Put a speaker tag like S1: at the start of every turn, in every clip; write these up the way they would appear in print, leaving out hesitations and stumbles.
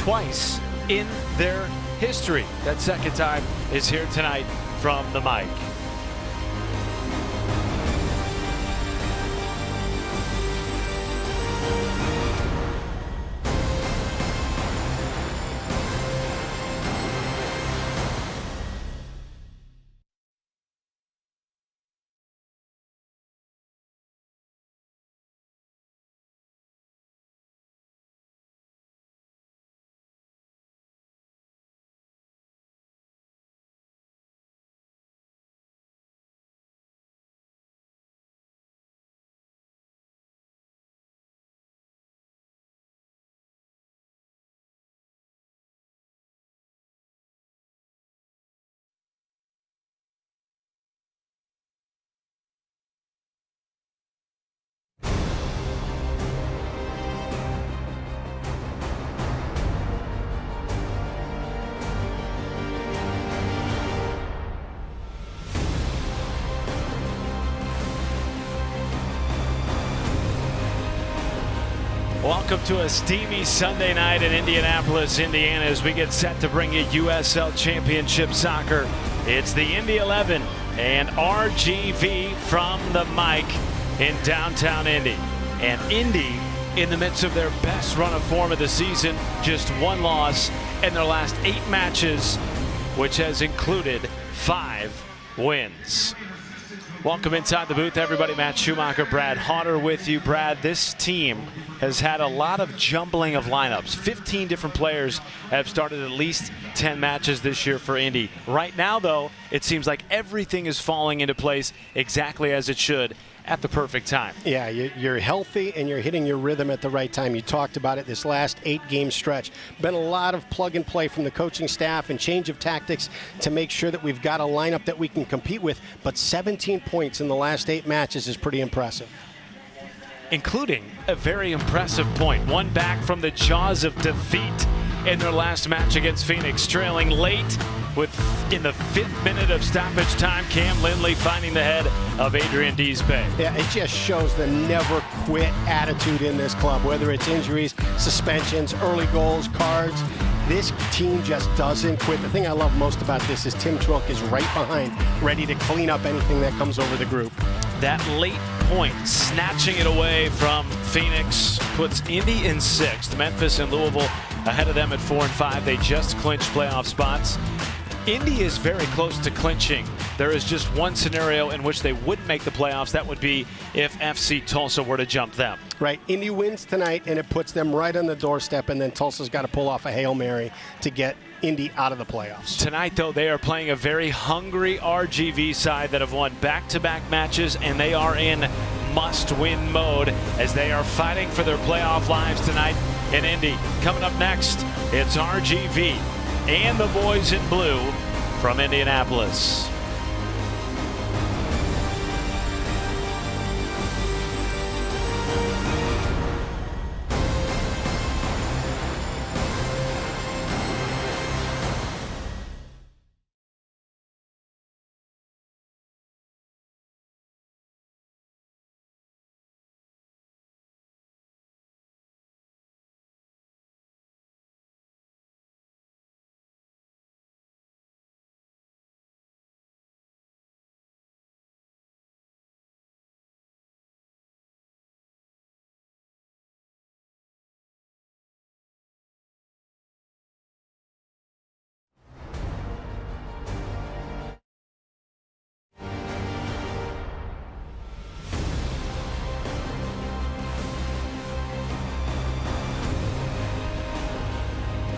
S1: twice in their history. That second time is here tonight from the mic. Welcome to a steamy Sunday night in Indianapolis, Indiana, as we get set to bring you USL Championship soccer. It's the Indy 11 and RGV from the mic in downtown Indy. And Indy, in the midst of their best run of form of the season, just one loss in their last 8 matches, which has included 5 wins. Welcome inside the booth, everybody. Matt Schumacher, Brad Hodder with you. Brad, this team has had a lot of jumbling of lineups. 15 different players have started at least 10 matches this year for Indy. Right now, though, it seems like everything is falling into place exactly as it should at the perfect time. Yeah, you're healthy and you're hitting your rhythm at the right time. You talked about it this last 8-game stretch. Been a lot of plug and play from the coaching staff and change of tactics to make sure that we've got a lineup that we can compete with. But 17 points in the last 8 matches is pretty impressive. Including a very impressive point. One back from the jaws of defeat in their last match against Phoenix, trailing late in the 5th minute of stoppage time. Cam Lindley finding the head of Adrian Quinn. Yeah, it just shows the never quit attitude in this club, whether it's injuries, suspensions, early goals, cards. This team just doesn't quit. The thing I love most about this is Tim Trilk is right behind, ready to clean up anything that comes over the group. That late point, snatching it away from Phoenix, puts Indy in 6th. Memphis and Louisville ahead of them at 4 and 5. They just clinched playoff spots. Indy is very close to clinching. There is just one scenario in which they wouldn't make the playoffs. That would be if FC Tulsa were to jump them. Right. Indy wins tonight, and it puts them right on the doorstep, and then Tulsa's got to pull off a Hail Mary to get Indy out of the playoffs. Tonight, though, they are playing a very hungry RGV side that have won back-to-back matches, and they are in must-win mode as they are fighting for their playoff lives tonight in Indy. Coming up next, it's RGV and the boys in blue from Indianapolis.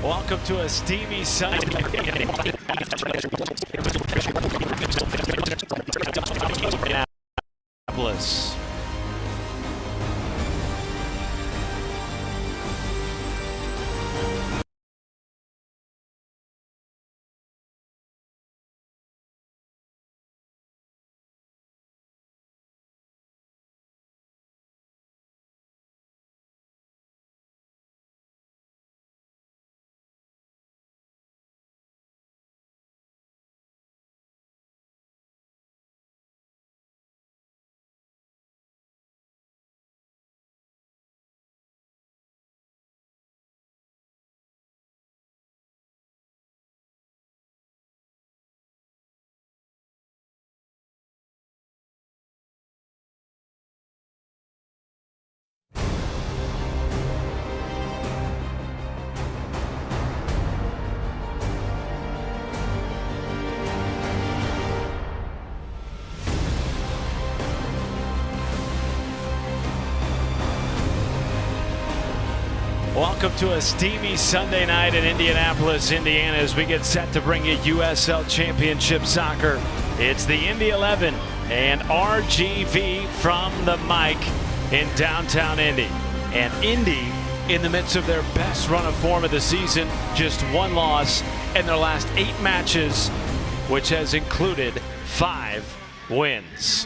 S1: Welcome to a steamy Sunday. Indianapolis. Welcome to a steamy Sunday night in Indianapolis, Indiana, as we get set to bring you USL Championship soccer. It's the Indy 11 and RGV from the mic in downtown Indy. And Indy, in the midst of their best run of form of the season, just one loss in their last 8 matches, which has included 5 wins.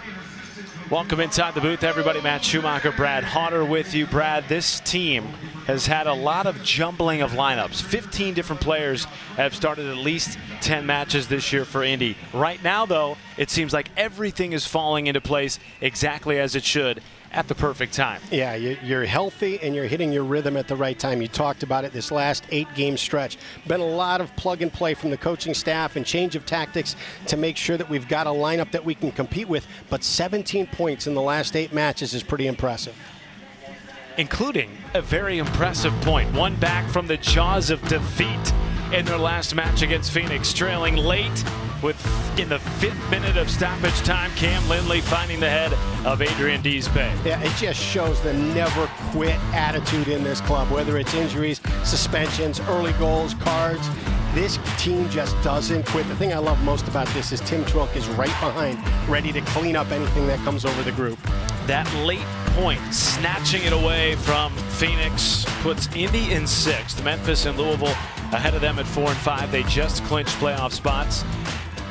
S1: Welcome inside the booth, everybody. Matt Schumacher, Brad Hodder with you. Brad, this team has had a lot of jumbling of lineups. 15 different players have started at least 10 matches this year for Indy. Right now, though, it seems like everything is falling into place exactly as it should at the perfect time.
S2: Yeah, you're healthy and you're hitting your rhythm at the right time. You talked about it this last 8-game stretch. Been a lot of plug and play from the coaching staff and change of tactics to make sure that we've got a lineup that we can compete with. But 17 points in the last 8 matches is pretty impressive.
S1: Including a very impressive point. One back from the jaws of defeat in their last match against Phoenix, trailing late in the 5th minute of stoppage time. Cam Lindley finding the head of Adrian Deesbay.
S2: Yeah, it just shows the never quit attitude in this club, whether it's injuries, suspensions, early goals, cards. This team just doesn't quit. The thing I love most about this is Tim Trilk is right behind, ready to clean up anything that comes over the group.
S1: That late point, snatching it away from Phoenix, puts Indy in 6th. Memphis and Louisville ahead of them at 4 and 5. They just clinched playoff spots.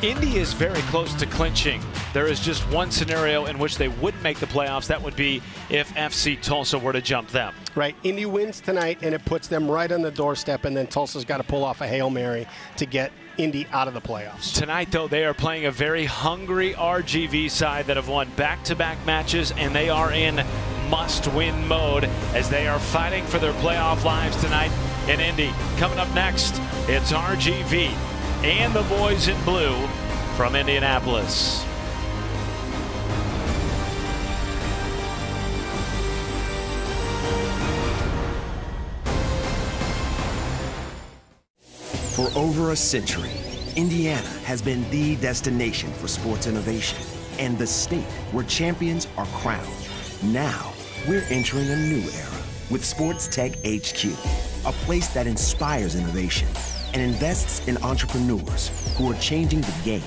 S1: Indy is very close to clinching. There is just one scenario in which they wouldn't make the playoffs. That would be if FC Tulsa were to jump them.
S2: Right. Indy wins tonight, and it puts them right on the doorstep, and then Tulsa's got to pull off a Hail Mary to get Indy out of the playoffs.
S1: Tonight, though, they are playing a very hungry RGV side that have won back-to-back matches, and they are in must-win mode as they are fighting for their playoff lives tonight in Indy. Coming up next, it's RGV and the boys in blue from Indianapolis.
S3: For over a century, Indiana has been the destination for sports innovation and the state where champions are crowned. Now, we're entering a new era with Sports Tech HQ, a place that inspires innovation and invests in entrepreneurs who are changing the game,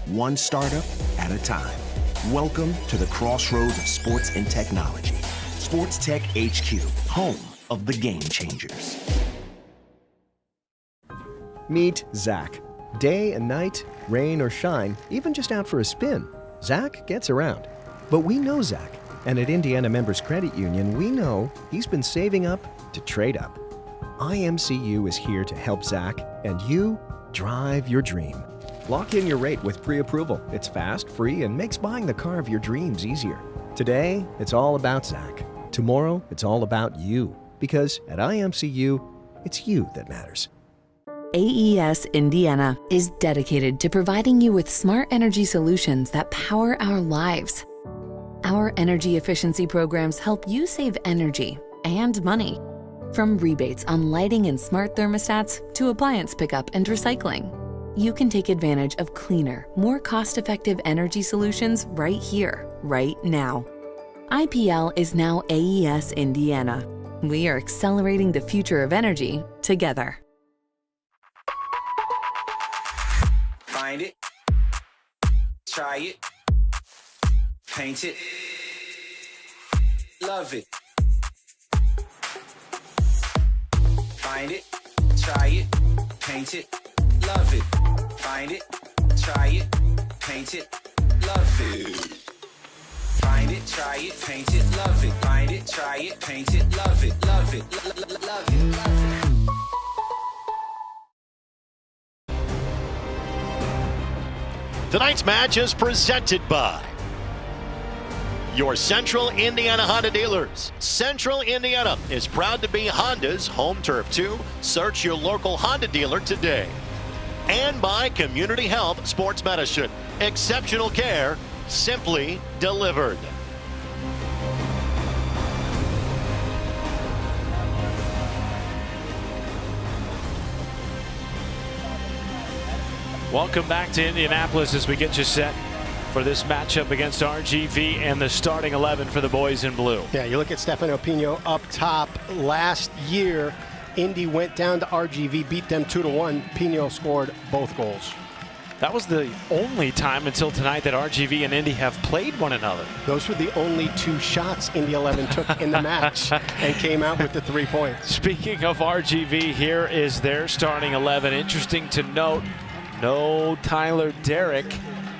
S3: one startup at a time. Welcome to the crossroads of sports and technology. Sports Tech HQ, home of the game changers.
S4: Meet Zach. Day and night, rain or shine, even just out for a spin, Zach gets around. But we know Zach, and at Indiana Members Credit Union, we know he's been saving up to trade up. IMCU is here to help Zach and you drive your dream. Lock in your rate with pre-approval. It's fast, free, and makes buying the car of your dreams easier. Today, it's all about Zach. Tomorrow, it's all about you. Because at IMCU, it's you that matters.
S5: AES Indiana is dedicated to providing you with smart energy solutions that power our lives. Our energy efficiency programs help you save energy and money. From rebates on lighting and smart thermostats to appliance pickup and recycling, you can take advantage of cleaner, more cost-effective energy solutions right here, right now. IPL is now AES Indiana. We are accelerating the future of energy together.
S6: Find it, try it, paint it, love it. Find it, try it, paint it, love it. Find it, try it, paint it, love it. Find it, try it, paint it, love it. Find it, try it, paint it, love it, love it, love it, love it.
S7: Tonight's match is presented by your Central Indiana Honda dealers. Central Indiana is proud to be Honda's home turf too. Search your local Honda dealer today. And by Community Health Sports Medicine. Exceptional care, simply delivered.
S1: Welcome back to Indianapolis as we get you set for this matchup against RGV and the starting 11 for the boys in blue.
S2: Yeah, you look at Stefano Pino up top. Last year, Indy went down to RGV, beat them 2-1. Pino scored both goals.
S1: That was the only time until tonight that RGV and Indy have played one another.
S2: Those were the only 2 shots Indy 11 took in the match and came out with the 3 points.
S1: Speaking of RGV, here is their starting 11. Interesting to note, no Tyler Derrick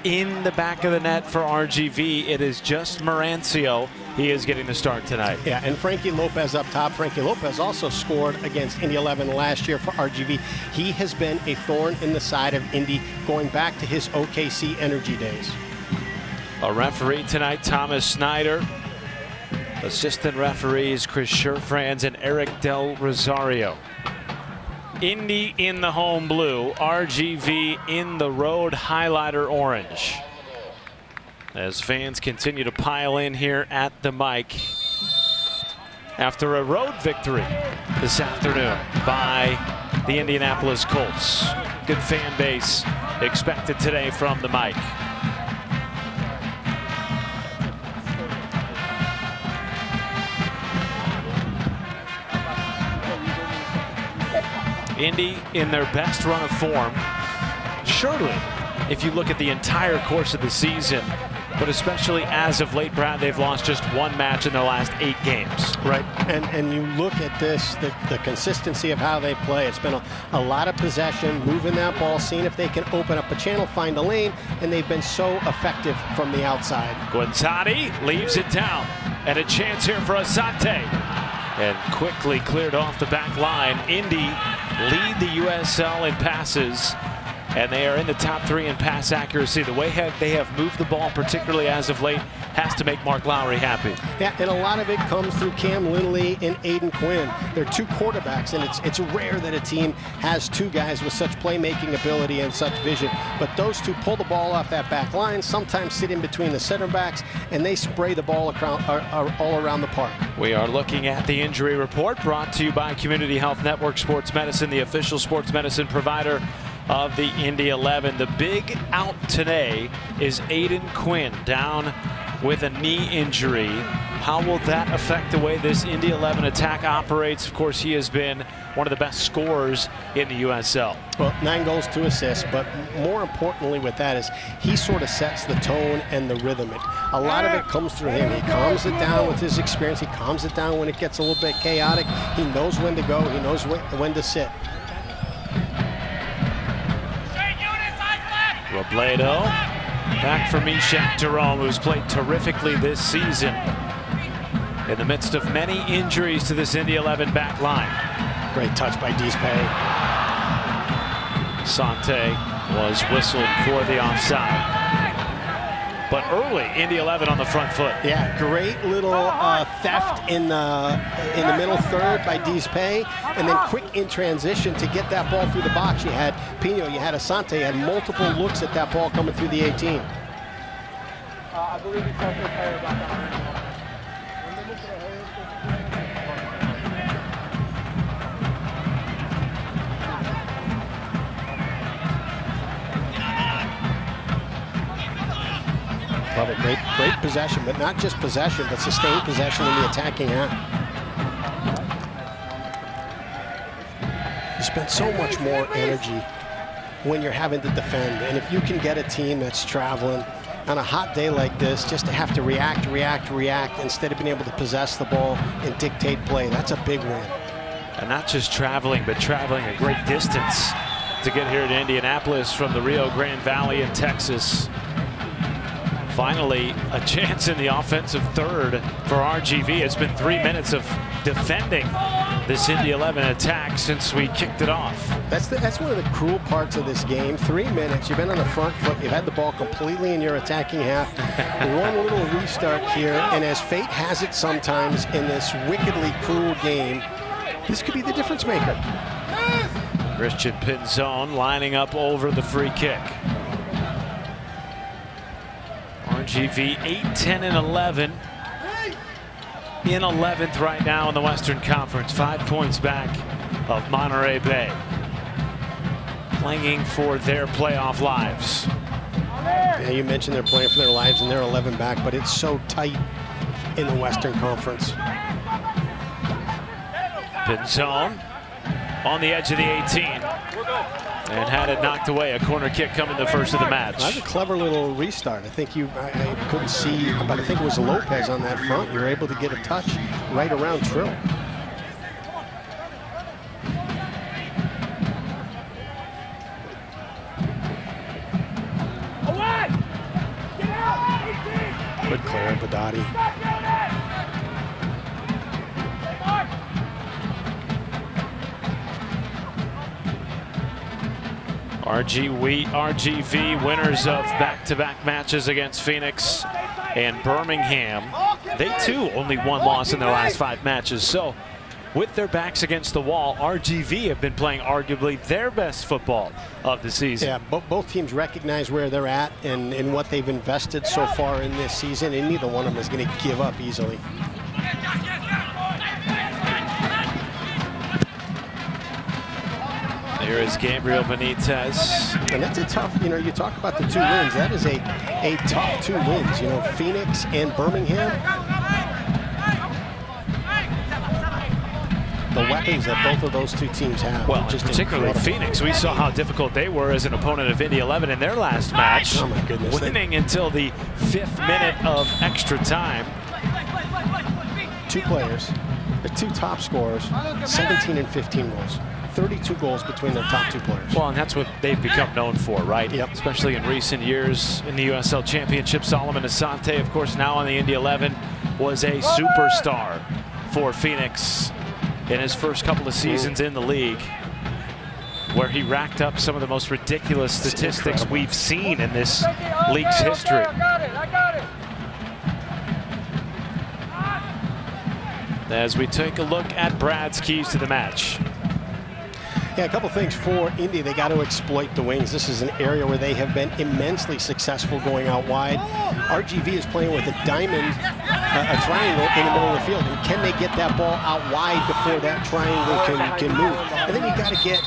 S1: in the back of the net for RGV. It is just Marancio. He is getting the start tonight.
S2: Yeah, and Frankie Lopez up top. Frankie Lopez also scored against Indy 11 last year for RGV. He has been a thorn in the side of Indy going back to his OKC Energy days.
S1: A referee tonight, Thomas Snyder. Assistant referees, Chris Scherfranz and Eric Del Rosario. Indy in the home blue, RGV in the road highlighter orange. As fans continue to pile in here at the mic after a road victory this afternoon by the Indianapolis Colts. Good fan base expected today from the mic. Indy in their best run of form, surely, if you look at the entire course of the season, but especially as of late, Brad, they've lost just 1 match in their last 8 games.
S2: Right, and you look at this, the consistency of how they play. It's been a lot of possession, moving that ball, seeing if they can open up a channel, find a lane, and they've been so effective from the outside.
S1: Guantani leaves it down, and a chance here for Asante. And quickly cleared off the back line. Indy lead the USL in passes, and they are in the top 3 in pass accuracy. The way they have moved the ball, particularly as of late, has to make Mark Lowry happy.
S2: Yeah, and a lot of it comes through Cam Lindley and Aidan Quinn. They're 2 quarterbacks, and it's rare that a team has 2 guys with such playmaking ability and such vision. But those 2 pull the ball off that back line, sometimes sit in between the center backs, and they spray the ball all around the park.
S1: We are looking at the injury report brought to you by Community Health Network Sports Medicine, the official sports medicine provider of the Indy 11. The big out today is Aidan Quinn, down with a knee injury. How will that affect the way this Indy 11 attack operates? Of course, he has been one of the best scorers in the USL.
S2: Well, 9 goals, 2 assists, but more importantly with that is he sort of sets the tone and the rhythm. A lot of it comes through him. He calms it down with his experience. He calms it down when it gets a little bit chaotic. He knows when to go. He knows when to sit.
S1: Robledo back for Mishak Jerome, who's played terrifically this season in the midst of many injuries to this Indy 11 back line.
S2: Great touch by Dispay.
S1: Sante was whistled for the offside. But early, Indy 11 on the front foot.
S2: Yeah, great little theft in the middle third by Dispay, and then quick in transition to get that ball through the box. You had Pino, you had Asante, you had multiple looks at that ball coming through the 18.
S8: I believe he's talking to player about that.
S2: Love it. Great possession, but not just possession, but sustained possession in the attacking half. You spend so much more energy when you're having to defend, and if you can get a team that's traveling on a hot day like this, just to have to react instead of being able to possess the ball and dictate play, that's a big win.
S1: And not just traveling, but traveling a great distance to get here to Indianapolis from the Rio Grande Valley in Texas. Finally, a chance in the offensive third for RGV. It's been 3 minutes of defending this Indy 11 attack since we kicked it off.
S2: That's one of the cruel parts of this game. 3 minutes, you've been on the front foot, you've had the ball completely in your attacking half. One little restart here, and as fate has it sometimes in this wickedly cruel game, this could be the difference maker.
S1: Christian Pinzon lining up over the free kick. RGV 8, 10, and 11 in 11th right now in the Western Conference. 5 points back of Monterey Bay, clinging for their playoff lives.
S2: Yeah, you mentioned they're playing for their lives and they're 11 back, but it's so tight in the Western Conference.
S1: Pinzone on the edge of the 18 and had it knocked away. A corner kick coming the first of the match.
S2: That's a clever little restart. I think I couldn't see, but I think it was Lopez on that front. You were able to get a touch right around Trilk. Good clear, Badati.
S1: RGV winners of back-to-back matches against Phoenix and Birmingham. They too only one loss in their last 5 matches. So with their backs against the wall, RGV have been playing arguably their best football of the season.
S2: Yeah, both teams recognize where they're at and what they've invested so far in this season, and neither one of them is going to give up easily.
S1: Here is Gabriel Benitez.
S2: And that's a tough, you talk about the 2 wins. That is a tough 2 wins. Phoenix and Birmingham. The weapons that both of those 2 teams have.
S1: Well, just particularly incredible. Phoenix. We saw how difficult they were as an opponent of Indy 11 in their last match.
S2: Oh my goodness.
S1: Winning until the 5th minute of extra time.
S2: 2 players, the 2 top scorers, 17 and 15 goals. 32 goals between their top 2 players.
S1: Well, and that's what they've become known for, right?
S2: Yep.
S1: Especially in recent years in the USL Championship. Solomon Asante, of course, now on the Indy 11, was a superstar for Phoenix in his first couple of seasons in the league, where he racked up some of the most ridiculous statistics we've seen in this league's history.
S8: I got it.
S1: As we take a look at Brad's keys to the match.
S2: Yeah, a couple things for Indy. They got to exploit the wings. This is an area where they have been immensely successful going out wide. RGV is playing with a diamond, a triangle in the middle of the field. And can they get that ball out wide before that triangle can move? And then you got to get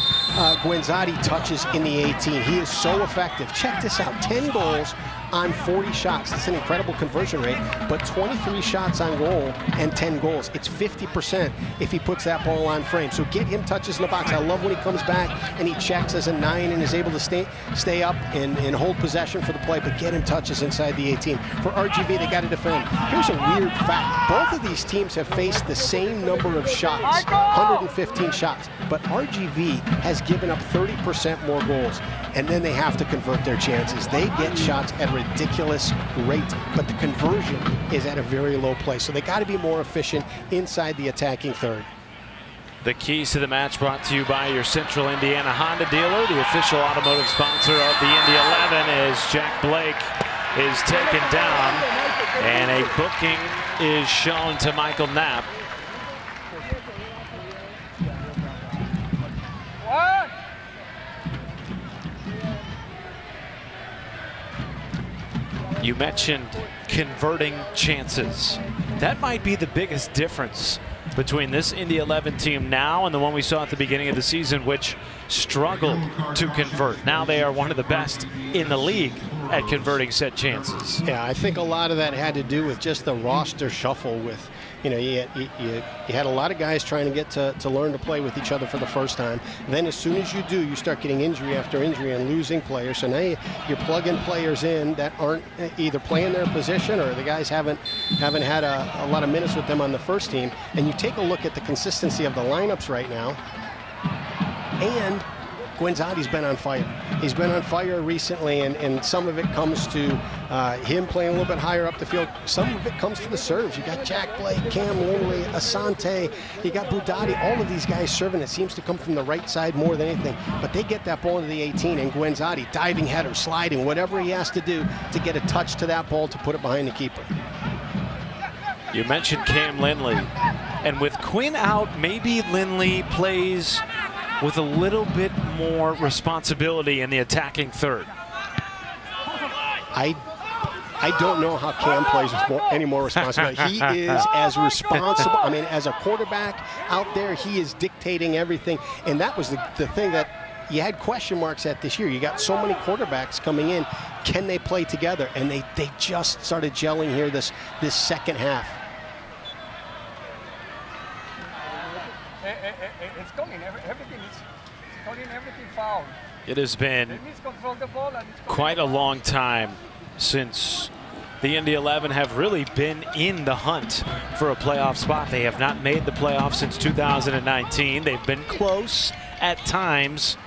S2: Guenzati touches in the 18. He is so effective. Check this out, 10 goals on 40 shots. That's an incredible conversion rate, but 23 shots on goal and 10 goals. It's 50% if he puts that ball on frame. So get him touches in the box. I love when he comes back and he checks as a 9 and is able to stay up and hold possession for the play, but get him touches inside the 18. For RGV, they got to defend. Here's a weird fact. Both of these teams have faced the same number of shots, 115 shots, but RGV has given up 30% more goals, and then they have to convert their chances. They get shots at a ridiculous rate, but the conversion is at a very low place. So they got to be more efficient inside the attacking third.
S1: The keys to the match brought to you by your Central Indiana Honda dealer, the official automotive sponsor of the Indy 11, as Jack Blake is taken down and a booking is shown to Michael Knapp. You mentioned converting chances. That might be the biggest difference between this Indy 11 team now and the one we saw at the beginning of the season, which struggled to convert. Now they are one of the best in the league at converting set chances.
S2: Yeah, I think a lot of that had to do with just the roster shuffle with, you had a lot of guys trying to get to learn to play with each other for the first time. And then as soon as you do, you start getting injury after injury and losing players. So now you're plugging players in that aren't either playing their position or the guys haven't had a lot of minutes with them on the first team. And you take a look at the consistency of the lineups right now, and Guenzati's been on fire. He's been on fire recently, and some of it comes to him playing a little bit higher up the field. Some of it comes to the serves. You got Jack Blake, Cam Lindley, Asante, you got Budati, all of these guys serving. It seems to come from the right side more than anything. But they get that ball into the 18, and Guenzati, diving header, sliding, whatever he has to do to get a touch to that ball to put it behind the keeper.
S1: You mentioned Cam Lindley. And with Quinn out, maybe Lindley plays with a little bit more responsibility in the attacking third.
S2: I don't know how Cam plays with any more responsibility. He is as responsible. As a quarterback out there, he is dictating everything. And that was the thing that you had question marks at this year. You got so many quarterbacks coming in. Can they play together? And they just started gelling here this second half.
S8: It's coming. Everything is coming. Everything foul.
S1: It has been quite a long time since the Indy 11 have really been in the hunt for a playoff spot. They have not made the playoffs since 2019. They've been close at times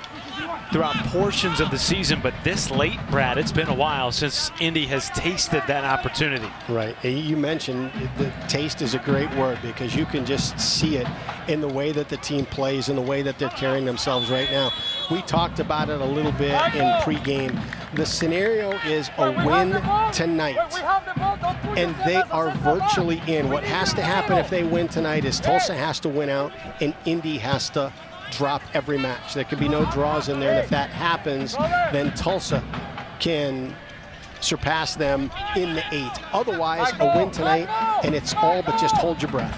S1: throughout portions of the season, but this late, Brad, it's been a while since Indy has tasted that opportunity.
S2: Right. You mentioned the taste is a great word, because you can just see it in the way that the team plays and the way that they're carrying themselves right now. We talked about it a little bit in pregame. The scenario is a win tonight, and they are virtually in. What has to happen if they win tonight is Tulsa has to win out, and Indy has to drop every match. There can be no draws in there, and if that happens, then Tulsa can surpass them in the 8. Otherwise, a win tonight, and it's all but just hold your breath.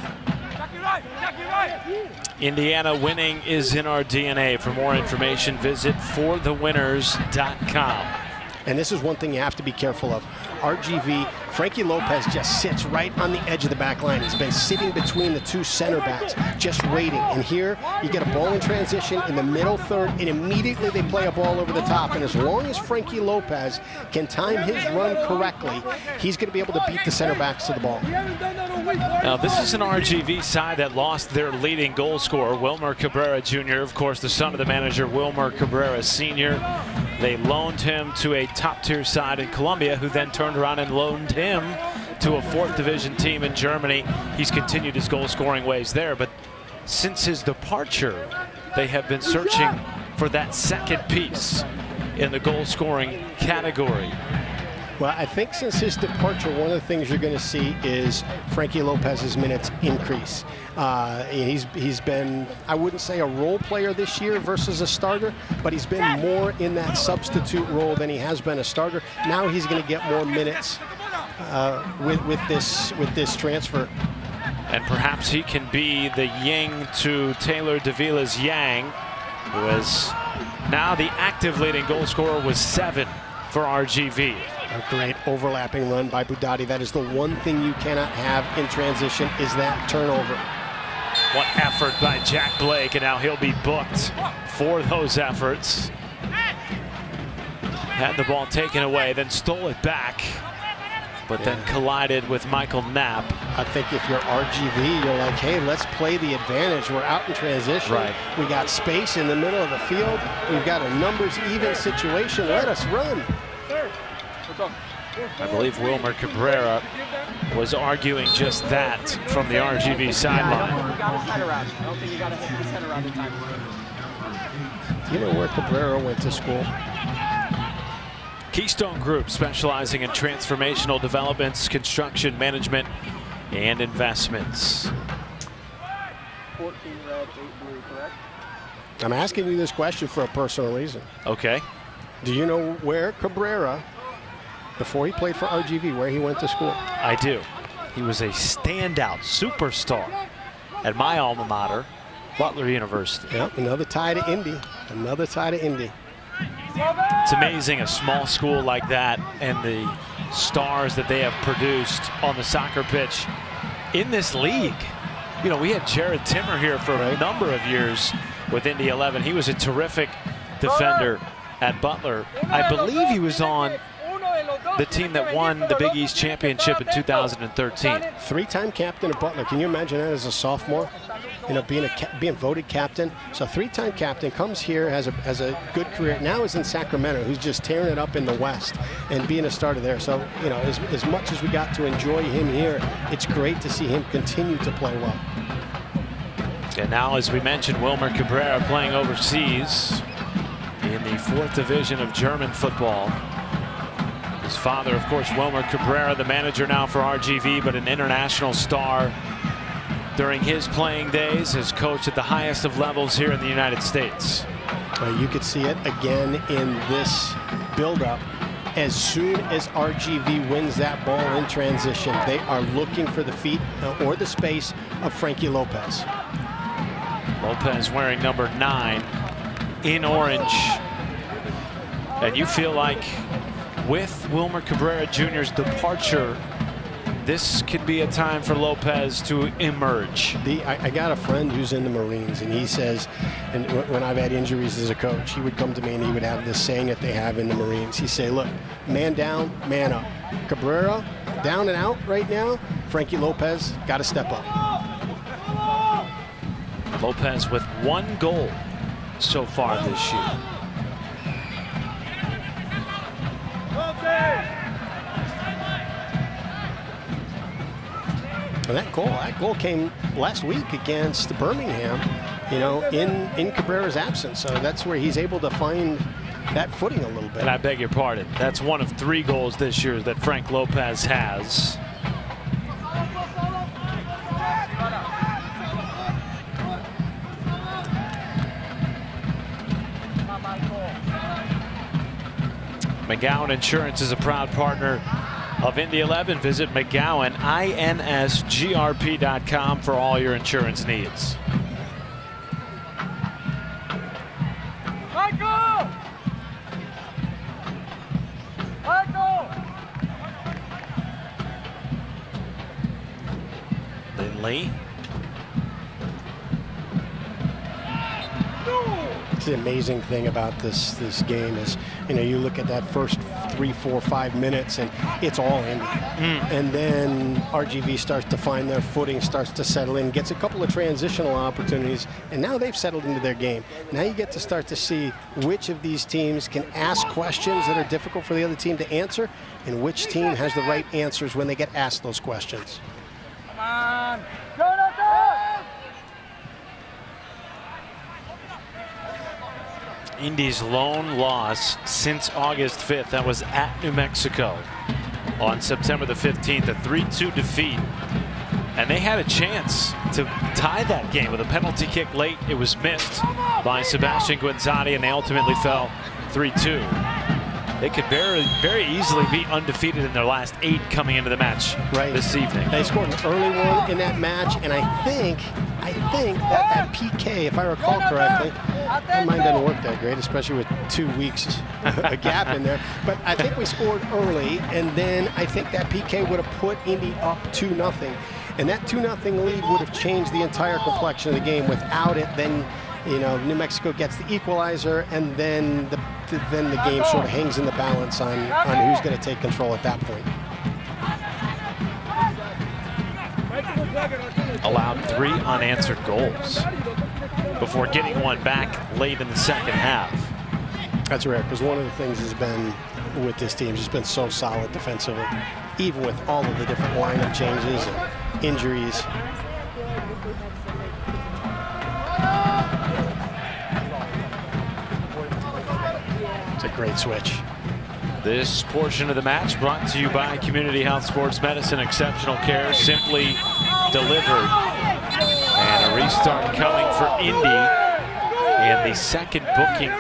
S1: Indiana winning is in our DNA. For more information, visit forthewinners.com.
S2: And this is one thing you have to be careful of. RGV, Frankie Lopez just sits right on the edge of the back line. He's been sitting between the two center backs, just waiting. And here, you get a ball in transition in the middle third, and immediately they play a ball over the top. And as long as Frankie Lopez can time his run correctly, he's going to be able to beat the center backs to the ball.
S1: Now, this is an RGV side that lost their leading goal scorer, Wilmer Cabrera Jr., of course, the son of the manager, Wilmer Cabrera Sr. They loaned him to a top-tier side in Colombia, who then turned around and loaned him to a 4th division team in Germany. He's continued his goal-scoring ways there, but since his departure, they have been searching for that second piece in the goal-scoring category.
S2: Well, I think since his departure, one of the things you're going to see is Frankie Lopez's minutes increase. He's been, I wouldn't say a role player this year versus a starter, but he's been more in that substitute role than he has been a starter. Now he's going to get more minutes with this transfer.
S1: And perhaps he can be the yin to Taylor Davila's yang, who is now the active leading goal scorer with 7 for RGV.
S2: A great overlapping run by Budati. That is the one thing you cannot have in transition, is that turnover.
S1: What effort by Jack Blake, and now he'll be booked for those efforts. Had the ball taken away, then stole it back, but then collided with Michael Knapp.
S2: I think if you're RGV, you're like, hey, let's play the advantage. We're out in transition.
S1: Right.
S2: We got space in the middle of the field. We've got a numbers even situation. Let us run.
S1: I believe Wilmer Cabrera was arguing just that from the RGV sideline.
S2: Do you know where Cabrera went to school?
S1: Keystone Group, specializing in transformational developments, construction management, and investments.
S8: 14 red, 8 blue, correct?
S2: I'm asking you this question for a personal reason.
S1: Okay.
S2: Do you know where Cabrera, before he played for RGV, where he went to school?
S1: I do. He was a standout superstar at my alma mater, Butler University.
S2: Yep, another tie to Indy. Another tie to Indy.
S1: It's amazing, a small school like that and the stars that they have produced on the soccer pitch in this league. You know, we had Jared Timmer here for a number of years with Indy 11. He was a terrific defender at Butler. I believe he was on the team that won the Big East Championship in 2013.
S2: 3-time captain of Butler. Can you imagine that as a sophomore? You know, being voted captain. So 3-time captain, comes here, has a good career. Now is in Sacramento, who's just tearing it up in the West and being a starter there. So, you know, as much as we got to enjoy him here, it's great to see him continue to play well.
S1: And now, as we mentioned, Wilmer Cabrera playing overseas in the 4th division of German football. His father, of course, Wilmer Cabrera, the manager now for RGV, but an international star during his playing days, has coached at the highest of levels here in the United States.
S2: You could see it again in this buildup. As soon as RGV wins that ball in transition, they are looking for the feet or the space of Frankie Lopez.
S1: Lopez wearing number 9 in orange. And you feel like with Wilmer Cabrera Jr.'s departure, this could be a time for Lopez to emerge.
S2: I got a friend who's in the Marines, and he says, and when I've had injuries as a coach, he would come to me and he would have this saying that they have in the Marines. He'd say, look, man down, man up. Cabrera, down and out right now. Frankie Lopez, got to step up.
S1: Lopez with 1 goal so far this year.
S2: And that goal came last week against Birmingham, you know, in Cabrera's absence. So that's where he's able to find that footing a little bit.
S1: And I beg your pardon, that's one of 3 goals this year that Frank Lopez has. McGowan Insurance is a proud partner of Indy 11. Visit McGowan, INSGRP.com for all your insurance needs.
S8: Michael!
S1: Lindley.
S2: The amazing thing about this game is, you know, you look at that first 3, 4, 5 minutes and it's all Indy. And then RGV starts to find their footing, starts to settle in, gets a couple of transitional opportunities, and now they've settled into their game. Now you get to start to see which of these teams can ask questions that are difficult for the other team to answer, and which team has the right answers when they get asked those questions.
S8: Come on! Jonathan!
S1: Indy's lone loss since August 5th. That was at New Mexico on September the 15th, a 3-2 defeat. And they had a chance to tie that game with a penalty kick late. It was missed by Sebastian Guinzotti, and they ultimately fell 3-2. They could very easily be undefeated in their last 8 coming into the match this evening.
S2: They scored an early one in that match, and I think that PK, if I recall correctly, my mind doesn't work that great, especially with 2 weeks a gap in there. But I think we scored early, and then I think that PK would have put Indy up 2-0. And that 2-0 lead would have changed the entire complexion of the game. Without it, then, you know, New Mexico gets the equalizer, and then the game sort of hangs in the balance on who's going to take control at that point.
S1: Allowed 3 unanswered goals before getting one back late in the second half.
S2: That's rare, because one of the things has been with this team, has been so solid defensively, even with all of the different lineup changes and injuries. It's a great switch.
S1: This portion of the match brought to you by Community Health Sports Medicine. Exceptional care simply delivered. And a restart coming for Indy. And the second booking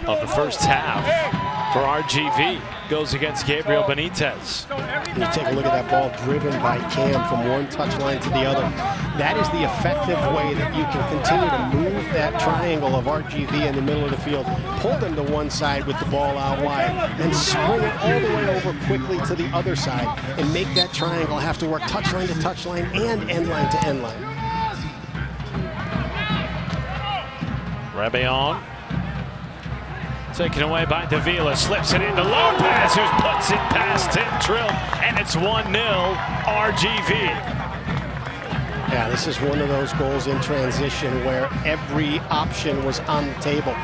S1: of the first half for RGV goes against Gabriel Benitez.
S2: You take a look at that ball driven by Cam from one touchline to the other. That is the effective way that you can continue to move that triangle of RGV in the middle of the field, pull them to one side with the ball out wide, and spring it all the way over quickly to the other side, and make that triangle have to work touchline to touchline and end line to end line.
S1: Rebellon taken away by Davila, slips it into Lopez, who puts it past Tim Trilk, and it's 1-0 RGV.
S2: Yeah, this is one of those goals in transition where every option was on the table.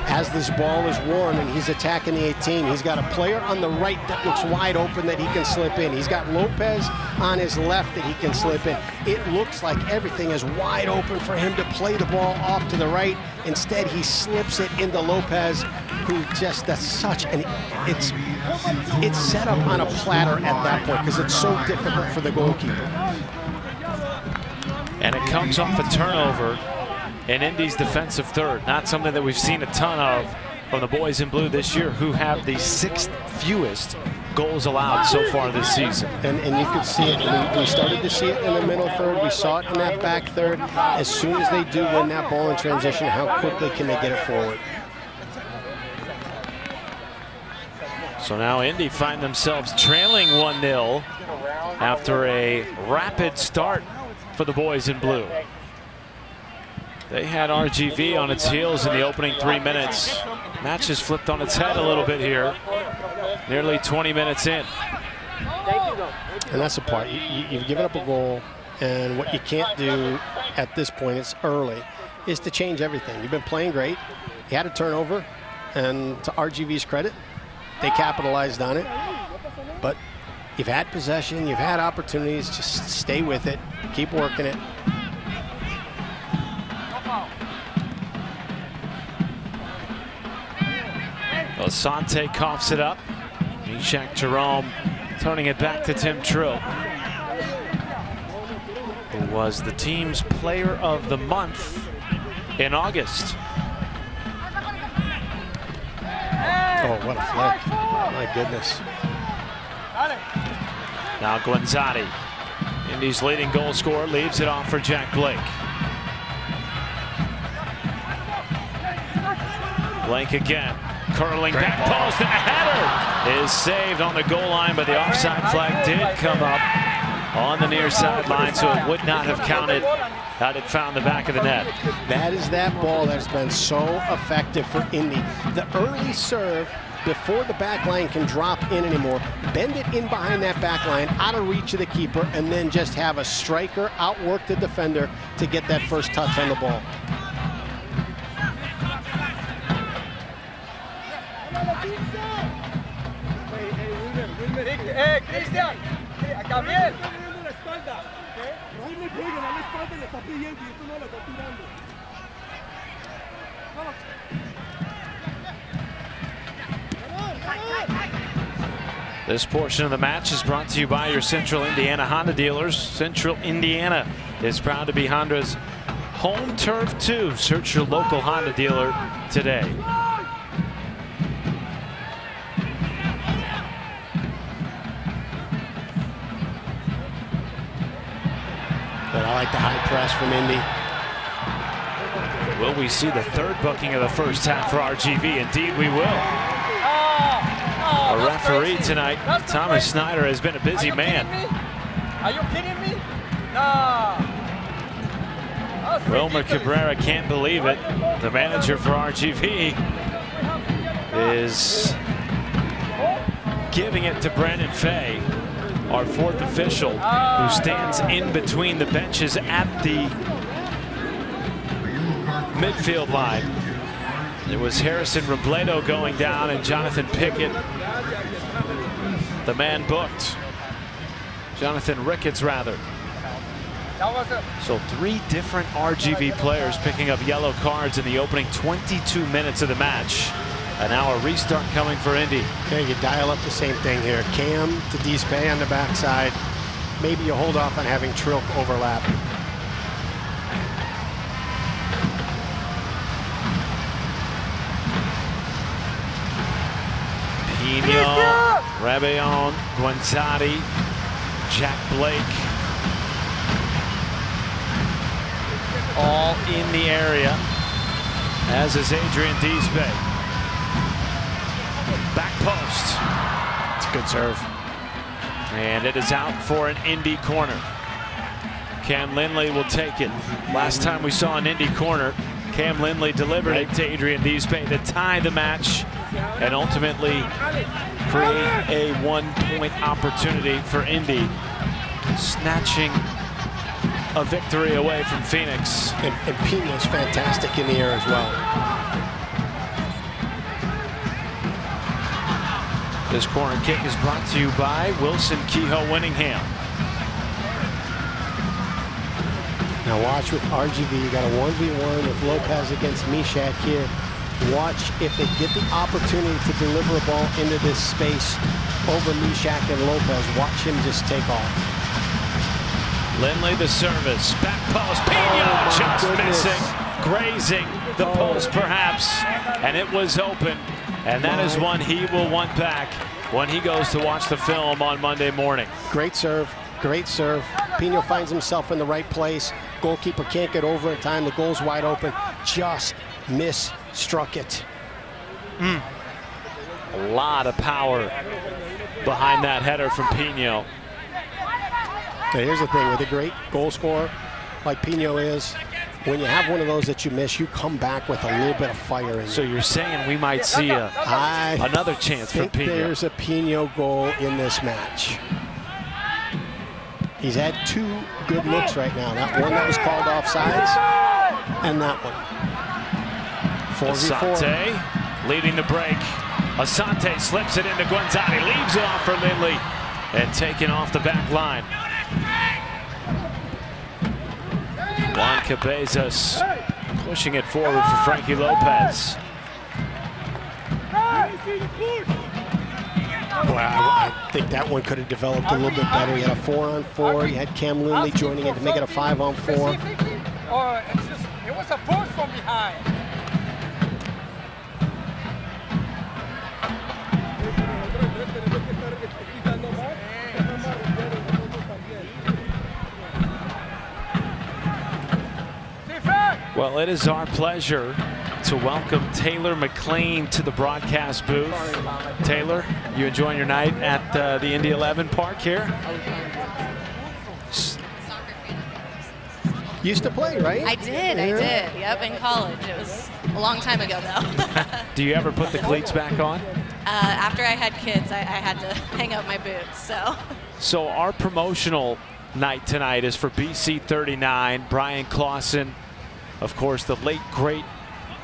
S2: As this ball is won and he's attacking the 18, he's got a player on the right that looks wide open that he can slip in. He's got Lopez on his left that he can slip in. It looks like everything is wide open for him to play the ball off to the right. Instead, he slips it into Lopez, who just does such an, it's set up on a platter at that point because it's so difficult for the goalkeeper.
S1: And it comes off a turnover in Indy's defensive third. Not something that we've seen a ton of from the boys in blue this year, who have the 6th fewest goals allowed so far this season.
S2: And you could see it. We started to see it in the middle third. We saw it in that back third. As soon as they do win that ball in transition, how quickly can they get it forward?
S1: So now Indy find themselves trailing 1-0 after a rapid start for the boys in blue. They had RGV on its heels in the opening 3 minutes. Match has flipped on its head a little bit here. Nearly 20 minutes in.
S2: And that's the part. You've given up a goal, and what you can't do at this point, it's early, is to change everything. You've been playing great. You had a turnover, and to RGV's credit, they capitalized on it. But you've had possession, you've had opportunities. Just stay with it. Keep working it.
S1: Asante coughs it up. Mishak Jerome turning it back to Tim Trilk, who was the team's player of the month in August.
S2: Oh, what a flick. My goodness.
S1: Now Guanzati, Indy's leading goal scorer, leaves it off for Jack Blake. Blake again. Curling back post, and a header is saved on the goal line, but the offside flag did come up on the near sideline, so it would not have counted had it found the back of the net.
S2: That is that ball that's been so effective for Indy. The early serve before the back line can drop in anymore, bend it in behind that back line, out of reach of the keeper, and then just have a striker outwork the defender to get that first touch on the ball.
S8: Cristian, acá bien.
S1: This portion of the match is brought to you by your Central Indiana Honda dealers. Central Indiana is proud to be Honda's home turf too. Search your local Honda dealer today.
S2: But I like the high press from Indy.
S1: Will we see the third booking of the first half for RGV? Indeed we will. A referee tonight, Thomas Snyder, has been a busy man.
S8: Are you kidding me? No.
S1: Wilmer Cabrera can't believe it. The manager for RGV is giving it to Brandon Fay, our fourth official, who stands in between the benches at the midfield line. It was Harrison Robledo going down and Jonathan Pickett, the man booked. Jonathan Ricketts, rather. So 3 different RGV players picking up yellow cards in the opening 22 minutes of the match. And now a restart coming for Indy.
S2: Okay, you dial up the same thing here. Cam to Dispay on the backside. Maybe you hold off on having Trilk overlap.
S1: Pino, Rebellon, Guanzati, Jack Blake. All in the area, as is Adrian Dispay. Back post.
S2: It's a good serve.
S1: And it is out for an Indy corner. Cam Lindley will take it. Last time we saw an Indy corner, Cam Lindley delivered it to Adrian Dispay to tie the match and ultimately create a 1-point opportunity for Indy, snatching a victory away from Phoenix.
S2: And Pino's fantastic in the air as well.
S1: This corner kick is brought to you by Wilson Kehoe Winningham.
S2: Now watch with RGV, you got a 1v1 with Lopez against Mishak here. Watch if they get the opportunity to deliver a ball into this space over Mishak and Lopez. Watch him just take off.
S1: Lindley the service, back post, Pino just missing, grazing the post perhaps, and it was open. And that is one he will want back when he goes to watch the film on Monday morning.
S2: Great serve. Great serve. Pino finds himself in the right place. Goalkeeper can't get over in time. The goal's wide open. Just misstruck it.
S1: A lot of power behind that header from Pino.
S2: Okay, here's the thing with a great goal scorer like Pino is, when you have one of those that you miss, you come back with a little bit of fire in you.
S1: So you're saying we might see another chance for Pino?
S2: There's a Pino goal in this match. He's had 2 good looks right now. That one that was called offsides, and that one. 4v4.
S1: Asante leading the break. Asante slips it into Guanzani, leaves it off for Lindley, and taken off the back line. Juan Cabezas pushing it forward for Frankie Lopez.
S2: Wow, I think that one could have developed a little bit better. You had a 4-on-4. You had Cam Lindley joining in to make it a 5-on-4.
S8: Oh, it's just, it was a push from behind.
S1: Well, it is our pleasure to welcome Taylor McLean to the broadcast booth. Taylor, you enjoying your night at the Indy 11 Park here?
S2: Used to play, right?
S9: I did. Yep, in college. It was a long time ago, though.
S1: Do you ever put the cleats back on?
S9: After I had kids, I had to hang up my boots, so.
S1: So our promotional night tonight is for BC 39. Brian Clausen, of course, the late, great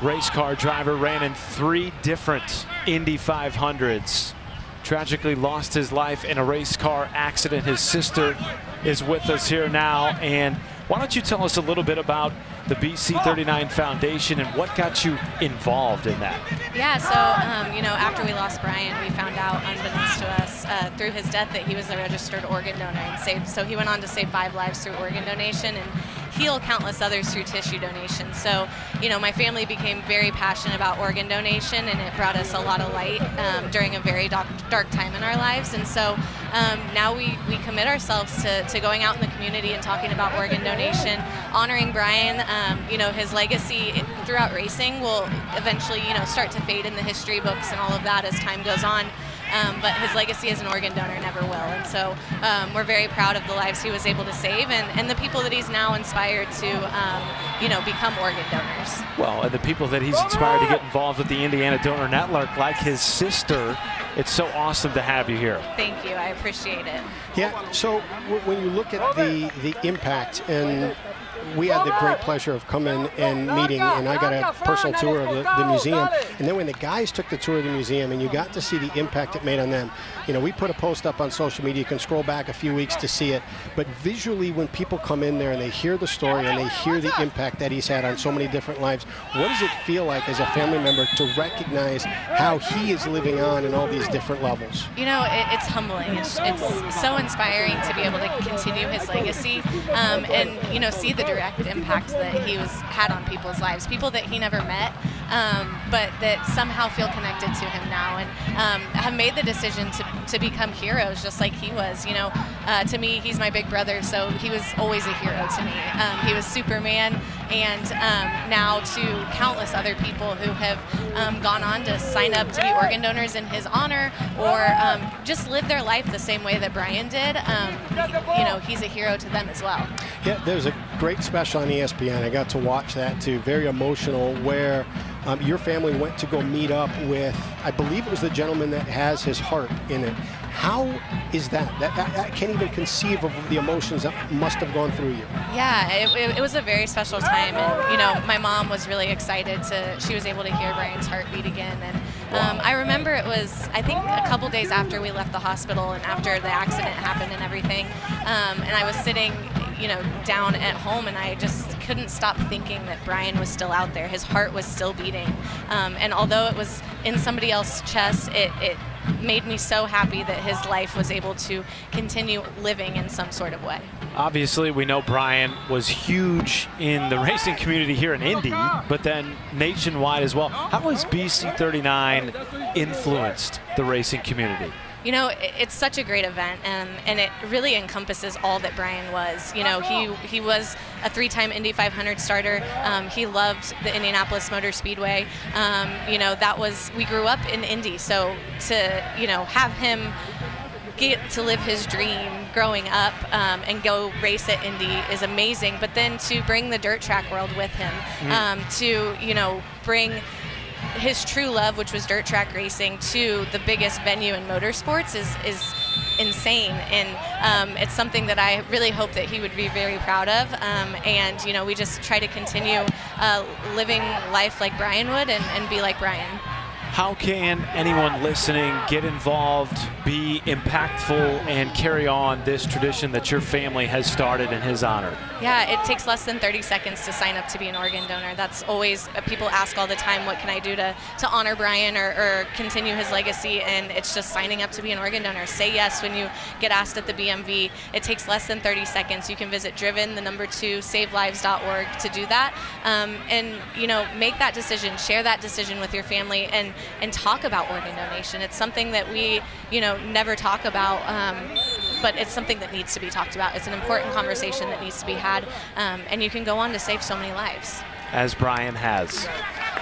S1: race car driver, ran in 3 different Indy 500s. Tragically lost his life in a race car accident. His sister is with us here now. And why don't you tell us a little bit about the BC 39 Foundation and what got you involved in that?
S9: Yeah, so, you know, after we lost Brian, we found out, unbeknownst to us, through his death that he was a registered organ donor and saved. So he went on to save 5 lives through organ donation and heal countless others through tissue donation. So, you know, my family became very passionate about organ donation, and it brought us a lot of light during a very dark time in our lives. And so now we commit ourselves to going out in the community and talking about organ donation, honoring Brian. You know, his legacy throughout racing will eventually, you know, start to fade in the history books and all of that as time goes on. But his legacy as an organ donor never will. And so we're very proud of the lives he was able to save and the people that he's now inspired to, you know, become organ donors.
S1: Well, and the people that he's inspired to get involved with the Indiana Donor Network, like his sister. It's so awesome to have you here.
S9: Thank you. I appreciate it.
S2: Yeah, so when you look at the impact, and we had the great pleasure of coming and meeting, and I got a personal tour of the museum, and then when the guys took the tour of the museum and you got to see the impact it made on them, you know, we put a post up on social media. You can scroll back a few weeks to see it, but visually when people come in there and they hear the story and they hear the impact that he's had on so many different lives, what does it feel like as a family member to recognize how he is living on in all these different levels?
S9: You know, it's humbling. It's so inspiring to be able to continue his legacy and, you know, see the direct impact that he had on people's lives, people that he never met, but that somehow feel connected to him now and have made the decision to become heroes just like he was. You know, to me, he's my big brother, so he was always a hero to me. He was Superman, and now to countless other people who have gone on to sign up to be organ donors in his honor or just live their life the same way that Brian did. You know, he's a hero to them as well.
S2: Yeah, there's a great special on ESPN. I got to watch that too. Very emotional, where your family went to go meet up with, I believe it was the gentleman that has his heart in it. How is that? I can't even conceive of the emotions that must have gone through you.
S9: Yeah, it was a very special time, and you know, my mom was really excited she was able to hear Brian's heartbeat again. And I remember it was, I think, a couple days after we left the hospital and after the accident happened and everything, and I was sitting, you know, down at home, and I just couldn't stop thinking that Brian was still out there. His heart was still beating, and although it was in somebody else's chest, it made me so happy that his life was able to continue living in some sort of way.
S1: Obviously, we know Brian was huge in the racing community here in Indy, but then nationwide as well. How has BC39 influenced the racing community?
S9: You know, it's such a great event, and it really encompasses all that Brian was. You know, he was a 3-time Indy 500 starter. He loved the Indianapolis Motor Speedway. You know, we grew up in Indy, so to, you know, have him get to live his dream growing up and go race at Indy is amazing. But then to bring the dirt track world with him, to, you know, bring his true love, which was dirt track racing, to the biggest venue in motorsports is insane, and it's something that I really hope that he would be very proud of. And you know, we just try to continue living life like Brian would and be like Brian.
S1: How can anyone listening get involved, be impactful, and carry on this tradition that your family has started in his honor?
S9: Yeah, it takes less than 30 seconds to sign up to be an organ donor. That's always, people ask all the time, what can I do to honor Brian or continue his legacy? And it's just signing up to be an organ donor. Say yes when you get asked at the BMV. It takes less than 30 seconds. You can visit driven2savelives.org to do that. And, you know, make that decision, share that decision with your family, and talk about organ donation. It's something that we, you know, never talk about, but it's something that needs to be talked about. It's an important conversation that needs to be had, and you can go on to save so many lives.
S1: As Brian has.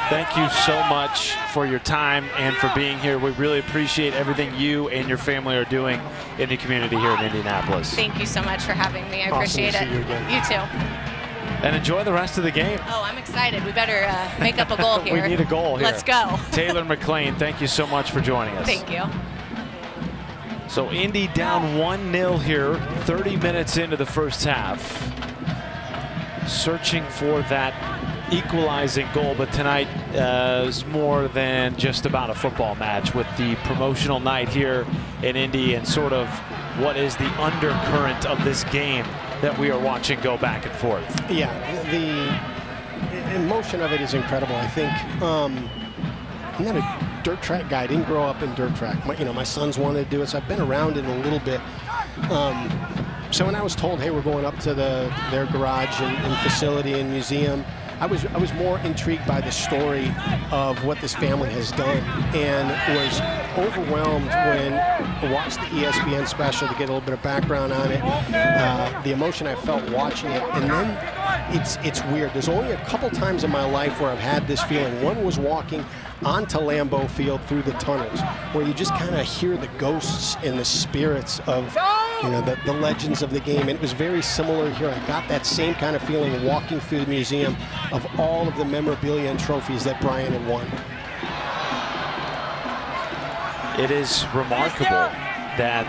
S1: Thank you so much for your time and for being here. We really appreciate everything you and your family are doing in the community here in Indianapolis.
S9: Thank you so much for having me. I appreciate it. You too.
S1: And enjoy the rest of the game.
S9: Oh, I'm excited. We better make up a goal here.
S1: We need a goal here.
S9: Let's go.
S1: Taylor McLean, thank you so much for joining us.
S9: Thank you.
S1: So Indy down 1-0 here, 30 minutes into the first half. Searching for that equalizing goal, but tonight is more than just about a football match with the promotional night here in Indy and sort of what is the undercurrent of this game that we are watching go back and forth.
S2: Yeah, the emotion of it is incredible. I think I'm not a dirt track guy. I didn't grow up in dirt track. My sons wanted to do it, so I've been around it a little bit. So when I was told, hey, we're going up to their garage and facility and museum, I was more intrigued by the story of what this family has done, and was overwhelmed when I watched the ESPN special to get a little bit of background on it. The emotion I felt watching it, and then it's weird. There's only a couple times in my life where I've had this feeling. One was walking onto Lambeau Field through the tunnels, where you just kind of hear the ghosts and the spirits of, you know, the legends of the game. And it was very similar here. I got that same kind of feeling walking through the museum of all of the memorabilia and trophies that Brian had won.
S1: It is remarkable that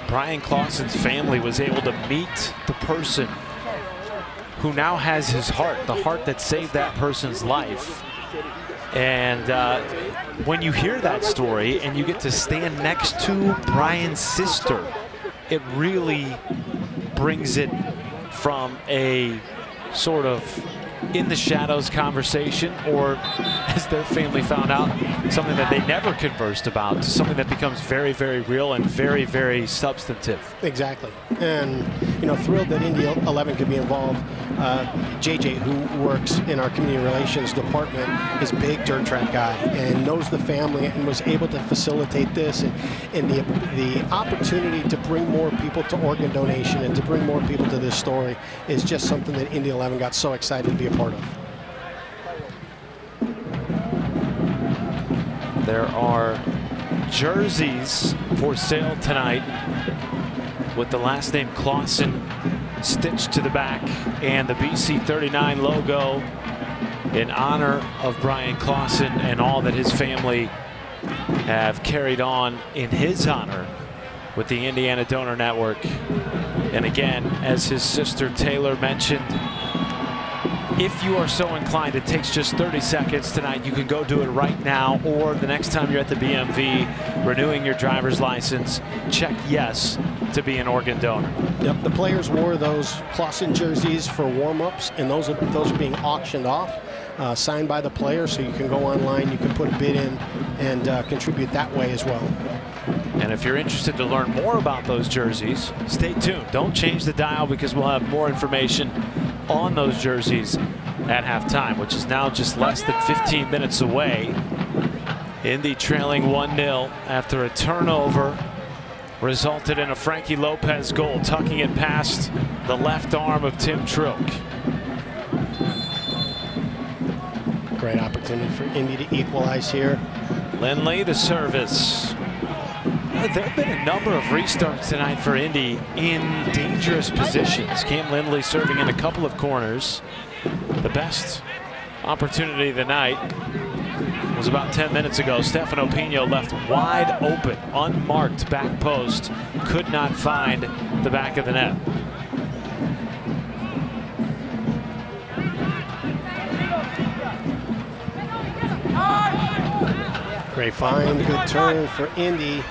S1: Brian Clausen's family was able to meet the person who now has his heart, the heart that saved that person's life. And when you hear that story and you get to stand next to Brian's sister, it really brings it from a sort of in the shadows conversation, or as their family found out, something that they never conversed about, to something that becomes very, very real and very, very substantive.
S2: Exactly. And, you know, thrilled that Indy 11 could be involved. JJ, who works in our community relations department, is a big dirt track guy and knows the family, and was able to facilitate this, and the opportunity to bring more people to organ donation and to bring more people to this story is just something that Indy 11 got so excited to be a part of.
S1: There are jerseys for sale tonight with the last name Clausen stitched to the back and the BC39 logo in honor of Brian Clausen and all that his family have carried on in his honor with the Indiana Donor Network. And again, as his sister Taylor mentioned, if you are so inclined, it takes just 30 seconds tonight. You can go do it right now, or the next time you're at the BMV renewing your driver's license, check yes to be an organ donor.
S2: Yep, the players wore those Clausen jerseys for warm-ups, and those are being auctioned off. signed by the player, so you can go online, you can put a bid in, and contribute that way as well.
S1: And if you're interested to learn more about those jerseys, stay tuned. Don't change the dial, because we'll have more information on those jerseys at halftime, which is now just less than 15 minutes away. Indy trailing 1-0 after a turnover resulted in a Frankie Lopez goal, tucking it past the left arm of Tim Trilk.
S2: Great opportunity for Indy to equalize here.
S1: Lindley, the service. There have been a number of restarts tonight for Indy in dangerous positions. Cam Lindley serving in a couple of corners. The best opportunity of the night was about 10 minutes ago. Stefano Pino left wide open, unmarked back post. Could not find the back of the net.
S2: Great find, good turn for Indy.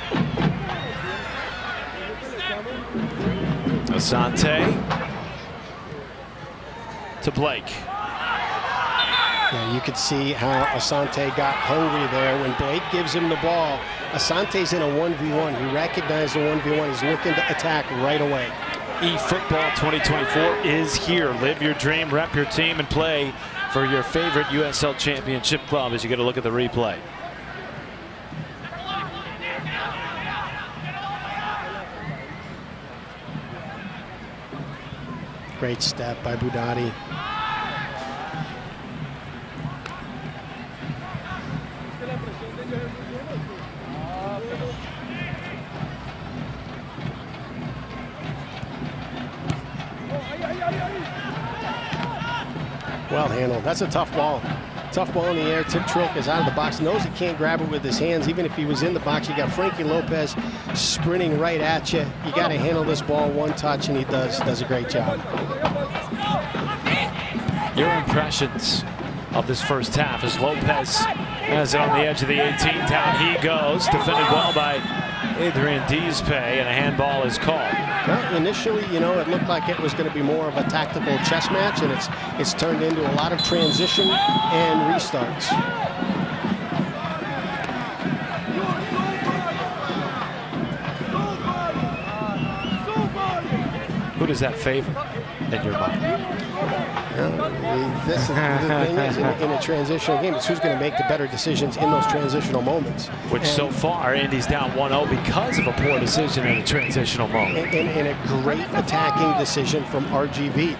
S1: Asante to Blake.
S2: Yeah, you could see how Asante got hungry there. When Blake gives him the ball, Asante's in a 1v1. He recognized the 1v1. He's looking to attack right away.
S1: eFootball 2024 is here. Live your dream, rep your team, and play for your favorite USL Championship club as you get a look at the replay.
S2: Great step by Budati. Well handled. That's a tough ball. Tough ball in the air. Tim Trilk is out of the box. Knows he can't grab it with his hands. Even if he was in the box, you got Frankie Lopez sprinting right at you. You got to handle this ball one touch, and he does a great job.
S1: Your impressions of this first half as Lopez has it on the edge of the 18. Down he goes. Defended well by Adrian Dizpe, and a handball is called.
S2: Well, initially, you know, it looked like it was going to be more of a tactical chess match, and it's turned into a lot of transition and restarts.
S1: Who does that favor in your mind?
S2: This is the thing is, in a transitional game, it's who's going to make the better decisions in those transitional moments.
S1: Which so far, Indy's down 1-0 because of a poor decision in a transitional moment.
S2: And a great attacking decision from RGV.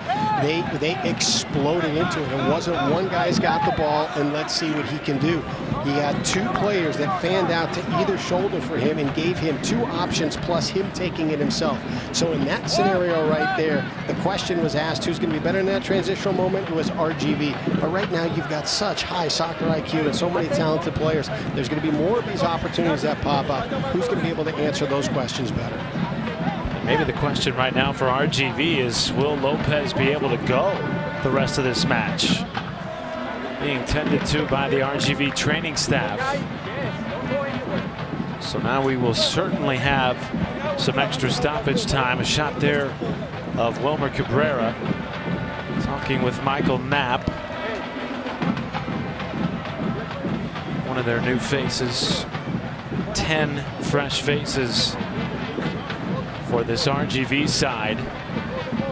S2: They exploded into it. It wasn't one guy's got the ball and let's see what he can do. He had two players that fanned out to either shoulder for him and gave him two options plus him taking it himself. So in that scenario right there, the question was asked, who's going to be better in that transitional moment? It was RGV. But right now you've got such high soccer IQ and so many talented players. There's going to be more of these opportunities that pop up. Who's going to be able to answer those questions better?
S1: Maybe the question right now for RGV is, will Lopez be able to go the rest of this match? Being tended to by the RGV training staff. So now we will certainly have some extra stoppage time. A shot there of Wilmer Cabrera. Talking with Michael Knapp. One of their new faces. 10 fresh faces for this RGV side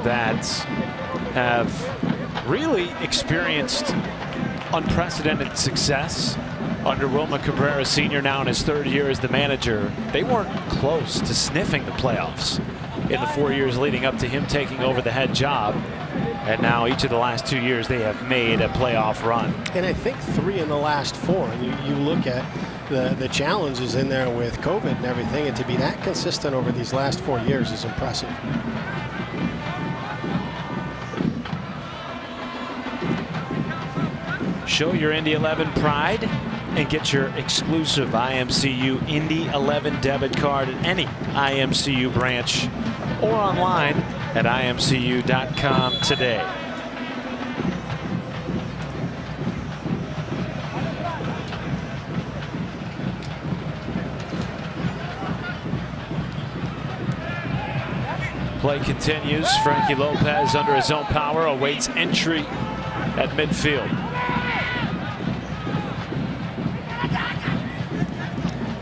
S1: that have really experienced unprecedented success under Wilmer Cabrera Sr., now in his third year as the manager. They weren't close to sniffing the playoffs in the 4 years leading up to him taking over the head job. And now each of the last 2 years they have made a playoff run.
S2: And I think 3 in the last 4. You look at the challenges in there with COVID and everything, and to be that consistent over these last 4 years is impressive.
S1: Show your Indy 11 pride and get your exclusive IMCU Indy 11 debit card at any IMCU branch or online at imcu.com today. Play continues. Frankie Lopez under his own power awaits entry at midfield.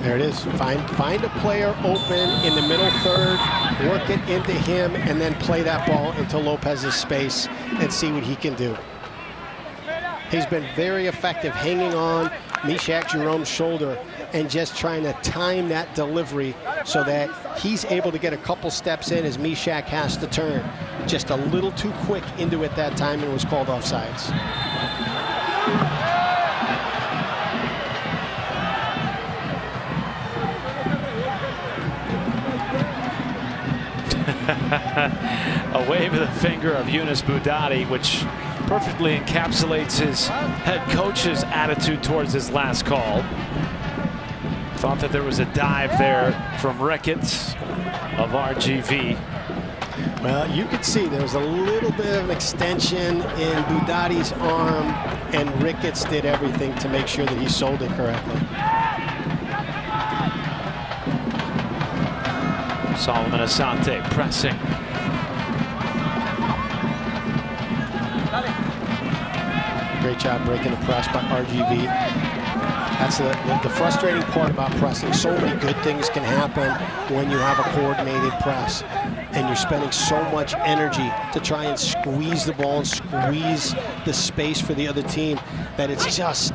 S2: There it is. Find a player open in the middle third, work it into him, and then play that ball into Lopez's space and see what he can do. He's been very effective hanging on Mishak Jerome's shoulder and just trying to time that delivery so that he's able to get a couple steps in as Mishak has to turn. Just a little too quick into it that time and was called offsides.
S1: A wave of the finger of Yunus Boudadi, which perfectly encapsulates his head coach's attitude towards his last call. Thought that there was a dive there from Ricketts of RGV.
S2: Well, you could see there was a little bit of an extension in Boudadi's arm, and Ricketts did everything to make sure that he sold it correctly.
S1: Solomon Asante pressing.
S2: Great job breaking the press by RGV. That's the frustrating part about pressing. So many good things can happen when you have a coordinated press, and you're spending so much energy to try and squeeze the ball and squeeze the space for the other team that it's just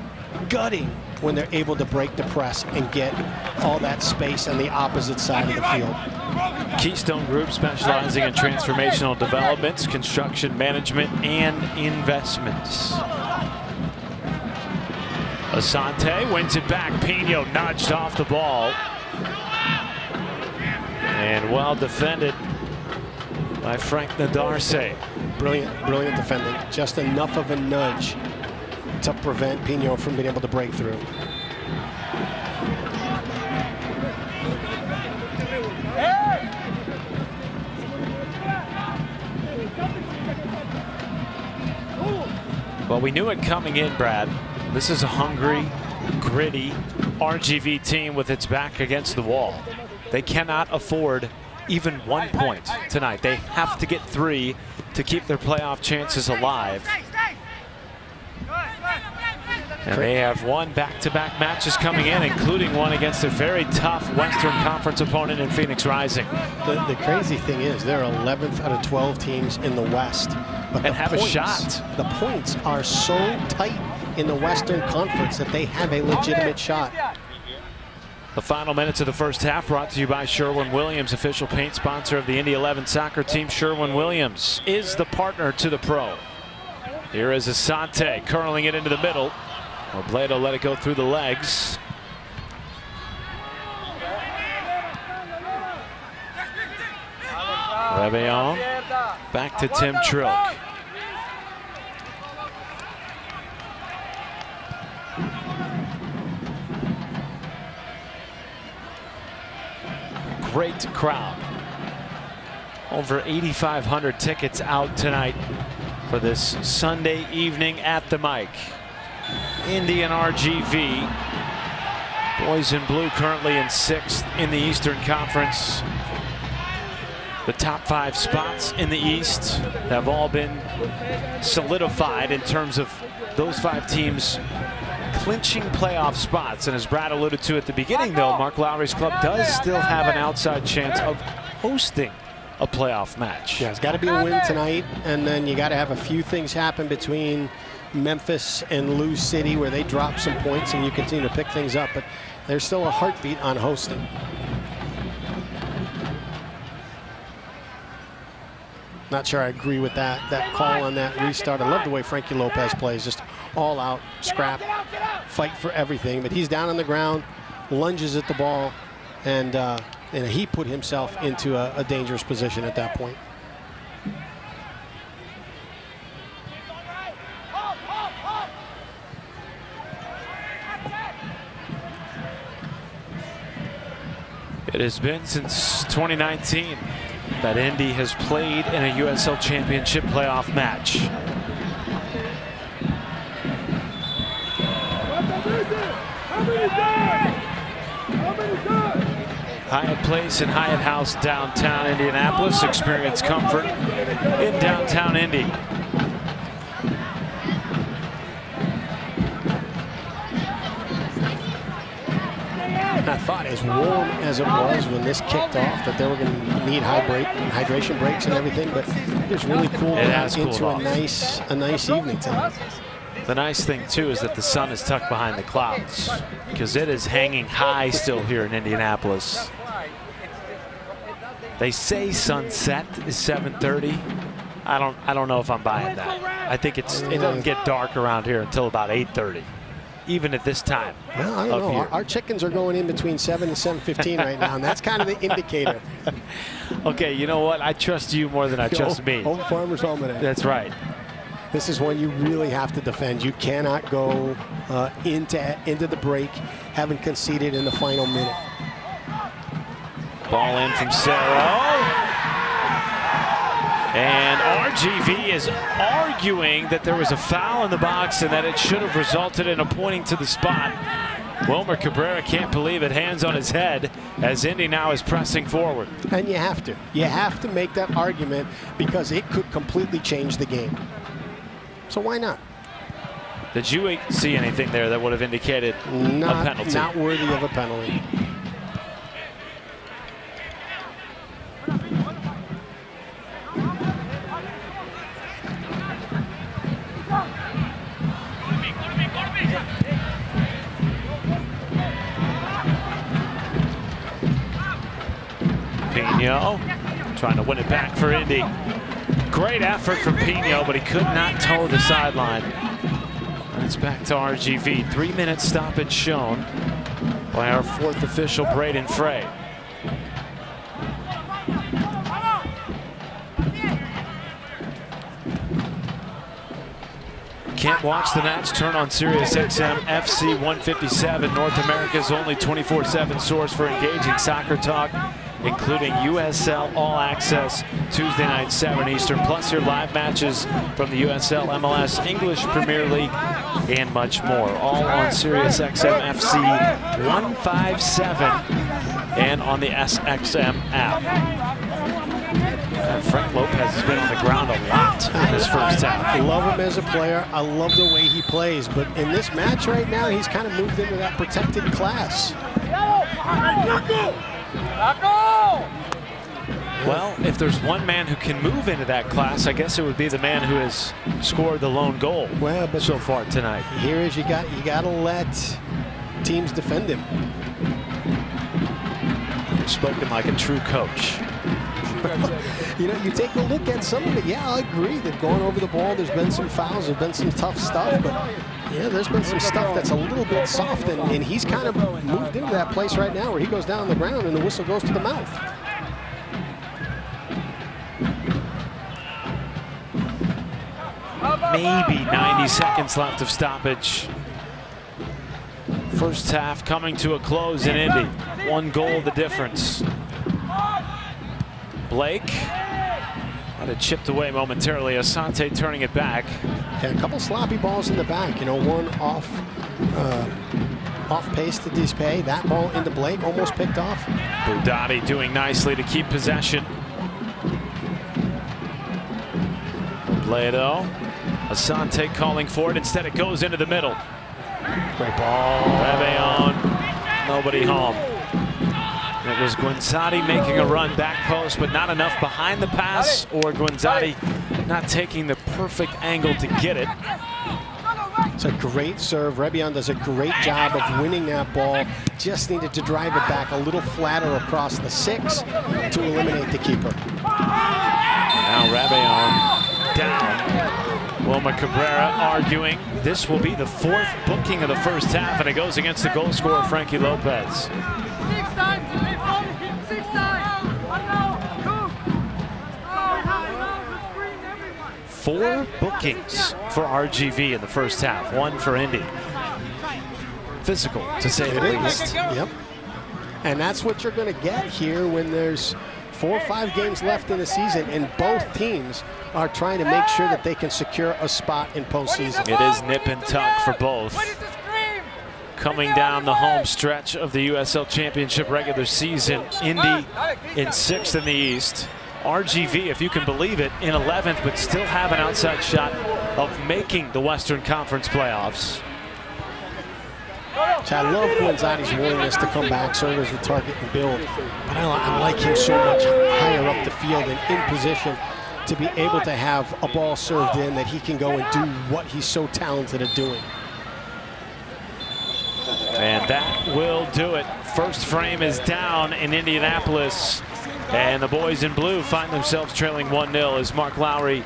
S2: gutting when they're able to break the press and get all that space on the opposite side of the field.
S1: Keystone Group, specializing in transformational developments, construction management, and investments. Asante wins it back. Pino nudged off the ball. And well defended by Frank Nadarse.
S2: Brilliant defending. Just enough of a nudge to prevent Pino from being able to break through.
S1: Well, we knew it coming in, Brad. This is a hungry, gritty RGV team with its back against the wall. They cannot afford even 1 point tonight. They have to get 3 to keep their playoff chances alive. And they have won back-to-back matches coming in, including one against a very tough Western Conference opponent in Phoenix Rising.
S2: The crazy thing is they're 11th out of 12 teams in the West. But
S1: and have a shot.
S2: The points are so tight in the Western Conference that they have a legitimate shot.
S1: The final minutes of the first half brought to you by Sherwin-Williams, official paint sponsor of the Indy 11 soccer team. Sherwin-Williams is the partner to the pro. Here is Asante curling it into the middle. Robledo let it go through the legs. Rebellon back to Tim Trilk. Great crowd. Over 8,500 tickets out tonight for this Sunday evening at the Mike. Indy and RGV. Boys in blue currently in 6th in the Eastern Conference. The top 5 spots in the East have all been solidified in terms of those 5 teams clinching playoff spots. And as Brad alluded to at the beginning, though, Mark Lowry's club does still have an outside chance of hosting a playoff match.
S2: Yeah, it's got to be a win tonight, and then you got to have a few things happen between Memphis and Lou City where they drop some points and you continue to pick things up, but there's still a heartbeat on hosting. Not sure I agree with that call on that restart. I love the way Frankie Lopez plays, just all out, scrap, fight for everything. But he's down on the ground, lunges at the ball, and he put himself into a dangerous position at that point.
S1: It has been since 2019 that Indy has played in a USL Championship playoff match. Hyatt Place and Hyatt House, downtown Indianapolis. Experience comfort in downtown Indy.
S2: I thought, as warm as it was when this kicked off, that they were going to need hydration breaks and everything, but it's really cooled into a nice evening tonight.
S1: The nice thing, too, is that the sun is tucked behind the clouds because it is hanging high still here in Indianapolis. They say sunset is 7:30. I don't know if I'm buying that. I think it doesn't get dark around here until about 8:30, even at this time.
S2: Well, I don't know. Our chickens are going in between 7 and 7:15 right now, and that's kind of the indicator.
S1: Okay, you know what? I trust you more than I trust me.
S2: Home Farmer's Almanac.
S1: That's right.
S2: This is one you really have to defend. You cannot go into the break having conceded in the final minute.
S1: Ball in from Cerro. And RGV is arguing that there was a foul in the box and that it should have resulted in a pointing to the spot. Wilmer Cabrera can't believe it, hands on his head as Indy now is pressing forward.
S2: And you have to. You have to make that argument because it could completely change the game. So why not?
S1: Did you see anything there that would have indicated a penalty?
S2: Not worthy of a penalty.
S1: Pino trying to win it back for Indy. Great effort from Pino, but he could not toe the sideline. And it's back to RGV. 3-minute stoppage shown by our fourth official, Braden Frey. Can't watch the match? Turn on SiriusXM FC 157, North America's only 24/7 source for engaging soccer talk, including USL All Access Tuesday night 7 Eastern, plus your live matches from the USL, MLS, English Premier League, and much more. All on SiriusXM FC 157 and on the SXM app. Frank Lopez has been on the ground a lot in this first half.
S2: I love him as a player. I love the way he plays. But in this match right now, he's kind of moved into that protected class.
S1: Well, if there's one man who can move into that class, I guess it would be the man who has scored the lone goal so far tonight.
S2: Here is you got to let teams defend him.
S1: Spoken like a true coach.
S2: You know, you take a look at some of it. Yeah, I agree that going over the ball, there's been some fouls, there's been some tough stuff, but yeah, there's been some stuff that's a little bit soft, and he's kind of moved into that place right now where he goes down on the ground and the whistle goes to the mouth.
S1: Maybe 90 seconds left of stoppage. First half coming to a close in Indy. One goal the difference. Blake had it chipped away momentarily. Asante turning it back.
S2: Yeah, a couple sloppy balls in the back. You know, one off pace to Dispay. That ball into Blake, almost picked off.
S1: Budati doing nicely to keep possession. Ledo. Asante calling for it. Instead, it goes into the middle.
S2: Great ball.
S1: Reveillon. Nobody home. It was Guinzati making a run back post, but not enough behind the pass, or Guinzati not taking the perfect angle to get it.
S2: It's a great serve. Reveillon does a great job of winning that ball. Just needed to drive it back a little flatter across the 6 to eliminate the keeper.
S1: Now Reveillon down. Wilmer Cabrera arguing. This will be the 4th booking of the first half, and it goes against the goal scorer, Frankie Lopez. 4 bookings for RGV in the first half, 1 for Indy. Physical, to say the least.
S2: Yep. And that's what you're going to get here when there's 4 or 5 games left in the season, and both teams are trying to make sure that they can secure a spot in postseason.
S1: It is nip and tuck for both. Coming down the home stretch of the USL Championship regular season, Indy in 6th in the East. RGV, if you can believe it, in 11th, but still have an outside shot of making the Western Conference playoffs.
S2: So I love Guanzotti's willingness to come back, serve as the target and build. But I like him so much higher up the field and in position to be able to have a ball served in that he can go and do what he's so talented at doing.
S1: And that will do it. First frame is down in Indianapolis. And the boys in blue find themselves trailing 1-0 as Mark Lowry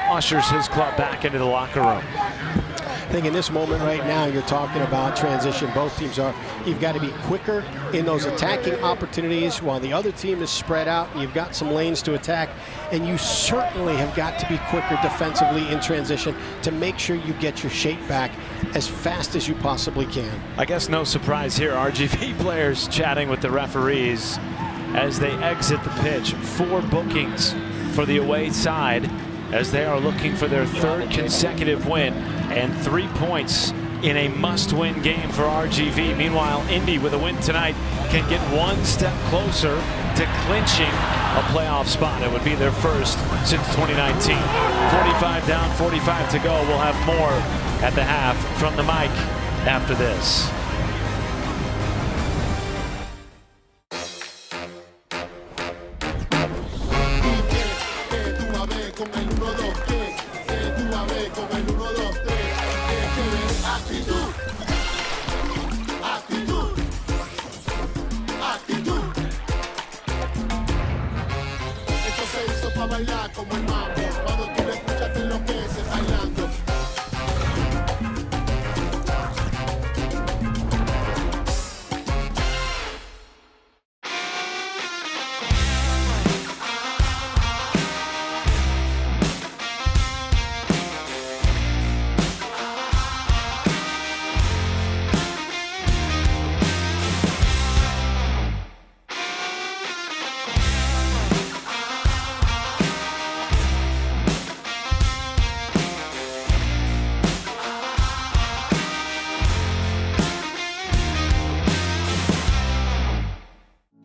S1: ushers his club back into the locker room.
S2: I think in this moment right now, you're talking about transition. Both teams are. You've got to be quicker in those attacking opportunities while the other team is spread out. You've got some lanes to attack, and you certainly have got to be quicker defensively in transition to make sure you get your shape back as fast as you possibly can.
S1: I guess no surprise here. RGV players chatting with the referees as they exit the pitch. 4 bookings for the away side as they are looking for their 3rd consecutive win and 3 points in a must-win game for RGV. Meanwhile, Indy with a win tonight can get 1 step closer to clinching a playoff spot. It would be their first since 2019. 45 down, 45 to go. We'll have more at the half from the mic after this.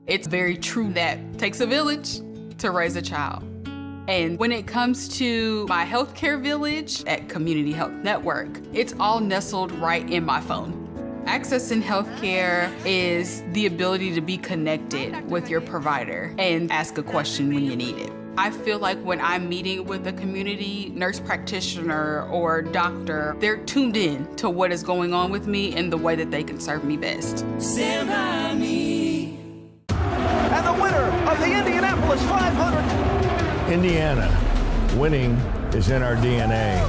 S10: It's very true that it takes a village to raise a child. And when it comes to my healthcare village at Community Health Network, it's all nestled right in my phone. Accessing healthcare is the ability to be connected with your provider and ask a question when you need it. I feel like when I'm meeting with a community nurse practitioner or doctor, they're tuned in to what is going on with me and the way that they can serve me best.
S11: Stand by me. And the winner of the Indianapolis 500.
S12: Indiana, winning is in our DNA.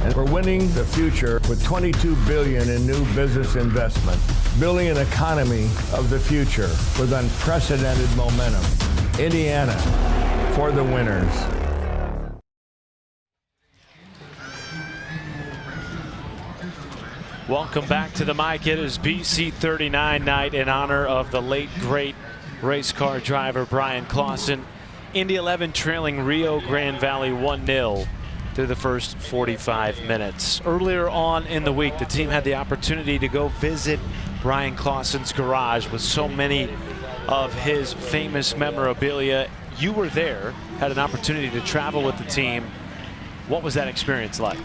S12: And we're winning the future with $22 billion in new business investment, building an economy of the future with unprecedented momentum. Indiana, for the winners.
S1: Welcome back to the mic. It is BC 39 night in honor of the late, great race car driver Brian Clausen. Indy 11 trailing Rio Grande Valley 1-0 through the first 45 minutes. Earlier on in the week, the team had the opportunity to go visit Brian Clausen's garage with so many of his famous memorabilia. You were there, had an opportunity to travel with the team. What was that experience like?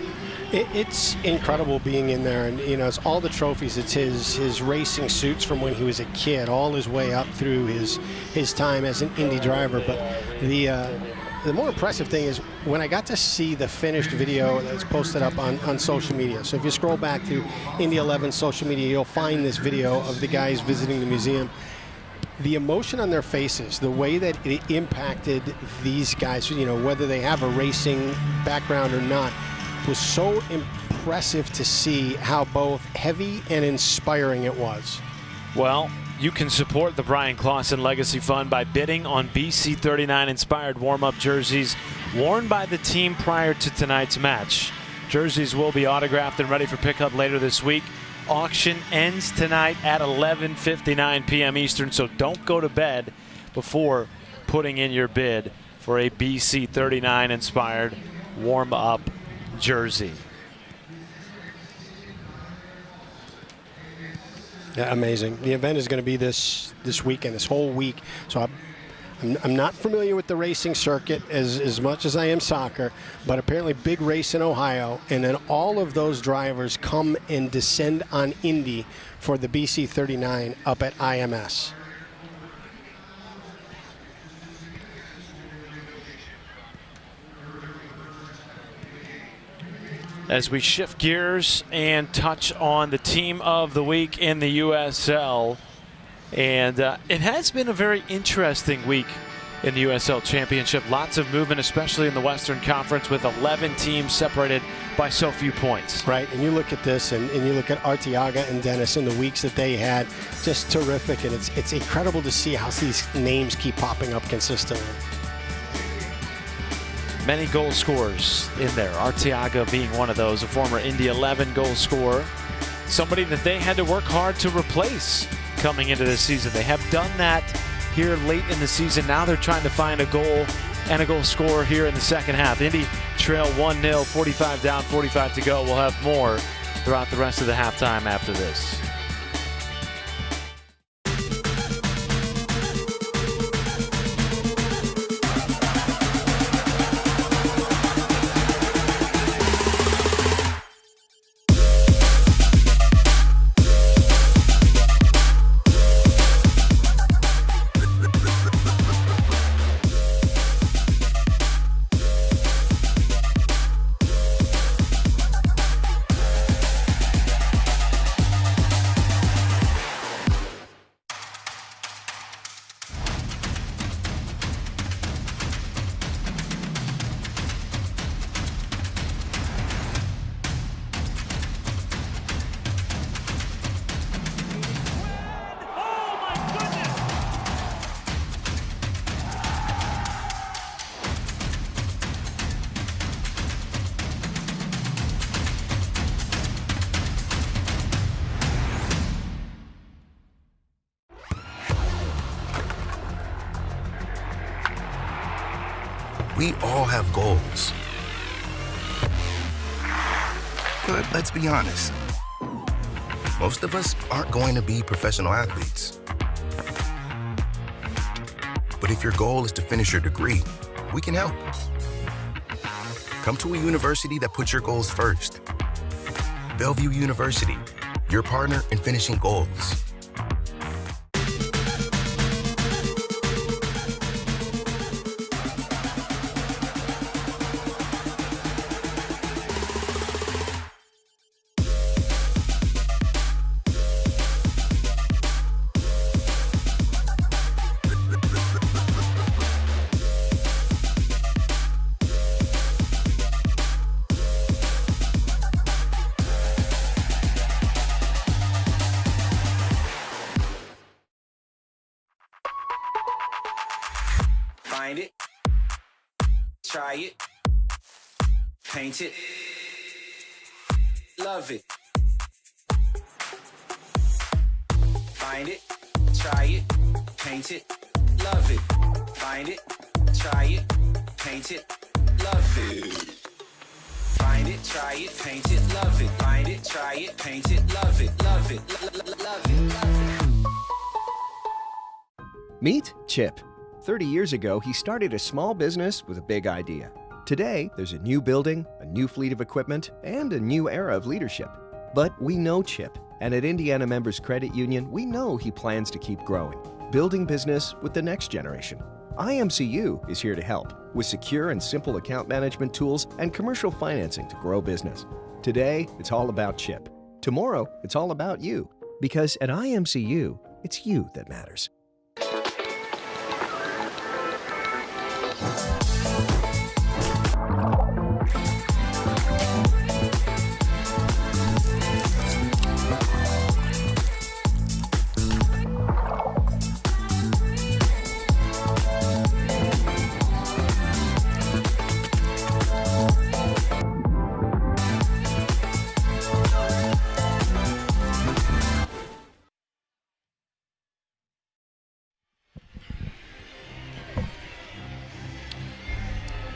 S2: It's incredible being in there, and you know, it's all the trophies. It's his racing suits from when he was a kid, all his way up through his time as an Indy driver. But the more impressive thing is when I got to see the finished video that's posted up on social media. So if you scroll back through Indy 11 social media, you'll find this video of the guys visiting the museum. The emotion on their faces, the way that it impacted these guys, you know, whether they have a racing background or not, was so impressive to see how both heavy and inspiring it was.
S1: Well, you can support the Brian Clausen Legacy Fund by bidding on BC 39 inspired warm-up jerseys worn by the team prior to tonight's match. Jerseys will be autographed and ready for pickup later this week. Auction ends tonight at 11:59 p.m. Eastern, so don't go to bed before putting in your bid for a BC 39 inspired warm-up jersey.
S2: Yeah, amazing. The event is going to be this weekend, this whole week. So I'm not familiar with the racing circuit as much as I am soccer, but apparently big race in Ohio, and then all of those drivers come and descend on Indy for the BC 39 up at IMS.
S1: As we shift gears and touch on the team of the week in the USL. And it has been a very interesting week in the USL Championship. Lots of movement, especially in the Western Conference, with 11 teams separated by so few points.
S2: Right, and you look at this, and you look at Arteaga and Dennis in the weeks that they had, just terrific. And it's incredible to see how these names keep popping up consistently.
S1: Many goal scorers in there, Arteaga being one of those, a former Indy 11 goal scorer, somebody that they had to work hard to replace coming into this season. They have done that here late in the season. Now they're trying to find a goal and a goal scorer here in the second half. Indy trail 1-0, 45 down, 45 to go. We'll have more throughout the rest of the halftime after this.
S13: We all have goals. But let's be honest, most of us aren't going to be professional athletes. But if your goal is to finish your degree, we can help. Come to a university that puts your goals first. Bellevue University, your partner in finishing goals.
S6: Find it, try it, paint it, love it. Find it, try it, paint it, love it. Find it, try it, paint it, love it. Find it, try it, paint it, love it. Find it, try it, paint it, love it, love it, love it, love it.
S4: Meet Chip. 30 years ago, he started a small business with a big idea. Today, there's a new building, a new fleet of equipment, and a new era of leadership. But we know Chip, and at Indiana Members Credit Union, we know he plans to keep growing, building business with the next generation. IMCU is here to help with secure and simple account management tools and commercial financing to grow business. Today, it's all about Chip. Tomorrow, it's all about you. Because at IMCU, it's you that matters.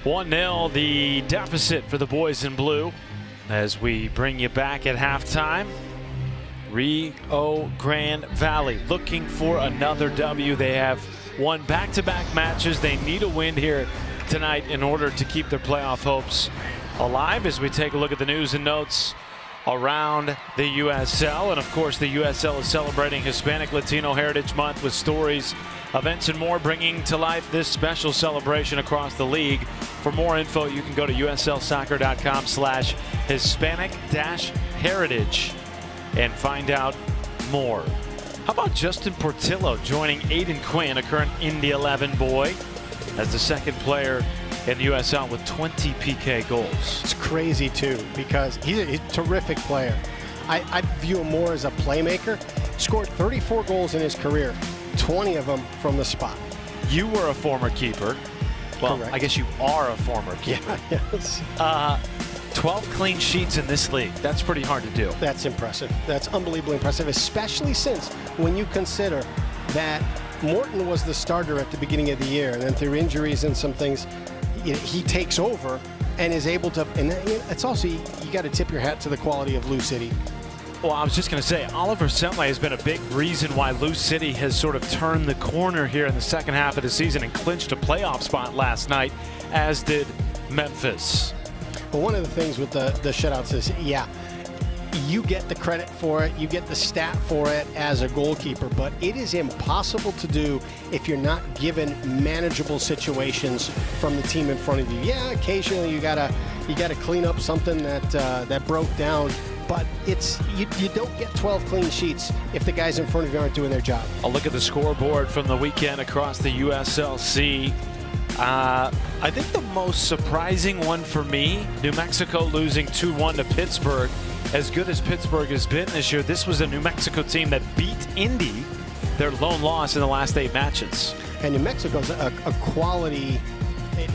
S1: (1-0) the deficit for the boys in blue as we bring you back at halftime. Rio Grande Valley looking for another W. They have won back-to-back matches. They need a win here tonight in order to keep their playoff hopes alive as we take a look at the news and notes around the USL. And of course, the USL is celebrating Hispanic Latino Heritage Month with stories, events, and more, bringing to life this special celebration across the league. For more info, you can go to uslsoccer.com/Hispanic-Heritage and find out more. How about Justin Portillo joining Aidan Quinn, a current Indy 11 boy, as the second player in the USL with 20 PK goals.
S2: It's crazy too, because he's a terrific player. I view him more as a playmaker. Scored 34 goals in his career, 20 of them from the spot.
S1: You were a former keeper. Well,
S2: correct.
S1: I guess you are a former keeper.
S2: Yeah, yes.
S1: 12 clean sheets in this league. That's pretty hard to do.
S2: That's impressive. That's unbelievably impressive, especially since when you consider that Morton was the starter at the beginning of the year, and then through injuries and some things, he takes over and is able to, and it's also, you got to tip your hat to the quality of Lou City.
S1: Well, I was just going to say, Oliver Semley has been a big reason why Lou City has sort of turned the corner here in the second half of the season and clinched a playoff spot last night, as did Memphis.
S2: But one of the things with the shutouts is, yeah, you get the credit for it, you get the stat for it as a goalkeeper, but it is impossible to do if you're not given manageable situations from the team in front of you. Yeah, occasionally you gotta clean up something that broke down, but it's you don't get 12 clean sheets if the guys in front of you aren't doing their job.
S1: I'll look at the scoreboard from the weekend across the USLC. I think the most surprising one for me, New Mexico losing 2-1 to Pittsburgh. As good as Pittsburgh has been this year, this was a New Mexico team that beat Indy, their lone loss in the last 8 matches.
S2: And New Mexico's a quality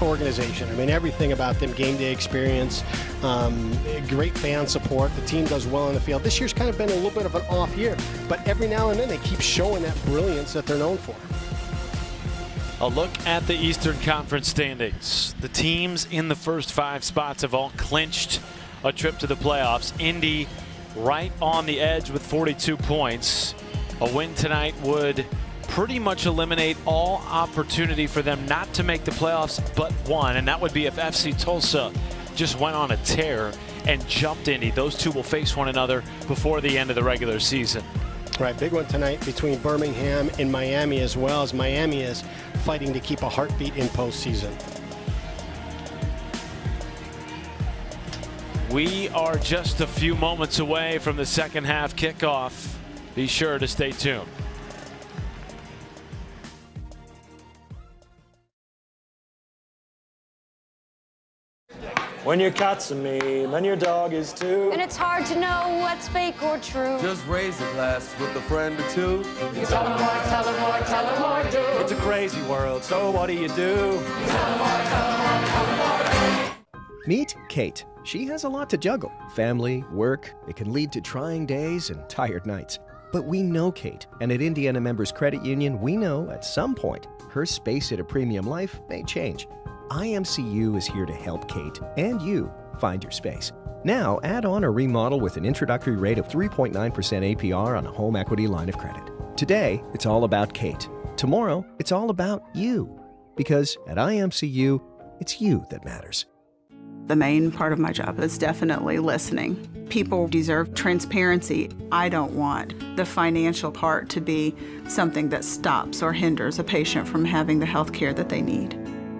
S2: organization. I mean, everything about them, game day experience, great fan support. The team does well on the field. This year's kind of been a little bit of an off year, but every now and then they keep showing that brilliance that they're known for.
S1: A look at the Eastern Conference standings. The teams in the first 5 spots have all clinched a trip to the playoffs. Indy right on the edge with 42 points. A win tonight would pretty much eliminate all opportunity for them not to make the playoffs but one, and that would be if FC Tulsa just went on a tear and jumped Indy. Those two will face one another before the end of the regular season.
S2: Right, big one tonight between Birmingham and Miami, as well as Miami is fighting to keep a heartbeat in postseason.
S1: We are just a few moments away from the second half kickoff. Be sure to stay tuned.
S14: When your cat's a meme and your dog is too.
S15: And it's hard to know what's fake or true.
S16: Just raise a glass with a friend or two.
S15: You tell them more, tell them more, tell them more, do.
S14: It's a crazy world, so what do you do?
S15: Tell them more, tell them more, tell them more, do.
S4: Meet Kate. She has a lot to juggle. Family, work. It can lead to trying days and tired nights. But we know Kate, and at Indiana Members Credit Union, we know at some point her space at a premium life may change. IMCU is here to help Kate and you find your space. Now, add on or remodel with an introductory rate of 3.9% APR on a home equity line of credit. Today, it's all about Kate. Tomorrow, it's all about you. Because at IMCU, it's you that matters.
S17: The main part of my job is definitely listening. People deserve transparency. I don't want the financial part to be something that stops or hinders a patient from having the health care that they need.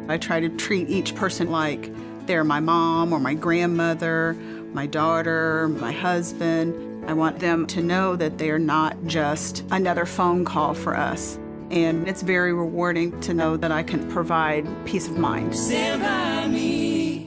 S17: I try to treat each person like they're my mom or my grandmother, my daughter, my husband. I want them to know that they're not just another phone call for us. And it's very rewarding to know that I can provide peace of mind.
S6: Stand by me.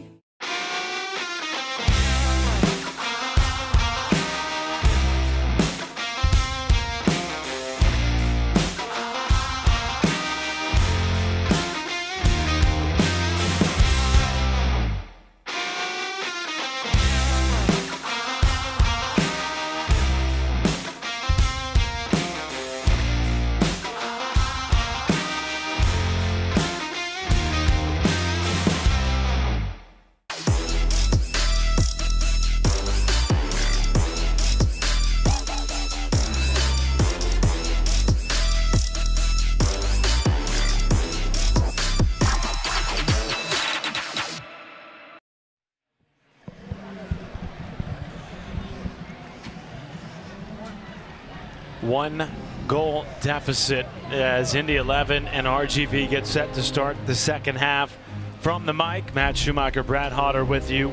S1: 1-goal deficit as Indy 11 and RGV get set to start the second half. From the mic, Matt Schumacher, Brad Hodder with you.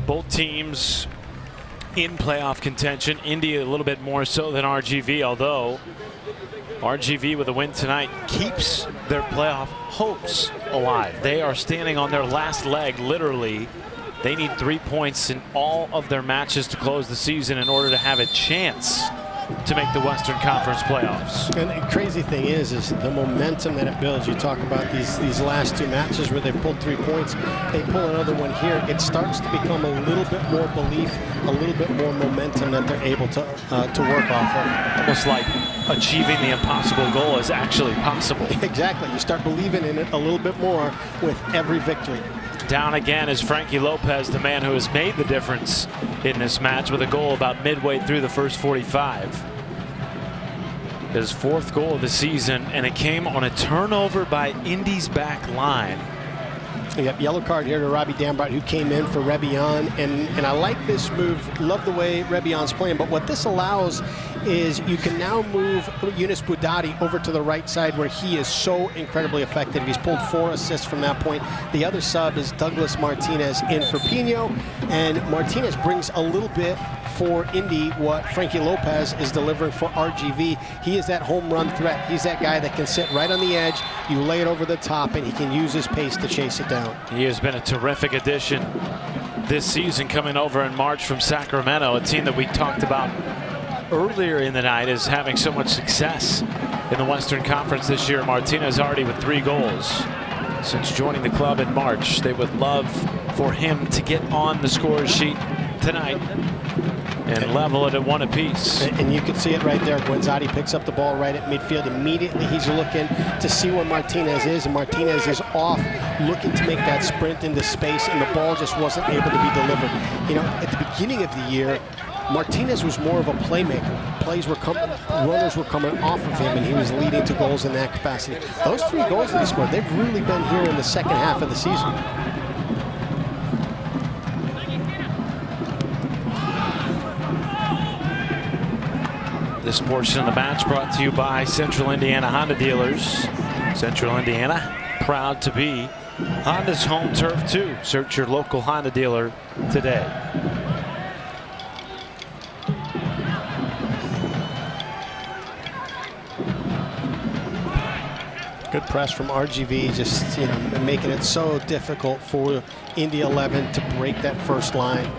S1: Both teams in playoff contention. Indy a little bit more so than RGV, although RGV with a win tonight keeps their playoff hopes alive. They are standing on their last leg, literally. They need 3 points in all of their matches to close the season in order to have a chance to make the Western Conference playoffs.
S2: And the crazy thing is the momentum that it builds. You talk about these last 2 matches where they've pulled 3 points. They pull another one here. It starts to become a little bit more belief, a little bit more momentum that they're able to work off of.
S1: Almost like achieving the impossible goal is actually possible.
S2: Exactly. You start believing in it a little bit more with every victory.
S1: Down again is Frankie Lopez, the man who has made the difference in this match with a goal about midway through the first 45. His 4th goal of the season, and it came on a turnover by Indy's back line.
S2: Yep, yellow card here to Robbie Dambrot, who came in for Rebion, and I like this move. Love the way Rebion's playing, but what this allows is you can now move Yunus Boudadi over to the right side where he is so incredibly effective. He's pulled 4 assists from that point. The other sub is Douglas Martinez in for Pino, and Martinez brings a little bit for Indy what Frankie Lopez is delivering for RGV. He is that home run threat. He's that guy that can sit right on the edge. You lay it over the top, and he can use his pace to chase it down.
S1: He has been a terrific addition this season, coming over in March from Sacramento, a team that we talked about earlier in the night as having so much success in the Western Conference this year. Martinez already with 3 goals since joining the club in March. They would love for him to get on the score sheet tonight and level it at 1 apiece.
S2: And you can see it right there. Guenzati picks up the ball right at midfield. Immediately he's looking to see where Martinez is, and Martinez is off looking to make that sprint into space, and the ball just wasn't able to be delivered. You know, at the beginning of the year, Martinez was more of a playmaker. Plays were coming, runners were coming off of him, and he was leading to goals in that capacity. Those 3 goals that he scored, they've really been here in the second half of the season.
S1: This portion of the match brought to you by Central Indiana Honda Dealers. Central Indiana, proud to be Honda's home turf too. Search your local Honda dealer today.
S2: Good press from RGV, just making it so difficult for Indy 11 to break that first line.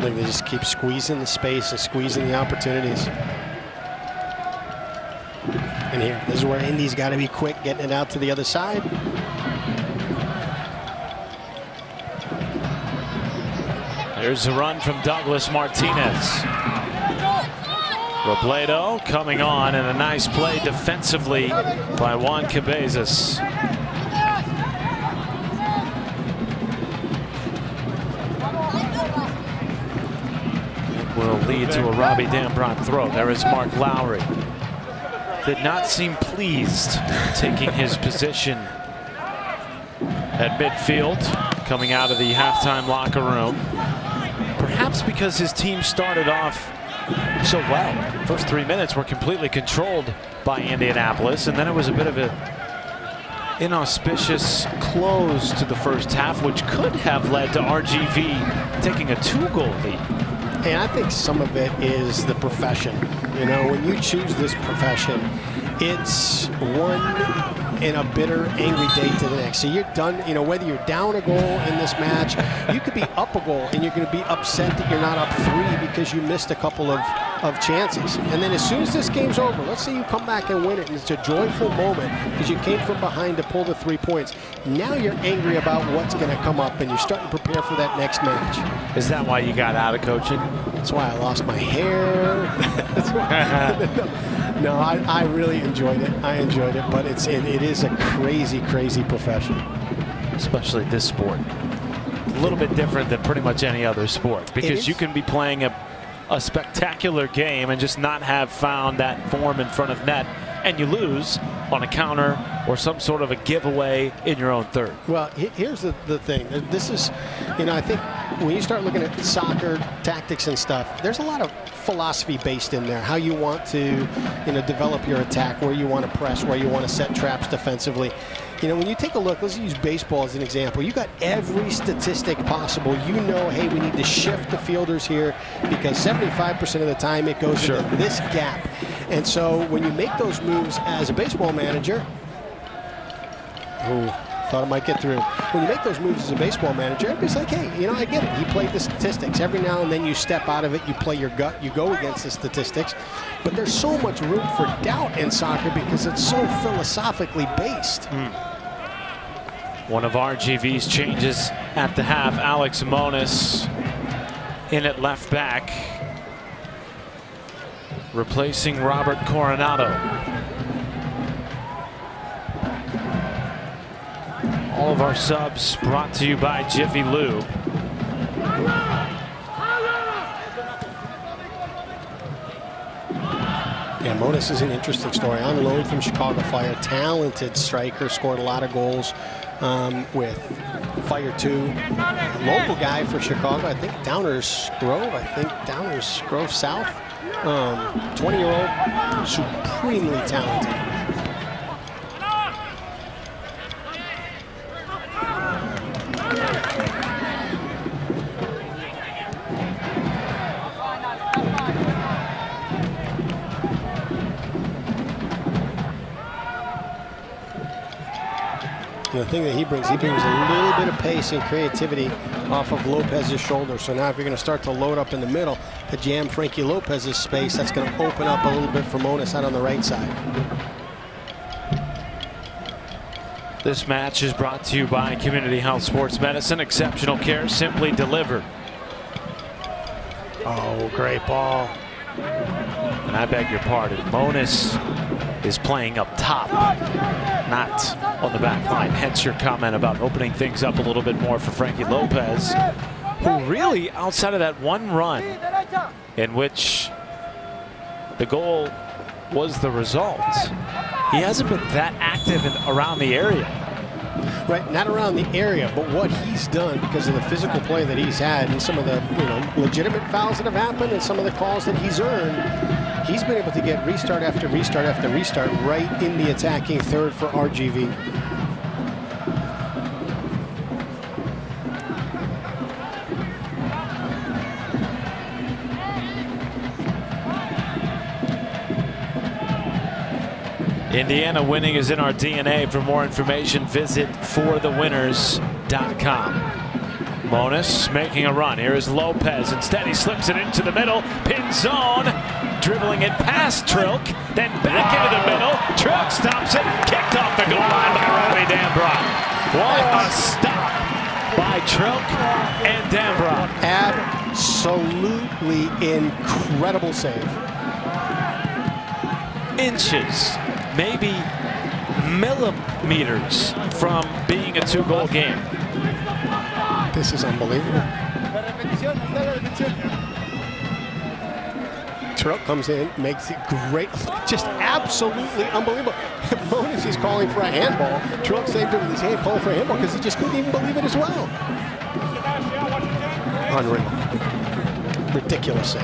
S2: They just keep squeezing the space and squeezing the opportunities. And here, this is where Indy's got to be quick, getting it out to the other side.
S1: There's a run from Douglas Martinez. Robledo coming on, and a nice play defensively by Juan Cabezas. Will lead to a Robbie Dambrot throw. There is Mark Lowry. Did not seem pleased taking his position at midfield, coming out of the halftime locker room. Perhaps because his team started off so well. First 3 minutes were completely controlled by Indianapolis, and then it was a bit of an inauspicious close to the first half, which could have led to RGV taking a 2-goal lead.
S2: And I think some of it is the profession. You know, when you choose this profession, it's one in a bitter, angry day to the next. So you're done, you know, whether you're down a goal in this match, you could be up a goal and you're going to be upset that you're not up 3 because you missed a couple of chances. And then as soon as this game's over, let's say you come back and win it, and it's a joyful moment because you came from behind to pull the 3 points. Now you're angry about what's going to come up, and you're starting to prepare for that next match.
S1: Is that why you got out of coaching?
S2: That's why I lost my hair. That's why, no, I really enjoyed it. I enjoyed it, but it is a crazy, crazy profession.
S1: Especially this sport. A little bit different than pretty much any other sport, because you can be playing a spectacular game and just not have found that form in front of net and you lose on a counter or some sort of a giveaway in your own third.
S2: Well, here's the thing. This is, I think when you start looking at soccer tactics and stuff, there's a lot of philosophy based in there. How you want to, develop your attack, where you want to press, where you want to set traps defensively. When you take a look, let's use baseball as an example. You got every statistic possible. Hey, we need to shift the fielders here because 75% of the time it goes into this gap. And so when you make those moves as a baseball manager, thought it might get through. When you make those moves as a baseball manager, everybody's like, hey, I get it. He played the statistics. Every now and then you step out of it, you play your gut, you go against the statistics. But there's so much room for doubt in soccer because it's so philosophically based.
S1: One of RGV's changes at the half, Alex Monis in at left back, replacing Robert Coronado. All of our subs brought to you by Jiffy Lube.
S2: Yeah, Monis is an interesting story. On loan from Chicago Fire, talented striker, scored a lot of goals with Fire 2. Local guy for Chicago, I think Downers Grove South. 20-year-old, supremely talented. The thing that he brings a little bit of pace and creativity off of Lopez's shoulder. So now if you're going to start to load up in the middle to jam Frankie Lopez's space, that's going to open up a little bit for Monis out on the right side.
S1: This match is brought to you by Community Health Sports Medicine. Exceptional care simply delivered.
S2: Oh, great ball.
S1: And I beg your pardon. Monis is playing up top, not on the back line. Hence your comment about opening things up a little bit more for Frankie Lopez, who really, outside of that one run in which the goal was the result, he hasn't been that active around the area.
S2: Right, not around the area, but what he's done because of the physical play that he's had and some of the legitimate fouls that have happened and some of the calls that he's earned. He's been able to get restart after restart after restart right in the attacking third for RGV.
S1: Indiana winning is in our DNA. For more information, visit forthewinners.com. Monis making a run. Here is Lopez. Instead, he slips it into the middle. Pin zone. Dribbling it past Trilk. Then back into the middle. Trilk stops it. Kicked off the goal line by Ronnie Dambrot. What a stop by Trilk and Dambrot.
S2: Absolutely incredible save.
S1: Inches, maybe millimeters from being a two-goal game.
S2: This is unbelievable. Trilk comes in, makes it great, just absolutely unbelievable. Monis is calling for a handball. Trilk saved it with his hand, calling for a handball because he just couldn't even believe it as well. Unreal. Ridiculous save.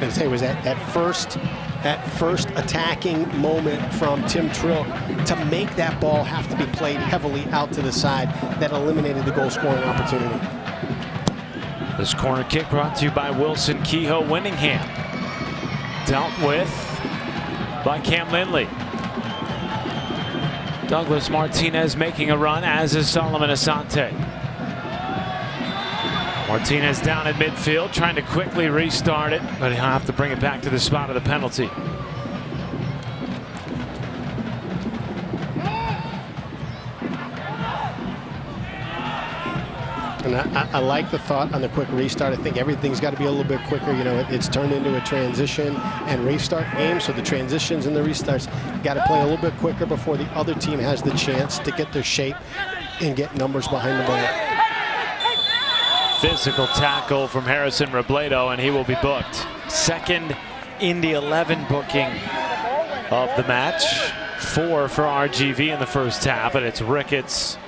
S2: And I tell you, was that first attacking moment from Tim Trilk to make that ball have to be played heavily out to the side that eliminated the goal scoring opportunity.
S1: This corner kick brought to you by Wilson Kehoe Winningham. Dealt with by Cam Lindley. Douglas Martinez making a run, as is Solomon Asante. Martinez down at midfield, trying to quickly restart it, but he'll have to bring it back to the spot of the penalty.
S2: And I like the thought on the quick restart. I think everything's got to be a little bit quicker. It's turned into a transition and restart game, so the transitions and the restarts got to play a little bit quicker before the other team has the chance to get their shape and get numbers behind the ball.
S1: Physical tackle from Harrison Robledo, and he will be booked. Second Indy 11 booking of the match. 4 for RGV in the first half, and it's Ricketts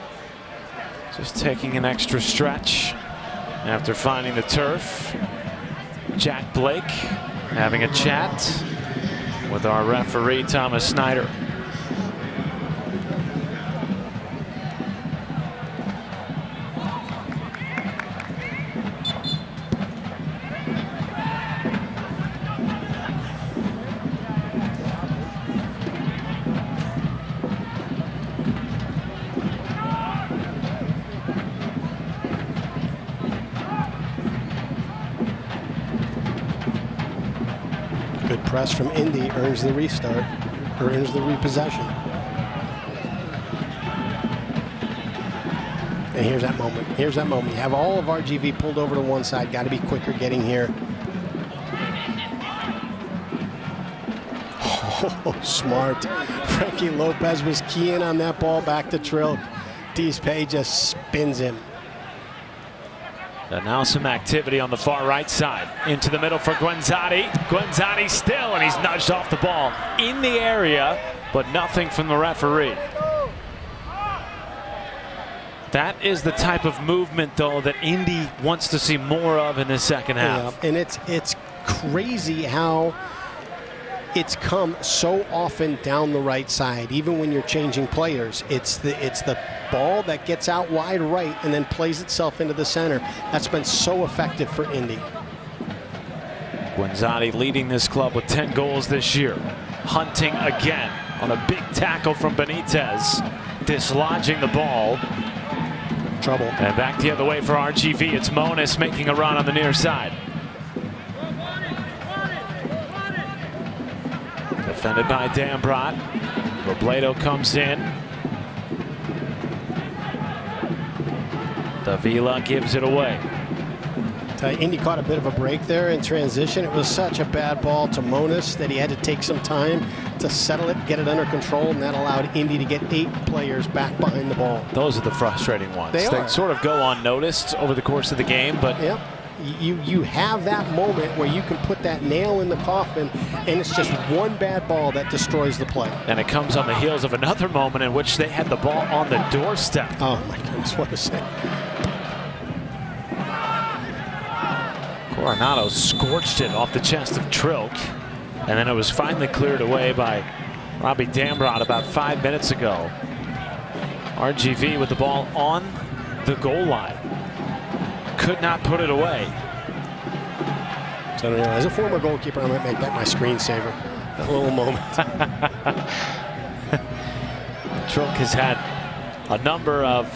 S1: just taking an extra stretch after finding the turf. Jack Blake having a chat with our referee, Thomas Snyder.
S2: Press from Indy earns the restart, or earns the repossession. And here's that moment. Here's that moment. You have all of RGV pulled over to one side. Got to be quicker getting here. Oh, smart. Frankie Lopez was keying on that ball back to Trilk. Deespay just spins him.
S1: And now some activity on the far right side. Into the middle for Guenzati. Guenzati still, and he's nudged off the ball in the area, but nothing from the referee. That is the type of movement, though, that Indy wants to see more of in the second half.
S2: Yeah, and it's crazy how it's come so often down the right side, even when you're changing players. It's the ball that gets out wide right and then plays itself into the center. That's been so effective for Indy.
S1: Guenzati leading this club with 10 goals this year. Hunting again on a big tackle from Benitez, dislodging the ball.
S2: Trouble.
S1: And back the other way for RGV. It's Monis making a run on the near side. Defended by Dambrot. Robledo comes in. Davila gives it away.
S2: Indy caught a bit of a break there in transition. It was such a bad ball to Monis that he had to take some time to settle it, get it under control, and that allowed Indy to get 8 players back behind the ball.
S1: Those are the frustrating ones.
S2: They
S1: sort of go unnoticed over the course of the game, but
S2: yep. You have that moment where you can put that nail in the coffin, and it's just one bad ball that destroys the play.
S1: And it comes on the heels of another moment in which they had the ball on the doorstep.
S2: Oh my goodness, what a save.
S1: Coronado scorched it off the chest of Trilk, and then it was finally cleared away by Robbie Dambrot about 5 minutes ago. RGV with the ball on the goal line. Could not put it away.
S2: So, you know, as a former goalkeeper, I might make that my screensaver. That little moment.
S1: Trilk has had a number of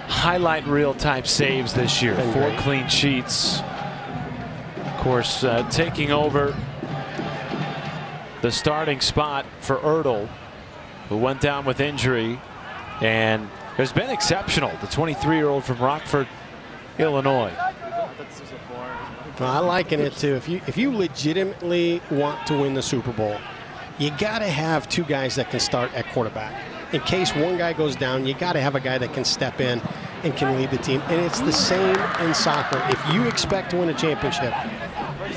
S1: highlight reel type saves this year. 4 clean sheets. Of course, taking over the starting spot for Ertl, who went down with injury, and has been exceptional. The 23-year-old from Rockford, Illinois.
S2: Well, I liken it to if you legitimately want to win the Super Bowl, you got to have 2 guys that can start at quarterback. In case one guy goes down, you got to have a guy that can step in and can lead the team. And it's the same in soccer. If you expect to win a championship,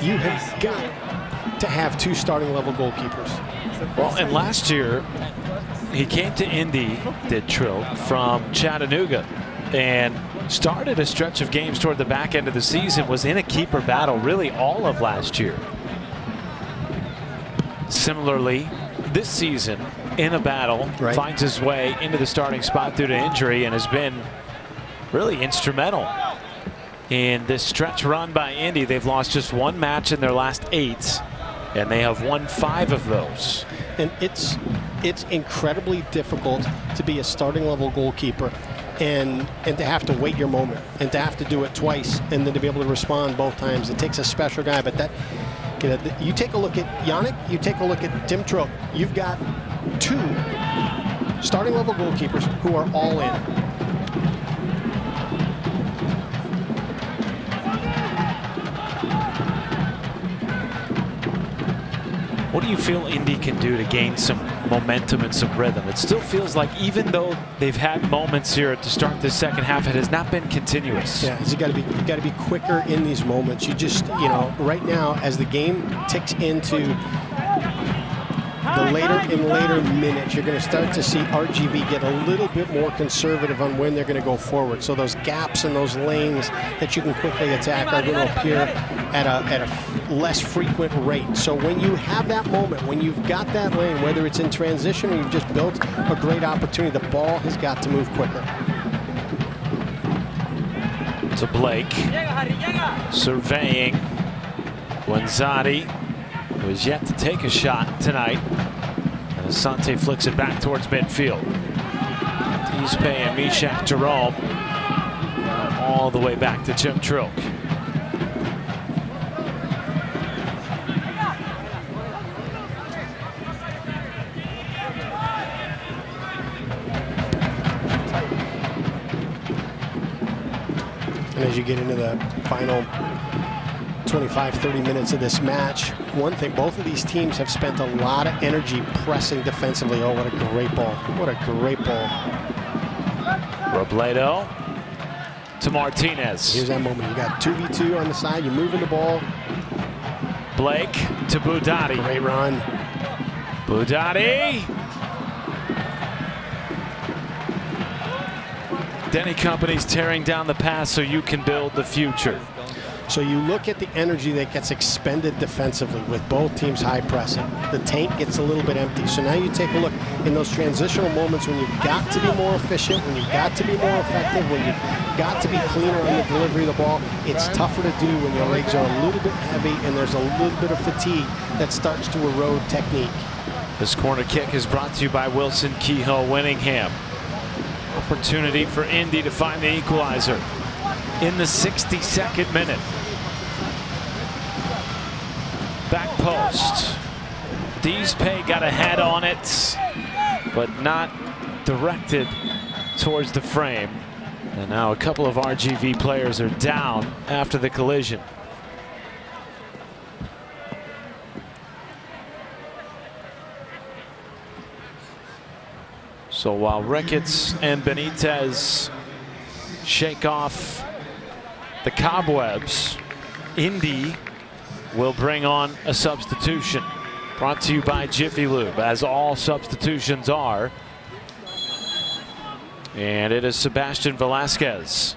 S2: you have got to have 2 starting level goalkeepers.
S1: Well, and last year he came to Indy, did Trilk, from Chattanooga, and started a stretch of games toward the back end of the season, was in a keeper battle really all of last year. Similarly, this season, in a battle, finds his way into the starting spot due to injury, and has been really instrumental in this stretch run by Indy. They've lost just 1 match in their last 8, and they have won 5 of those.
S2: And it's incredibly difficult to be a starting level goalkeeper and to have to wait your moment and to have to do it twice and then to be able to respond both times. It takes a special guy, but that, you know, you take a look at Yannick, you take a look at Tim Trilk, you've got 2 starting level goalkeepers who are all in.
S1: What do you feel Indy can do to gain some momentum and some rhythm? It still feels like even though they've had moments here to start the second half, it has not been continuous.
S2: Yeah, you got to be quicker in these moments. You just, right now as the game ticks into the later and later minutes, you're going to start to see RGV get a little bit more conservative on when they're going to go forward. So those gaps and those lanes that you can quickly attack are going to appear at a less frequent rate. So when you have that moment, when you've got that lane, whether it's in transition or you've just built a great opportunity, the ball has got to move quicker.
S1: To Blake, surveying Guanzati, who has yet to take a shot tonight. And Asante flicks it back towards midfield. Tispe and Mishak Jerome all the way back to Jim Trilk.
S2: And as you get into the final 25-30 minutes of this match, one thing, both of these teams have spent a lot of energy pressing defensively. Oh, what a great ball. What a great ball.
S1: Robledo to Martinez.
S2: Here's that moment. You got 2v2 on the side. You're moving the ball.
S1: Blake to Budati.
S2: Great run.
S1: Budati. Denny Company's tearing down the past so you can build the future.
S2: So you look at the energy that gets expended defensively with both teams high pressing. The tank gets a little bit empty. So now you take a look in those transitional moments when you've got to be more efficient, when you've got to be more effective, when you've got to be cleaner on the delivery of the ball. It's tougher to do when your legs are a little bit heavy and there's a little bit of fatigue that starts to erode technique.
S1: This corner kick is brought to you by Wilson Kehoe Winningham. Opportunity for Indy to find the equalizer in the 62nd minute. Back post. Tispe got a head on it, but not directed towards the frame. And now a couple of RGV players are down after the collision. So while Ricketts and Benitez shake off the cobwebs, Indy will bring on a substitution. Brought to you by Jiffy Lube, as all substitutions are. And it is Sebastian Velasquez.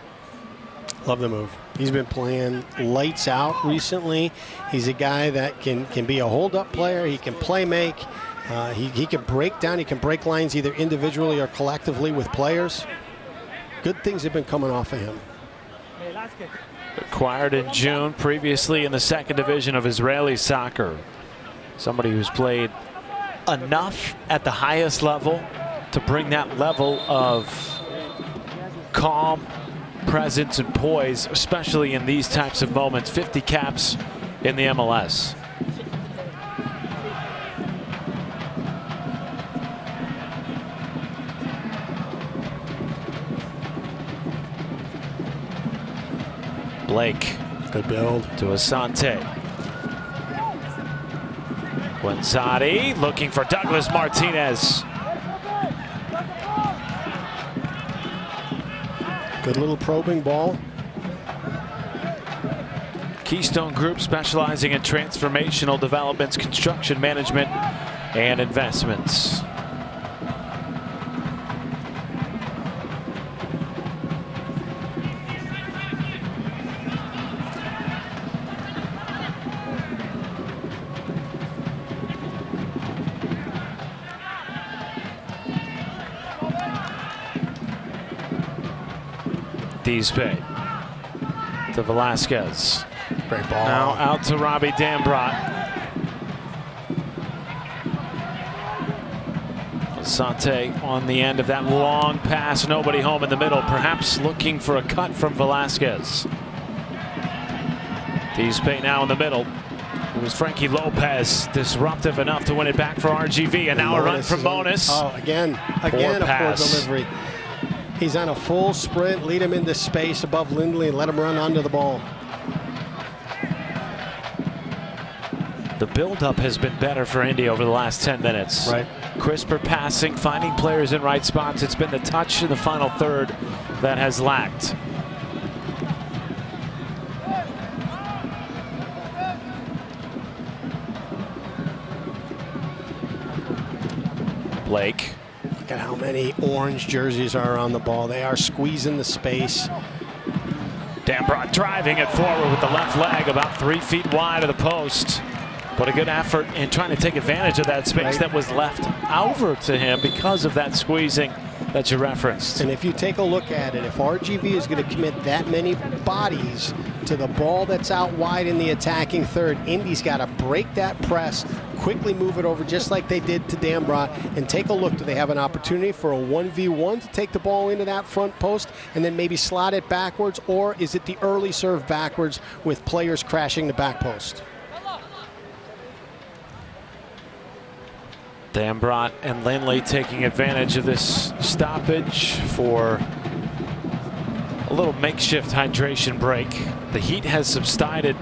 S2: Love the move. He's been playing lights out recently. He's a guy that can be a hold-up player. He can play make. He can break down. He can break lines either individually or collectively with players. Good things have been coming off of him.
S1: Acquired in June, previously in the second division of Israeli soccer. Somebody who's played enough at the highest level to bring that level of calm, presence, and poise, especially in these types of moments. 50 caps in the MLS. Blake.
S2: Good build.
S1: To Asante. Guanzati looking for Douglas Martinez.
S2: Good little probing ball.
S1: Keystone Group, specializing in transformational developments, construction management, and investments. Tispe to Velasquez.
S2: Great ball.
S1: Now out to Robbie Dambrot. Asante on the end of that long pass. Nobody home in the middle. Perhaps looking for a cut from Velasquez. Tispe now in the middle. It was Frankie Lopez disruptive enough to win it back for RGV. And now a run from Bonus.
S2: Oh, again a poor delivery. He's on a full sprint, lead him into space above Lindley and let him run onto the ball.
S1: The buildup has been better for Indy over the last 10 minutes.
S2: Right.
S1: Crisper passing, finding players in right spots. It's been the touch in the final third that has lacked. Blake.
S2: Look at how many orange jerseys are on the ball. They are squeezing the space.
S1: Dambrot driving it forward with the left leg about 3 feet wide of the post. But a good effort in trying to take advantage of that space that was left over to him because of that squeezing that you referenced.
S2: And if you take a look at it, if RGV is going to commit that many bodies to the ball that's out wide in the attacking third, Indy's got to break that press, quickly move it over just like they did to Dambrot, and take a look. Do they have an opportunity for a 1v1 to take the ball into that front post and then maybe slot it backwards, or is it the early serve backwards with players crashing the back post?
S1: Dambrot and Lindley taking advantage of this stoppage for a little makeshift hydration break. The heat has subsided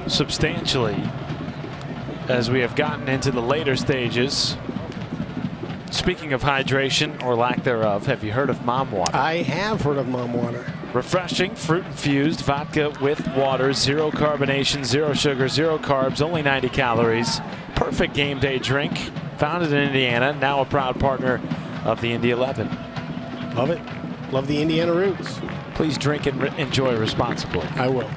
S1: substantially as we have gotten into the later stages. Speaking of hydration or lack thereof, have you heard of Mom Water?
S2: I have heard of Mom Water.
S1: Refreshing, fruit-infused vodka with water, zero carbonation, zero sugar, zero carbs, only 90 calories. Perfect game day drink. Founded in Indiana, now a proud partner of the Indy 11.
S2: Love it. Love the Indiana roots.
S1: Please drink and enjoy responsibly.
S2: I will.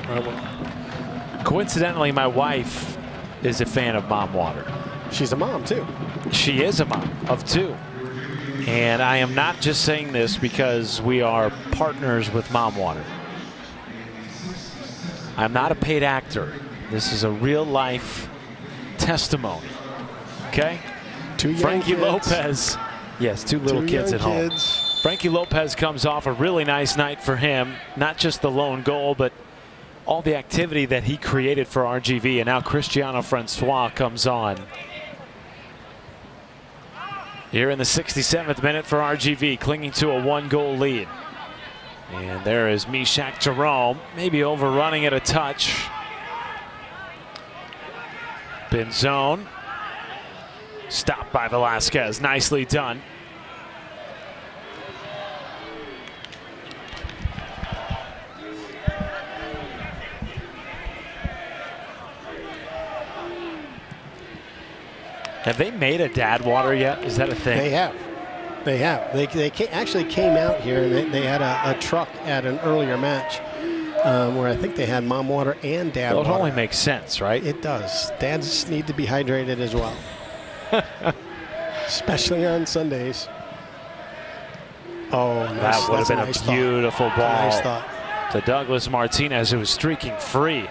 S2: I will.
S1: Coincidentally, my wife is a fan of Mom Water.
S2: She's a mom, too.
S1: She is a mom of 2. And I am not just saying this because we are partners with Mom Water. I'm not a paid actor. This is a real-life testimony. Okay?
S2: 2 young
S1: Frankie
S2: kids.
S1: Lopez. Yes, 2 little kids at home. Frankie Lopez comes off a really nice night for him. Not just the lone goal, but all the activity that he created for RGV. And now Cristiano Francois comes on. Here in the 67th minute for RGV, clinging to a 1-goal lead. And there is Meshach Jerome, maybe overrunning it a touch. Benzone. Stopped by Velasquez. Nicely done. Have they made a dad water yet? Is that a thing?
S2: They have. They have. They actually came out here and they had a truck at an earlier match where I think they had Mom Water and Dad
S1: Well, it
S2: Water.
S1: only makes sense, right?
S2: It does. Dads need to be hydrated as well. Especially on Sundays. Oh, nice.
S1: That would have been
S2: nice
S1: a beautiful
S2: thought.
S1: ball
S2: Nice thought.
S1: to Douglas Martinez, who was streaking free.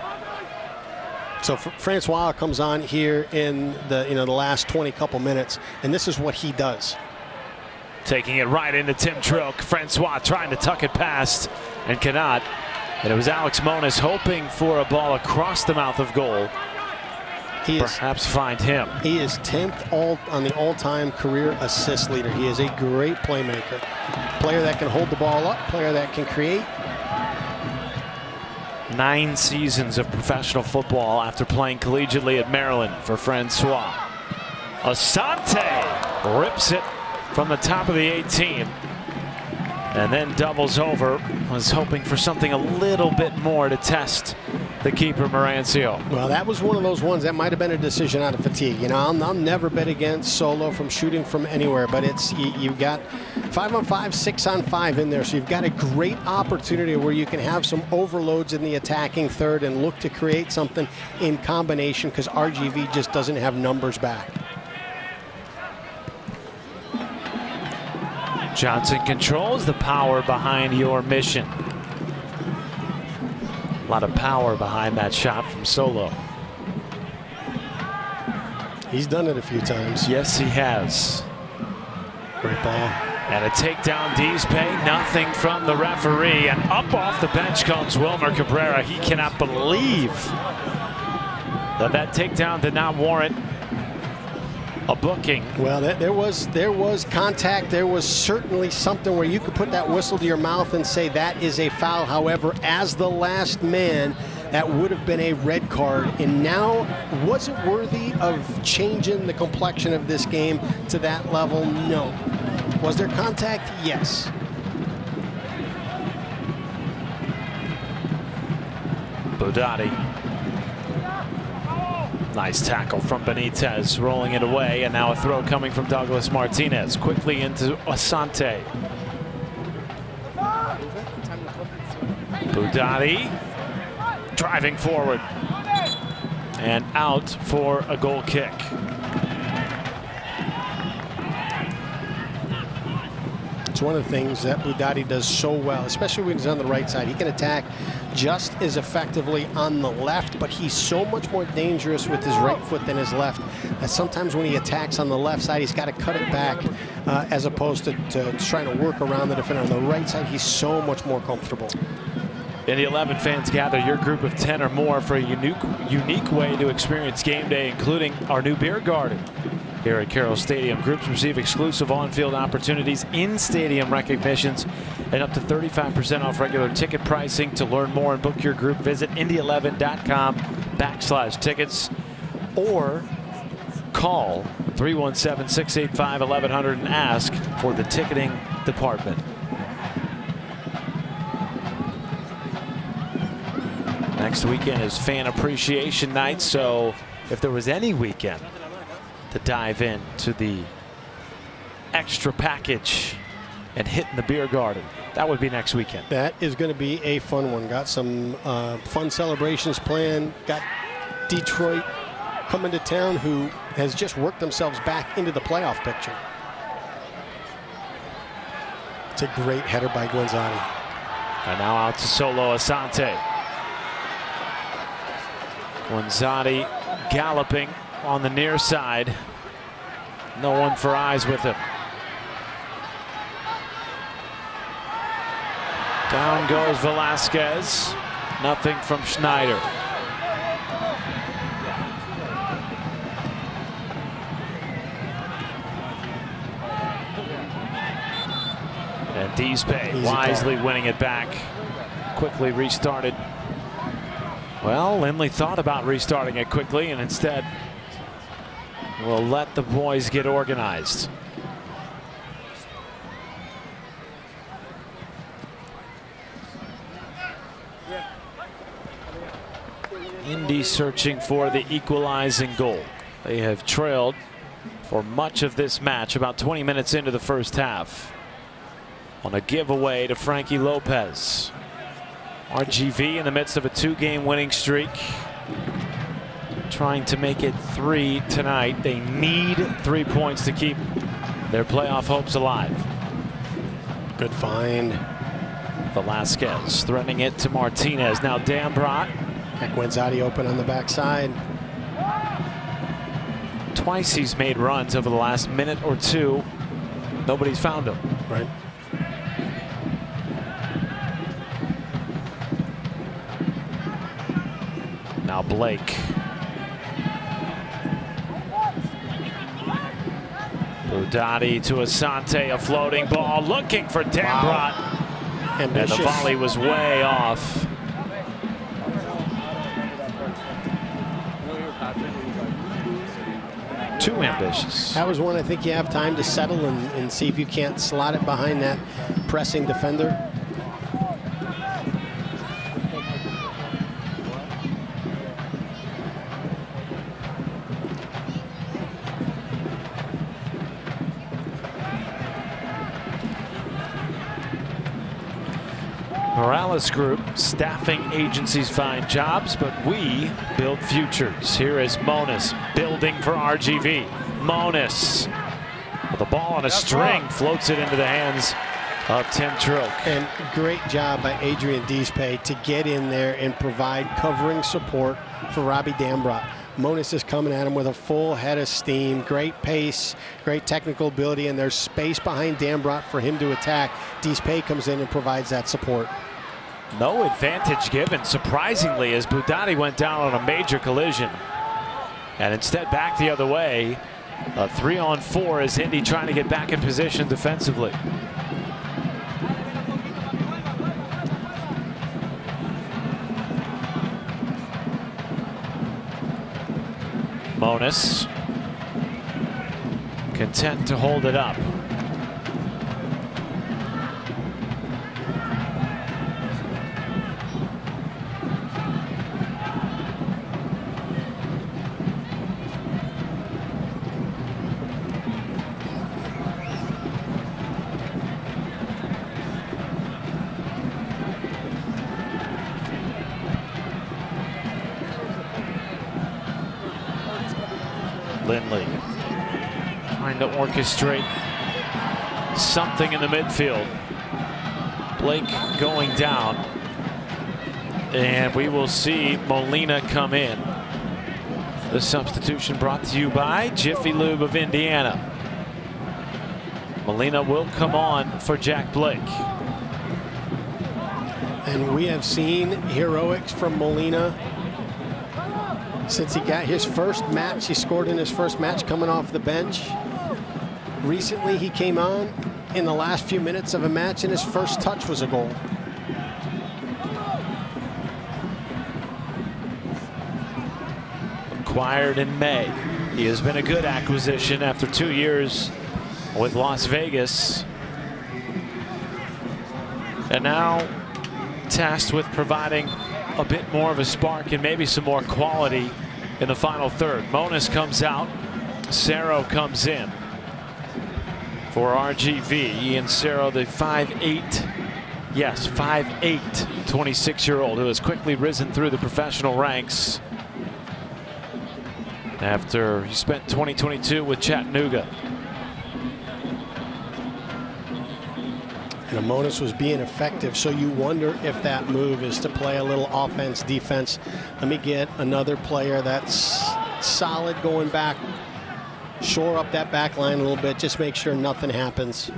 S2: So Francois comes on here in the last 20 couple minutes, and this is what he does.
S1: Taking it right into Tim Trilk. Francois trying to tuck it past and cannot. And it was Alex Moniz hoping for a ball across the mouth of goal. Perhaps find him.
S2: He is 10th on the all-time career assist leader. He is a great playmaker. Player that can hold the ball up, player that can create.
S1: 9 seasons of professional football after playing collegiately at Maryland for Francois. Asante rips it from the top of the 18 and then doubles over. Was hoping for something a little bit more to test the keeper, Marancio.
S2: Well, that was one of those ones that might have been a decision out of fatigue. You know, I'll never bet against Solo from shooting from anywhere, but it's you've got 5-on-5, 6-on-5 in there, so you've got a great opportunity where you can have some overloads in the attacking third and look to create something in combination because RGV just doesn't have numbers back.
S1: Johnson controls the power behind your mission. A lot of power behind that shot from Solo.
S2: He's done it a few times.
S1: Yes, he has.
S2: Great ball.
S1: And a takedown, D's pay nothing from the referee. And up off the bench comes Wilmer Cabrera. He cannot believe that takedown did not warrant a booking.
S2: Well, there was contact. There was certainly something where you could put that whistle to your mouth and say that is a foul. However, as the last man that would have been a red card. And now, was it worthy of changing the complexion of this game to that level? No. Was there contact? Yes.
S1: Budati. Nice tackle from Benitez, rolling it away, and now a throw coming from Douglas Martinez. Quickly into Asante. Budati driving forward and out for a goal kick.
S2: It's one of the things that Budati does so well, especially when he's on the right side. He can attack just as effectively on the left, but he's so much more dangerous with his right foot than his left, that sometimes when he attacks on the left side, he's got to cut it back as opposed to trying to work around the defender. On the right side, he's so much more comfortable.
S1: Indy 11 fans, gather your group of 10 or more for a unique way to experience game day, including our new beer garden. Here at Carroll Stadium, groups receive exclusive on-field opportunities, in-stadium recognitions, and up to 35% off regular ticket pricing. To learn more and book your group, visit indy11.com/tickets or call 317-685-1100 and ask for the ticketing department. Next weekend is Fan Appreciation Night, so if there was any weekend to dive into the extra package and hitting the beer garden, that would be next weekend.
S2: That is going to be a fun one. Got some fun celebrations planned. Got Detroit coming to town, who has just worked themselves back into the playoff picture. It's a great header by Guenzani.
S1: And now out to Solo Asante. Guenzani galloping on the near side. No one for eyes with him. Down goes Velasquez. Nothing from Schneider. And Deespe wisely winning it back. Quickly restarted. Well, Lindley thought about restarting it quickly, and instead will let the boys get organized. Indy searching for the equalizing goal. They have trailed for much of this match, about 20 minutes into the first half, on a giveaway to Frankie Lopez. RGV in the midst of a 2-game winning streak, trying to make it 3 tonight. They need 3 points to keep their playoff hopes alive.
S2: Good find.
S1: Velasquez threatening it to Martinez. Now Dambrot.
S2: Guenzani open on the backside.
S1: Twice he's made runs over the last minute or two. Nobody's found him.
S2: Right.
S1: Now Blake. Budati to Asante, a floating ball, looking for Dambrot. Wow. And the volley was way off. Too ambitious.
S2: That was one I think you have time to settle and see if you can't slot it behind that pressing defender.
S1: Morales Group, staffing agencies find jobs, but we build futures. Here is Monis building for RGV. Monis with a ball on a string, floats it into the hands of Tim Trilk.
S2: And great job by Adrian Deespe to get in there and provide covering support for Robbie Dambrot. Monis is coming at him with a full head of steam. Great pace, great technical ability, and there's space behind Dambrot for him to attack. Deespe comes in and provides that support.
S1: No advantage given, surprisingly, as Budati went down on a major collision. And instead back the other way. A 3-on-4 as Indy trying to get back in position defensively. Monas content to hold it up. Lindley trying to orchestrate something in the midfield. Blake going down, and we will see Molina come in. The substitution brought to you by Jiffy Lube of Indiana. Molina will come on for Jack Blake.
S2: And we have seen heroics from Molina since he got his first match. He scored in his first match coming off the bench. Recently he came on in the last few minutes of a match, and his first touch was a goal.
S1: Acquired in May. He has been a good acquisition after 2 years with Las Vegas. And now tasked with providing a bit more of a spark and maybe some more quality in the final third. Monas comes out. Cerro comes in for RGV. Ian Cerro, the 5'8", yes, 5'8", 26-year-old who has quickly risen through the professional ranks after he spent 2022 with Chattanooga.
S2: And Monas was being effective, so you wonder if that move is to play a little offense, defense. Let me get another player that's solid going back, shore up that back line a little bit, just make sure nothing happens.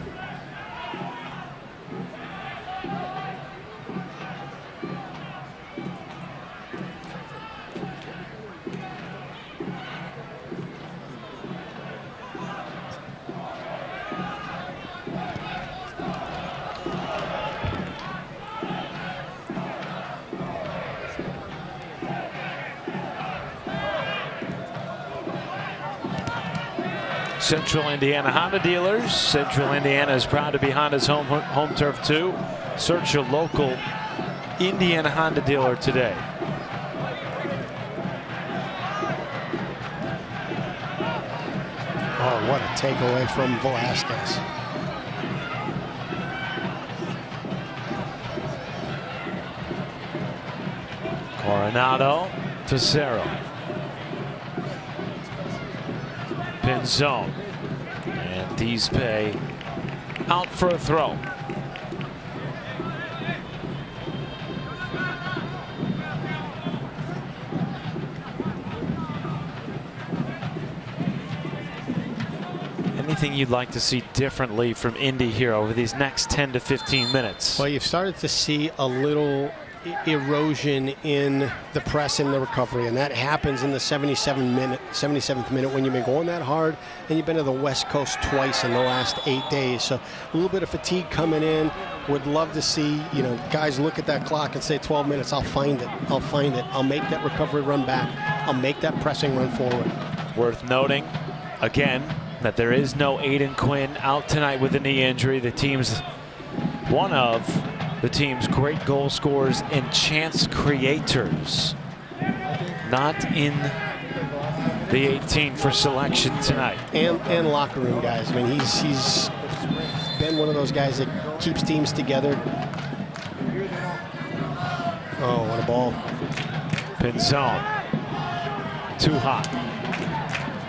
S1: Central Indiana Honda dealers. Central Indiana is proud to be Honda's home turf too. Search your local Indiana Honda dealer today.
S2: Oh, what a takeaway from Velasquez.
S1: Coronado to Cerro. Pin zone. And Deespe out for a throw. Anything you'd like to see differently from Indy here over these next 10 to 15 minutes?
S2: Well, you've started to see a little erosion in the press and the recovery, and that happens in the 77th minute when you've been going that hard and you've been to the West Coast twice in the last 8 days. So a little bit of fatigue coming in. Would love to see, you know, guys look at that clock and say 12 minutes, I'll find it. I'll make that recovery run back. I'll make that pressing run forward.
S1: Worth noting again that there is no Aidan Quinn out tonight with a knee injury. The team's one of the team's great goal scorers and chance creators not in the 18 for selection tonight.
S2: And locker room guys. I mean, he's been one of those guys that keeps teams together. Oh, what a ball.
S1: Pinzon. Too hot.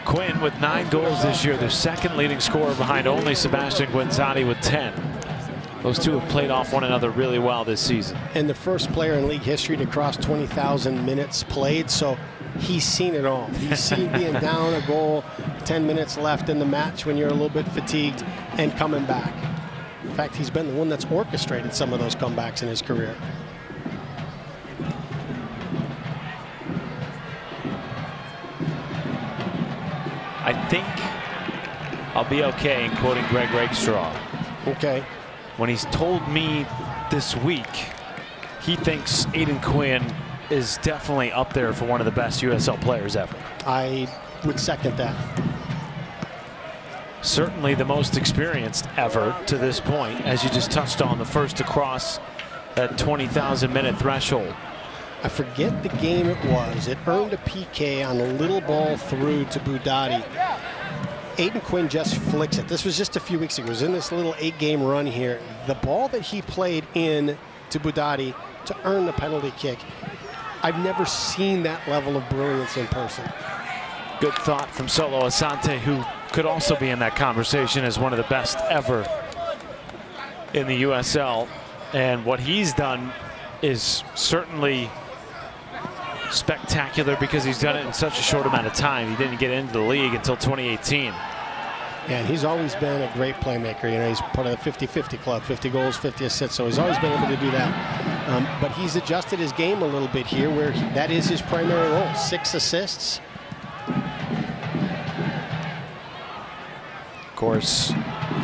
S1: Quinn with 9 goals this year, their second leading scorer behind only Sebastian Guenzati with 10. Those two have played off one another really well this season.
S2: And the first player in league history to cross 20,000 minutes played, so he's seen it all. He's seen being down a goal, 10 minutes left in the match when you're a little bit fatigued, and coming back. In fact, he's been the one that's orchestrated some of those comebacks in his career.
S1: I think I'll be okay in quoting Greg Rakestraw.
S2: Okay.
S1: When he's told me this week he thinks Aidan Quinn is definitely up there for one of the best USL players ever.
S2: I would second that.
S1: Certainly the most experienced ever to this point, as you just touched on, the first to cross that 20,000 minute threshold.
S2: I forget the game it was. It earned a PK on a little ball through to Budati. Aidan Quinn just flicks it. This was just a few weeks ago. It was in this little 8-game run here. The ball that he played in to Budati to earn the penalty kick, I've never seen that level of brilliance in person.
S1: Good thought from Solo Asante, who could also be in that conversation as one of the best ever in the USL. And what he's done is certainly spectacular because he's done it in such a short amount of time. He didn't get into the league until 2018.
S2: Yeah, and he's always been a great playmaker. You know, he's part of the 50-50 club, 50 goals, 50 assists, so he's always been able to do that. But he's adjusted his game a little bit here, where that is his primary role. 6 assists.
S1: Of course,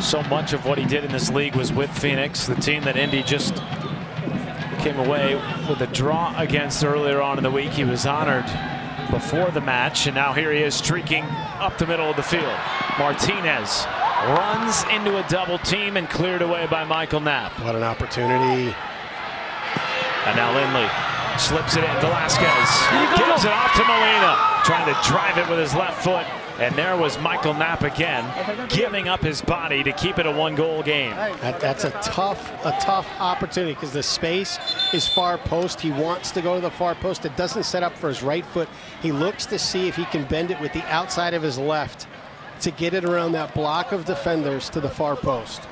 S1: so much of what he did in this league was with Phoenix, the team that Indy just came away with a draw against earlier on in the week. He was honored before the match, and now here he is streaking up the middle of the field. Martinez runs into a double team and cleared away by Michael Knapp.
S2: What an opportunity.
S1: And now Lindley slips it in. Velasquez gives it off to Molina, trying to drive it with his left foot. And there was Michael Knapp again, giving up his body to keep it a 1-goal game.
S2: That's a tough opportunity because the space is far post. He wants to go to the far post. It doesn't set up for his right foot. He looks to see if he can bend it with the outside of his left to get it around that block of defenders to the far post.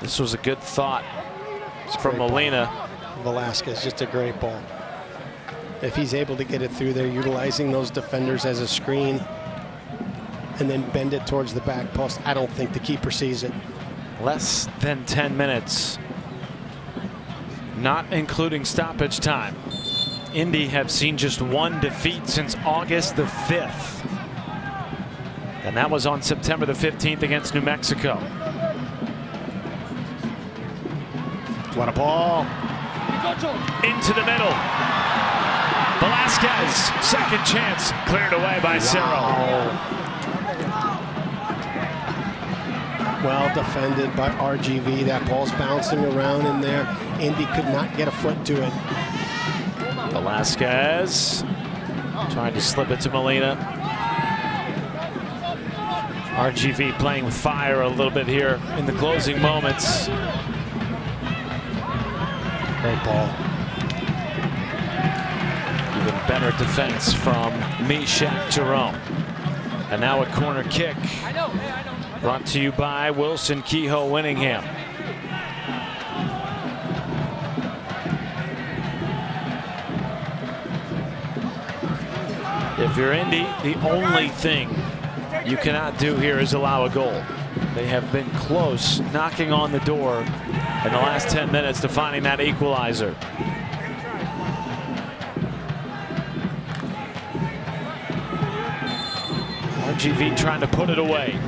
S1: This was a good thought from Molina.
S2: Velasquez, just a great ball. If he's able to get it through there, utilizing those defenders as a screen and then bend it towards the back post, I don't think the keeper sees it.
S1: Less than 10 minutes, not including stoppage time. Indy have seen just 1 defeat since August the 5th. And that was on September the 15th against New Mexico.
S2: What a ball.
S1: Into the middle. Velasquez, second chance, cleared away by Cerro.
S2: Well defended by RGV. That ball's bouncing around in there. Indy could not get a foot to it.
S1: Velasquez trying to slip it to Molina. RGV playing with fire a little bit here in the closing moments.
S2: Great ball.
S1: Even better defense from Meshach Jerome. And now a corner kick. Brought to you by Wilson Kehoe Winningham. If you're Indy, the only thing you cannot do here is allow a goal. They have been close, knocking on the door in the last 10 minutes to finding that equalizer. RGV trying to put it away.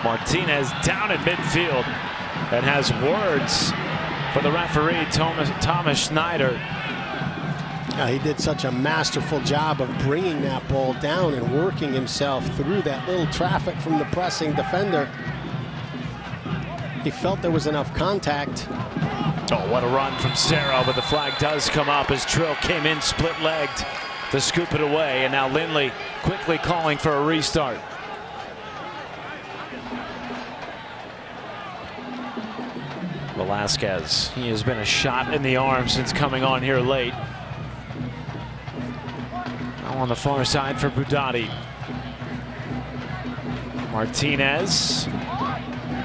S1: Martinez down in midfield and has words for the referee, Thomas Schneider.
S2: He did such a masterful job of bringing that ball down and working himself through that little traffic from the pressing defender. He felt there was enough contact.
S1: Oh, what a run from Cerro, but the flag does come up as Trilk came in split-legged to scoop it away, and now Lindley quickly calling for a restart. Velasquez, he has been a shot in the arm since coming on here late. Now on the far side for Budati. Martinez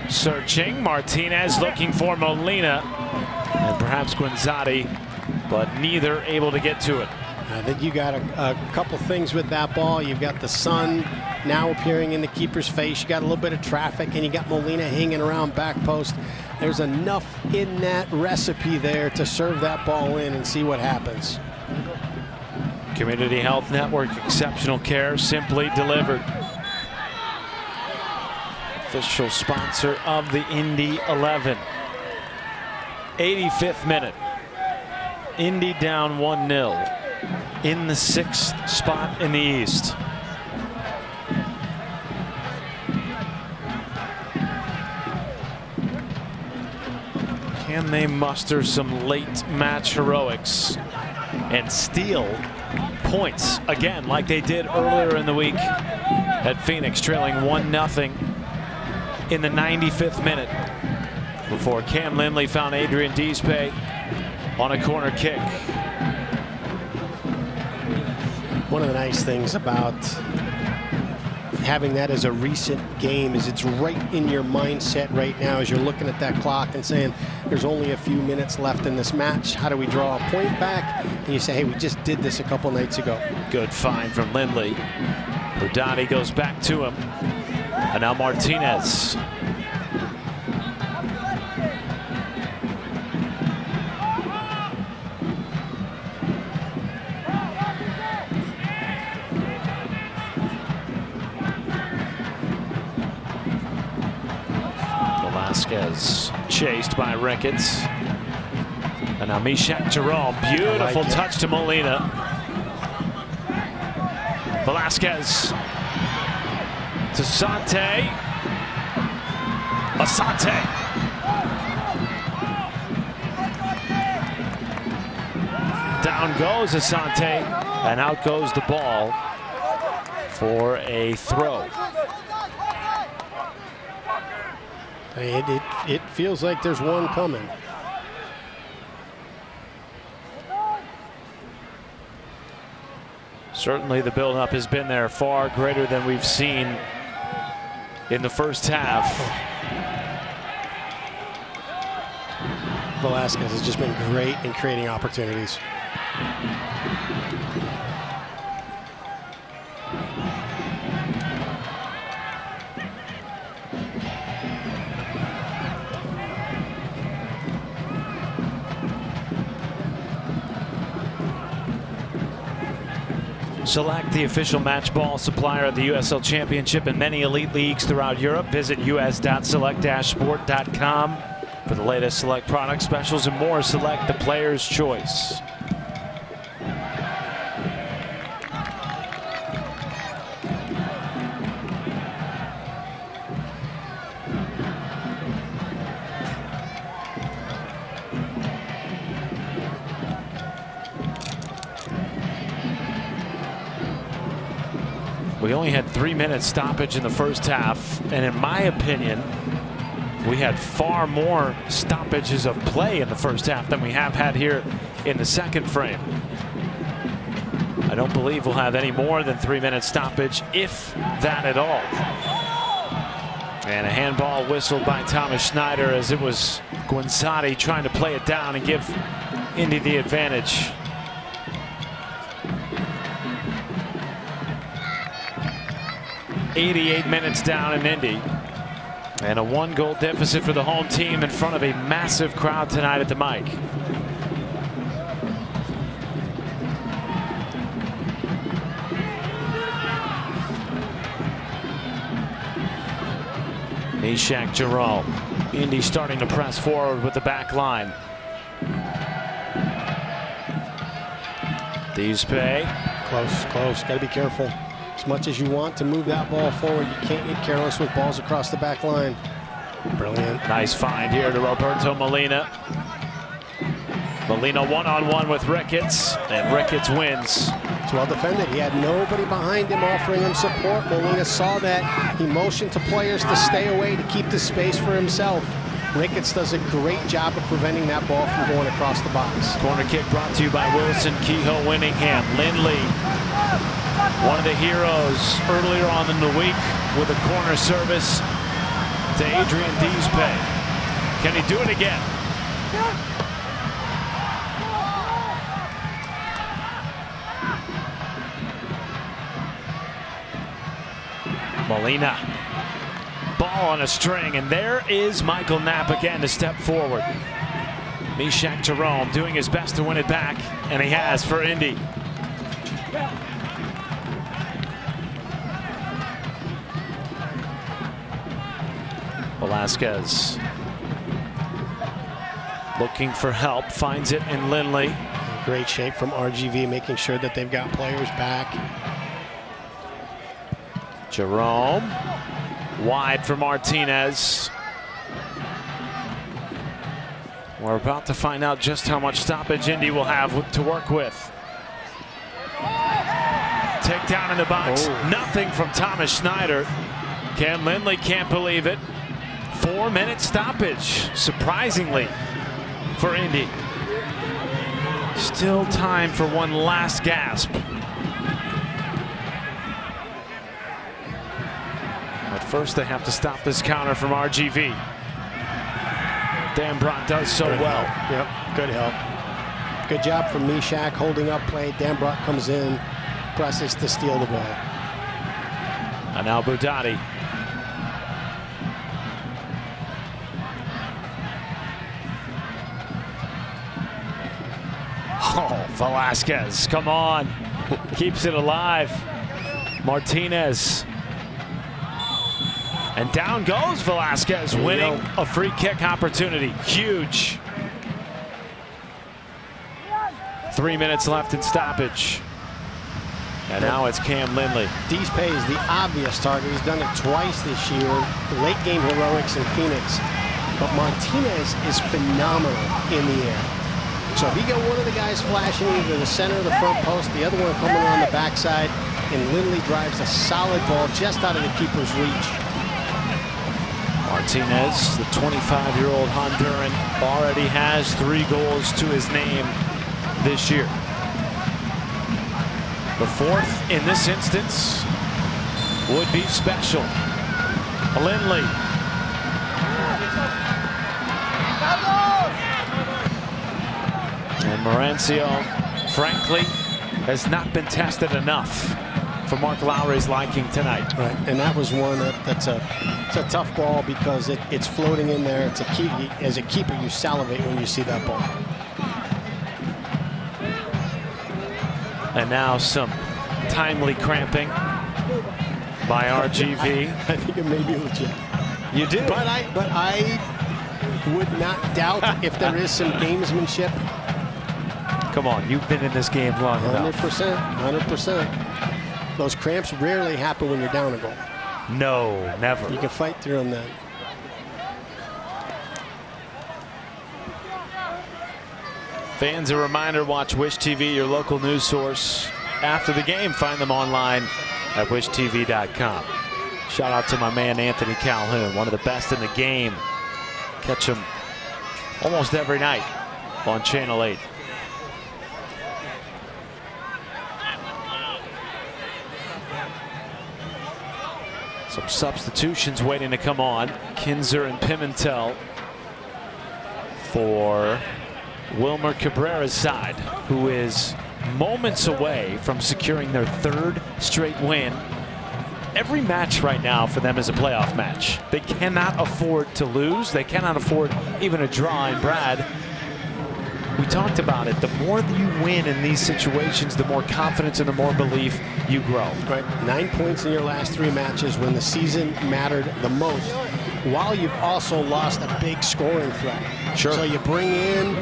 S1: searching. Martinez looking for Molina and perhaps Guinzotti, but neither able to get to it.
S2: I think you got a couple things with that ball. You've got the sun now appearing in the keeper's face. You got a little bit of traffic, and you got Molina hanging around back post. There's enough in that recipe there to serve that ball in and see what happens.
S1: Community Health Network, exceptional care simply delivered. Official sponsor of the Indy 11. 85th minute. Indy down 1-0 in the 6th spot in the East. Can they muster some late match heroics and steal points again like they did earlier in the week at Phoenix, trailing 1-0 in the 95th minute before Cam Lindley found Adrian Deespe on a corner kick.
S2: One of the nice things about having that as a recent game is it's right in your mindset right now as you're looking at that clock and saying there's only a few minutes left in this match. How do we draw a point back? And you say, hey, we just did this a couple nights ago.
S1: Good find from Lindley. Udani goes back to him. And now Martinez. Velasquez chased by Ricketts. And now Meshach Jerome. Beautiful touch to Molina. Velasquez to Asante. Asante. Down goes Asante, and out goes the ball for a throw.
S2: It feels like there's one coming.
S1: Certainly the buildup has been there, far greater than we've seen in the first half.
S2: Velasquez has just been great in creating opportunities.
S1: Select, the official match ball supplier of the USL Championship and many elite leagues throughout Europe. Visit us.select-sport.com for the latest Select product specials and more. Select, the player's choice. We only had 3 minutes stoppage in the first half, and in my opinion, we had far more stoppages of play in the first half than we have had here in the second frame. I don't believe we'll have any more than 3 minutes stoppage, if that at all. And a handball whistled by Thomas Schneider as it was Guinsati trying to play it down and give Indy the advantage. .88 minutes down in Indy, and a 1-goal deficit for the home team in front of a massive crowd tonight at the Mike. Meshach Jerome. Indy starting to press forward with the back line. Deespe.
S2: Close. Got to be careful. As much as you want to move that ball forward, you can't get careless with balls across the back line. Brilliant.
S1: Nice find here to Roberto Molina. Molina one-on-one with Ricketts, and Ricketts wins.
S2: It's well defended. He had nobody behind him offering him support. Molina saw that. He motioned to players to stay away to keep the space for himself. Ricketts does a great job of preventing that ball from going across the box.
S1: Corner kick brought to you by Wilson Kehoe Winningham. Lindley, one of the heroes earlier on in the week with a corner service to Adrian Deespe. Can he do it again? Molina. Ball on a string, and there is Michael Knapp again to step forward. Meshach Jerome doing his best to win it back, and he has for Indy. Velasquez looking for help, finds it in Lindley.
S2: Great shape from RGV, making sure that they've got players back.
S1: Jerome, wide for Martinez. We're about to find out just how much stoppage Indy will have to work with. Takedown in the box, nothing from Thomas Schneider. Ken Lindley can't believe it. 4-minute stoppage, surprisingly, for Indy. Still time for one last gasp. But first they have to stop this counter from RGV. Dambrot does so well.
S2: Yep, good help. Good job from Mishak holding up play. Dambrot comes in, presses to steal the ball.
S1: And now Budati. Oh, Velasquez, come on. Keeps it alive. Martinez. And down goes Velasquez, winning a free kick opportunity. Huge. 3 minutes left in stoppage. And now it's Cam Lindley.
S2: Deespe is the obvious target. He's done it twice this year. Late game heroics in Phoenix. But Martinez is phenomenal in the air. So if you get one of the guys flashing either the center of the front post, the other one coming on the backside, and Lindley drives a solid ball just out of the keeper's reach.
S1: Martinez, the 25-year-old Honduran, already has 3 goals to his name this year. The 4th in this instance would be special. Lindley. And Mauricio, frankly, has not been tested enough for Mark Lowry's liking tonight.
S2: Right, and that was one it's a tough ball because it's floating in there. It's a key. As a keeper, you salivate when you see that ball.
S1: And now some timely cramping by RGV.
S2: I think it may be legit.
S1: You do?
S2: But I would not doubt if there is some gamesmanship.
S1: Come on, you've been in this game long enough.
S2: 100%. Those cramps rarely happen when you're down a goal.
S1: No, never.
S2: You can fight through them then.
S1: Fans, a reminder, watch Wish TV, your local news source. After the game, find them online at wishtv.com. Shout out to my man Anthony Calhoun, one of the best in the game. Catch him almost every night on Channel 8. Some substitutions waiting to come on. Kinzer and Pimentel for Wilmer Cabrera's side, who is moments away from securing their 3rd straight win. Every match right now for them is a playoff match. They cannot afford to lose. They cannot afford even a draw. And Brad, we talked about it. The more that you win in these situations, the more confidence and the more belief you grow.
S2: Right, 9 points in your last 3 matches when the season mattered the most, while you've also lost a big scoring threat.
S1: Sure.
S2: So you bring in,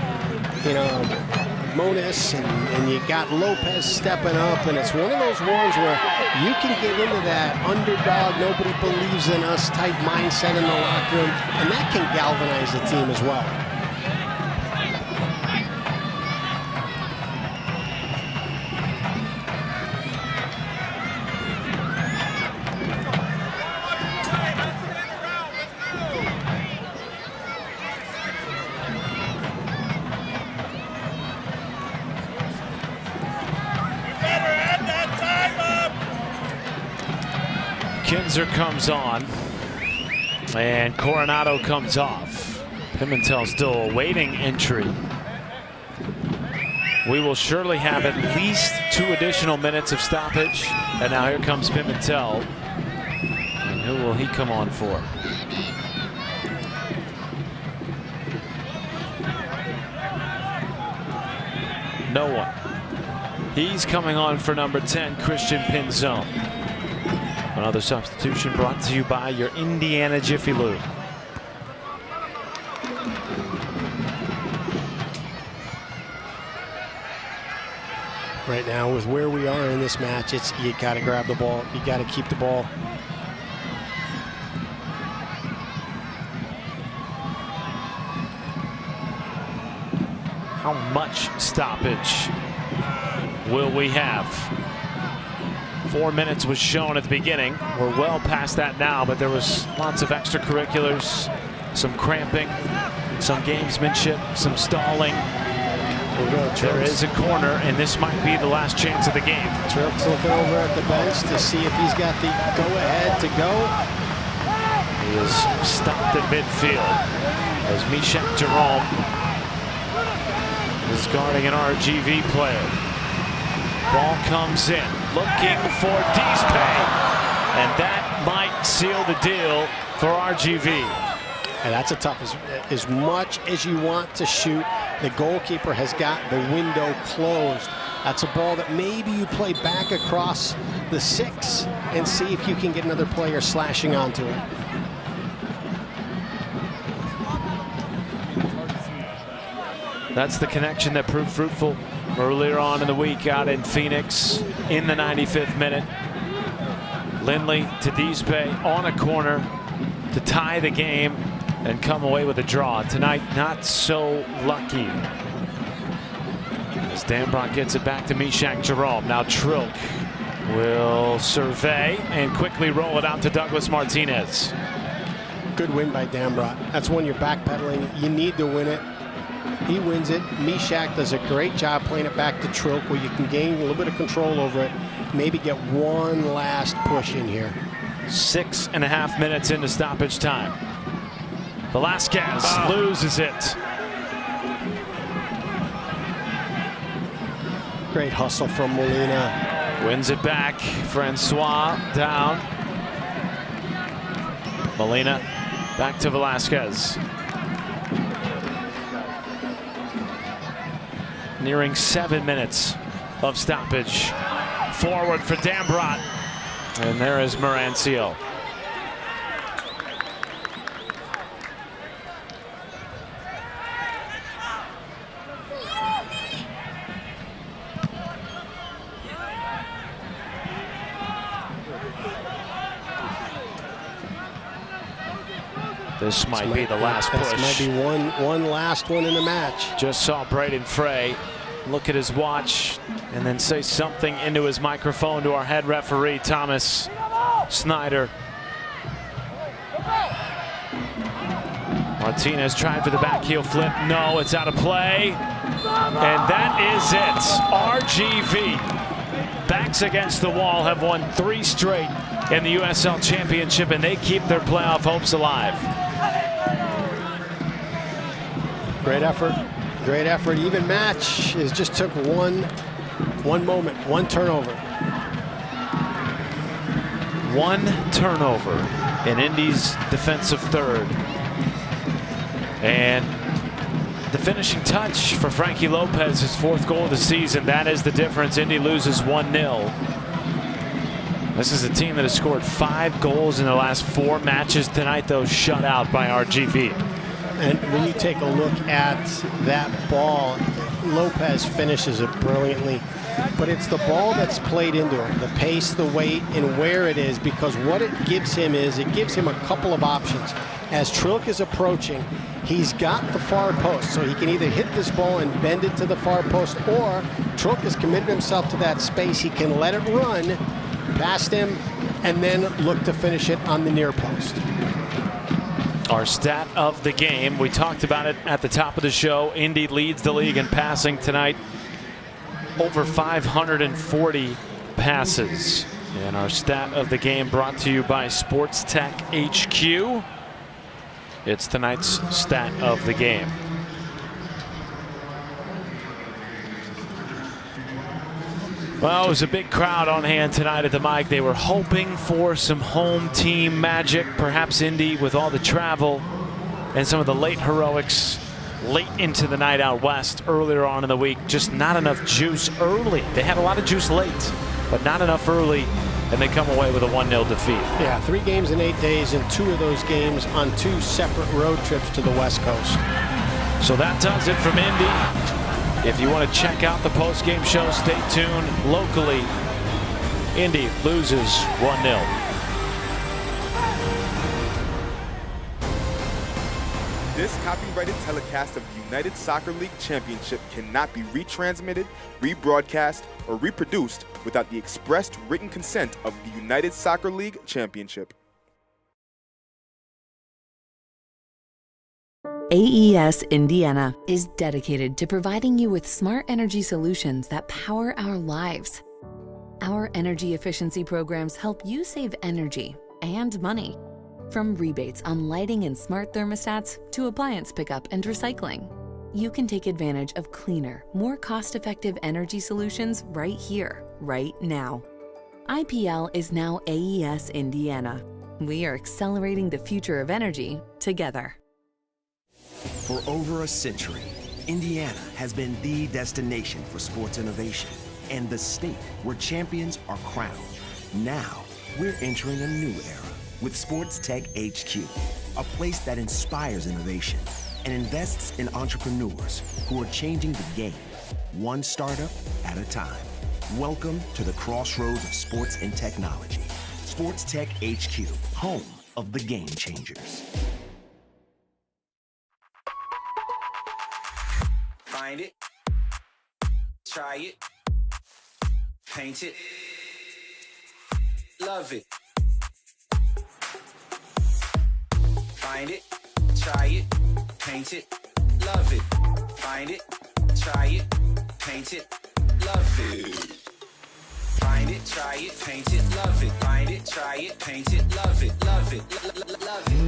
S2: Monis and you got Lopez stepping up, and it's one of those ones where you can get into that underdog, nobody believes in us type mindset in the locker room, and that can galvanize the team as well.
S1: Kinzer comes on, and Coronado comes off. Pimentel still awaiting entry. We will surely have at least 2 additional minutes of stoppage. And now here comes Pimentel. And who will he come on for? No one. He's coming on for number 10, Christian Pinzon. Another substitution brought to you by your Indiana Jiffy Lube.
S2: Right now, with where we are in this match, it's you got to grab the ball. You got to keep the ball.
S1: How much stoppage will we have? 4 minutes was shown at the beginning. We're well past that now, but there was lots of extracurriculars, some cramping, some gamesmanship, some stalling. There is a corner, and this might be the last chance of the game.
S2: Trilk's looking over at the bench to see if he's got the go-ahead to go.
S1: He is stopped at midfield as Mishak Jerome is guarding an RGV player. Ball comes in, looking for Dispay, and that might seal the deal for RGV.
S2: And that's a tough. As much as you want to shoot, the goalkeeper has got the window closed. That's a ball that maybe you play back across the 6 and see if you can get another player slashing onto it.
S1: That's the connection that proved fruitful earlier on in the week out in Phoenix in the 95th minute. Lindley to Dispay on a corner to tie the game and come away with a draw. Tonight, not so lucky. As Dambrot gets it back to Mishak Jerome. Now Trilk will survey and quickly roll it out to Douglas Martinez.
S2: Good win by Dambrot. That's when you're backpedaling. You need to win it. He wins it. Mishak does a great job playing it back to Trilk, where you can gain a little bit of control over it. Maybe get one last push in here.
S1: 6.5 minutes into stoppage time. Velasquez loses it.
S2: Great hustle from Molina.
S1: Wins it back. Francois down. Molina back to Velasquez. Nearing 7 minutes of stoppage. Forward for Dambrot. And there is Morancio. This might be the last push.
S2: This might be one last one in the match.
S1: Just saw Braden Frey look at his watch and then say something into his microphone to our head referee, Thomas Snyder. Martinez tried for the back heel flip. No, it's out of play. And that is it. RGV, backs against the wall, have won 3 straight in the USL Championship, and they keep their playoff hopes alive.
S2: Great effort. Great effort. Even match. It just took one moment, one turnover.
S1: One turnover in Indy's defensive third. And the finishing touch for Frankie Lopez, his 4th goal of the season. That is the difference. Indy loses 1-0. This is a team that has scored 5 goals in the last 4 matches. Tonight, though, shut out by RGV.
S2: And when you take a look at that ball, Lopez finishes it brilliantly. But it's the ball that's played into him, the pace, the weight, and where it is, because what it gives him is it gives him a couple of options. As Trilk is approaching, he's got the far post, so he can either hit this ball and bend it to the far post, or Trilk has committed himself to that space. He can let it run past him and then look to finish it on the near post.
S1: Our stat of the game, we talked about it at the top of the show. Indy leads the league in passing tonight. Over 540 passes. And our stat of the game brought to you by Sports Tech HQ. It's tonight's stat of the game. Well, it was a big crowd on hand tonight at the mic. They were hoping for some home team magic. Perhaps Indy, with all the travel and some of the late heroics, late into the night out west earlier on in the week. Just not enough juice early. They had a lot of juice late, but not enough early, and they come away with a 1-0 defeat.
S2: Yeah, 3 games in 8 days, and 2 of those games on 2 separate road trips to the West Coast.
S1: So that does it from Indy. If you want to check out the post-game show, stay tuned. Locally, Indy loses 1-0.
S18: This copyrighted telecast of the United Soccer League Championship cannot be retransmitted, rebroadcast, or reproduced without the expressed written consent of the United Soccer League Championship.
S5: AES Indiana is dedicated to providing you with smart energy solutions that power our lives. Our energy efficiency programs help you save energy and money. From rebates on lighting and smart thermostats to appliance pickup and recycling, you can take advantage of cleaner, more cost-effective energy solutions right here, right now. IPL is now AES Indiana. We are accelerating the future of energy together.
S3: For over a century, Indiana has been the destination for sports innovation and the state where champions are crowned. Now, we're entering a new era with Sports Tech HQ, a place that inspires innovation and invests in entrepreneurs who are changing the game, one startup at a time. Welcome to the crossroads of sports and technology. Sports Tech HQ, home of the game changers.
S6: Find it, try it, paint it, love it. Find it, try it, paint it, love it. Find it, try it, paint it, love it. Find it, try it, paint it, love it. Find it, try it, paint it, love it, love it, love it, love it.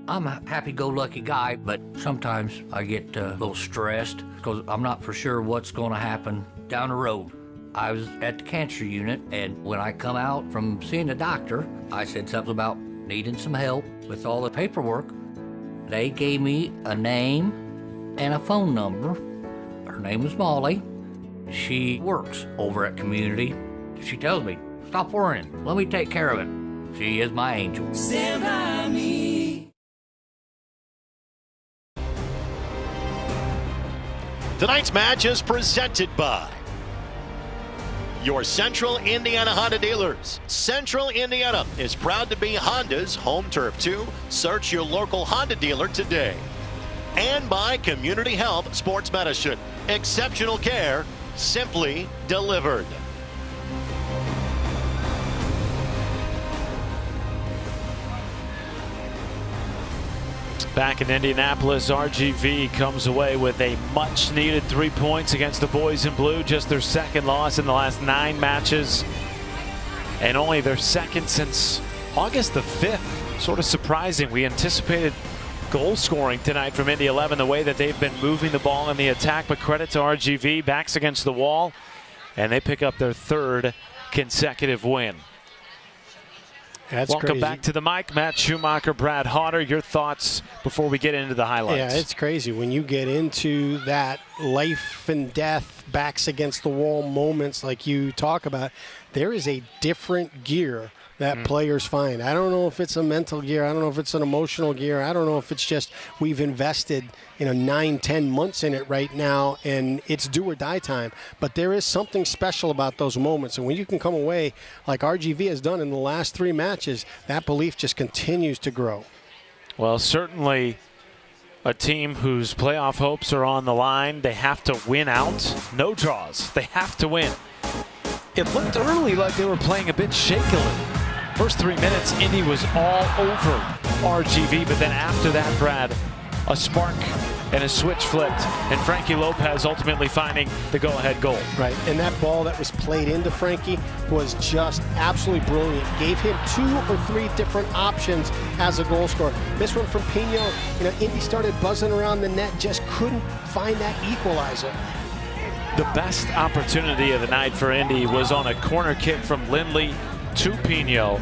S19: I'm a happy-go-lucky guy, but sometimes I get a little stressed because I'm not for sure what's going to happen down the road. I was at the cancer unit, and when I come out from seeing the doctor, I said something about needing some help with all the paperwork. They gave me a name and a phone number. Her name is Molly. She works over at Community. She tells me, stop worrying, let me take care of it. She is my angel.
S15: Stand by me.
S7: Tonight's match is presented by your Central Indiana Honda dealers. Central Indiana is proud to be Honda's home turf too. Search your local Honda dealer today. And by Community Health Sports Medicine. Exceptional care, simply delivered.
S1: Back in Indianapolis, RGV comes away with a much-needed 3 points against the boys in blue. Just their second loss in the last 9 matches, and only their second since August the 5th. Sort of surprising. We anticipated goal scoring tonight from Indy 11, the way that they've been moving the ball in the attack, but credit to RGV, backs against the wall, and they pick up their 3rd consecutive win.
S2: That's
S1: Welcome
S2: crazy.
S1: back to the mic, Matt Schumacher, Brad Hodder. Your thoughts before we get into the highlights?
S2: Yeah, it's crazy when you get into that life and death, backs against the wall moments like you talk about. There is a different gear that players find. I don't know if it's a mental gear. I don't know if it's an emotional gear. I don't know if it's just we've invested 9-10 months in it right now and it's do or die time. But there is something special about those moments. And when you can come away like RGV has done in the last 3 matches, that belief just continues to grow.
S1: Well, certainly a team whose playoff hopes are on the line. They have to win out. No draws. They have to win. It looked early like they were playing a bit shakily. First 3 minutes, Indy was all over RGV, but then after that, Brad, a spark and a switch flipped, and Frankie Lopez ultimately finding the go-ahead goal.
S2: Right, and that ball that was played into Frankie was just absolutely brilliant. Gave him 2 or 3 different options as a goal scorer. This one from Pino, Indy started buzzing around the net, just couldn't find that equalizer.
S1: The best opportunity of the night for Indy was on a corner kick from Lindley to Pino.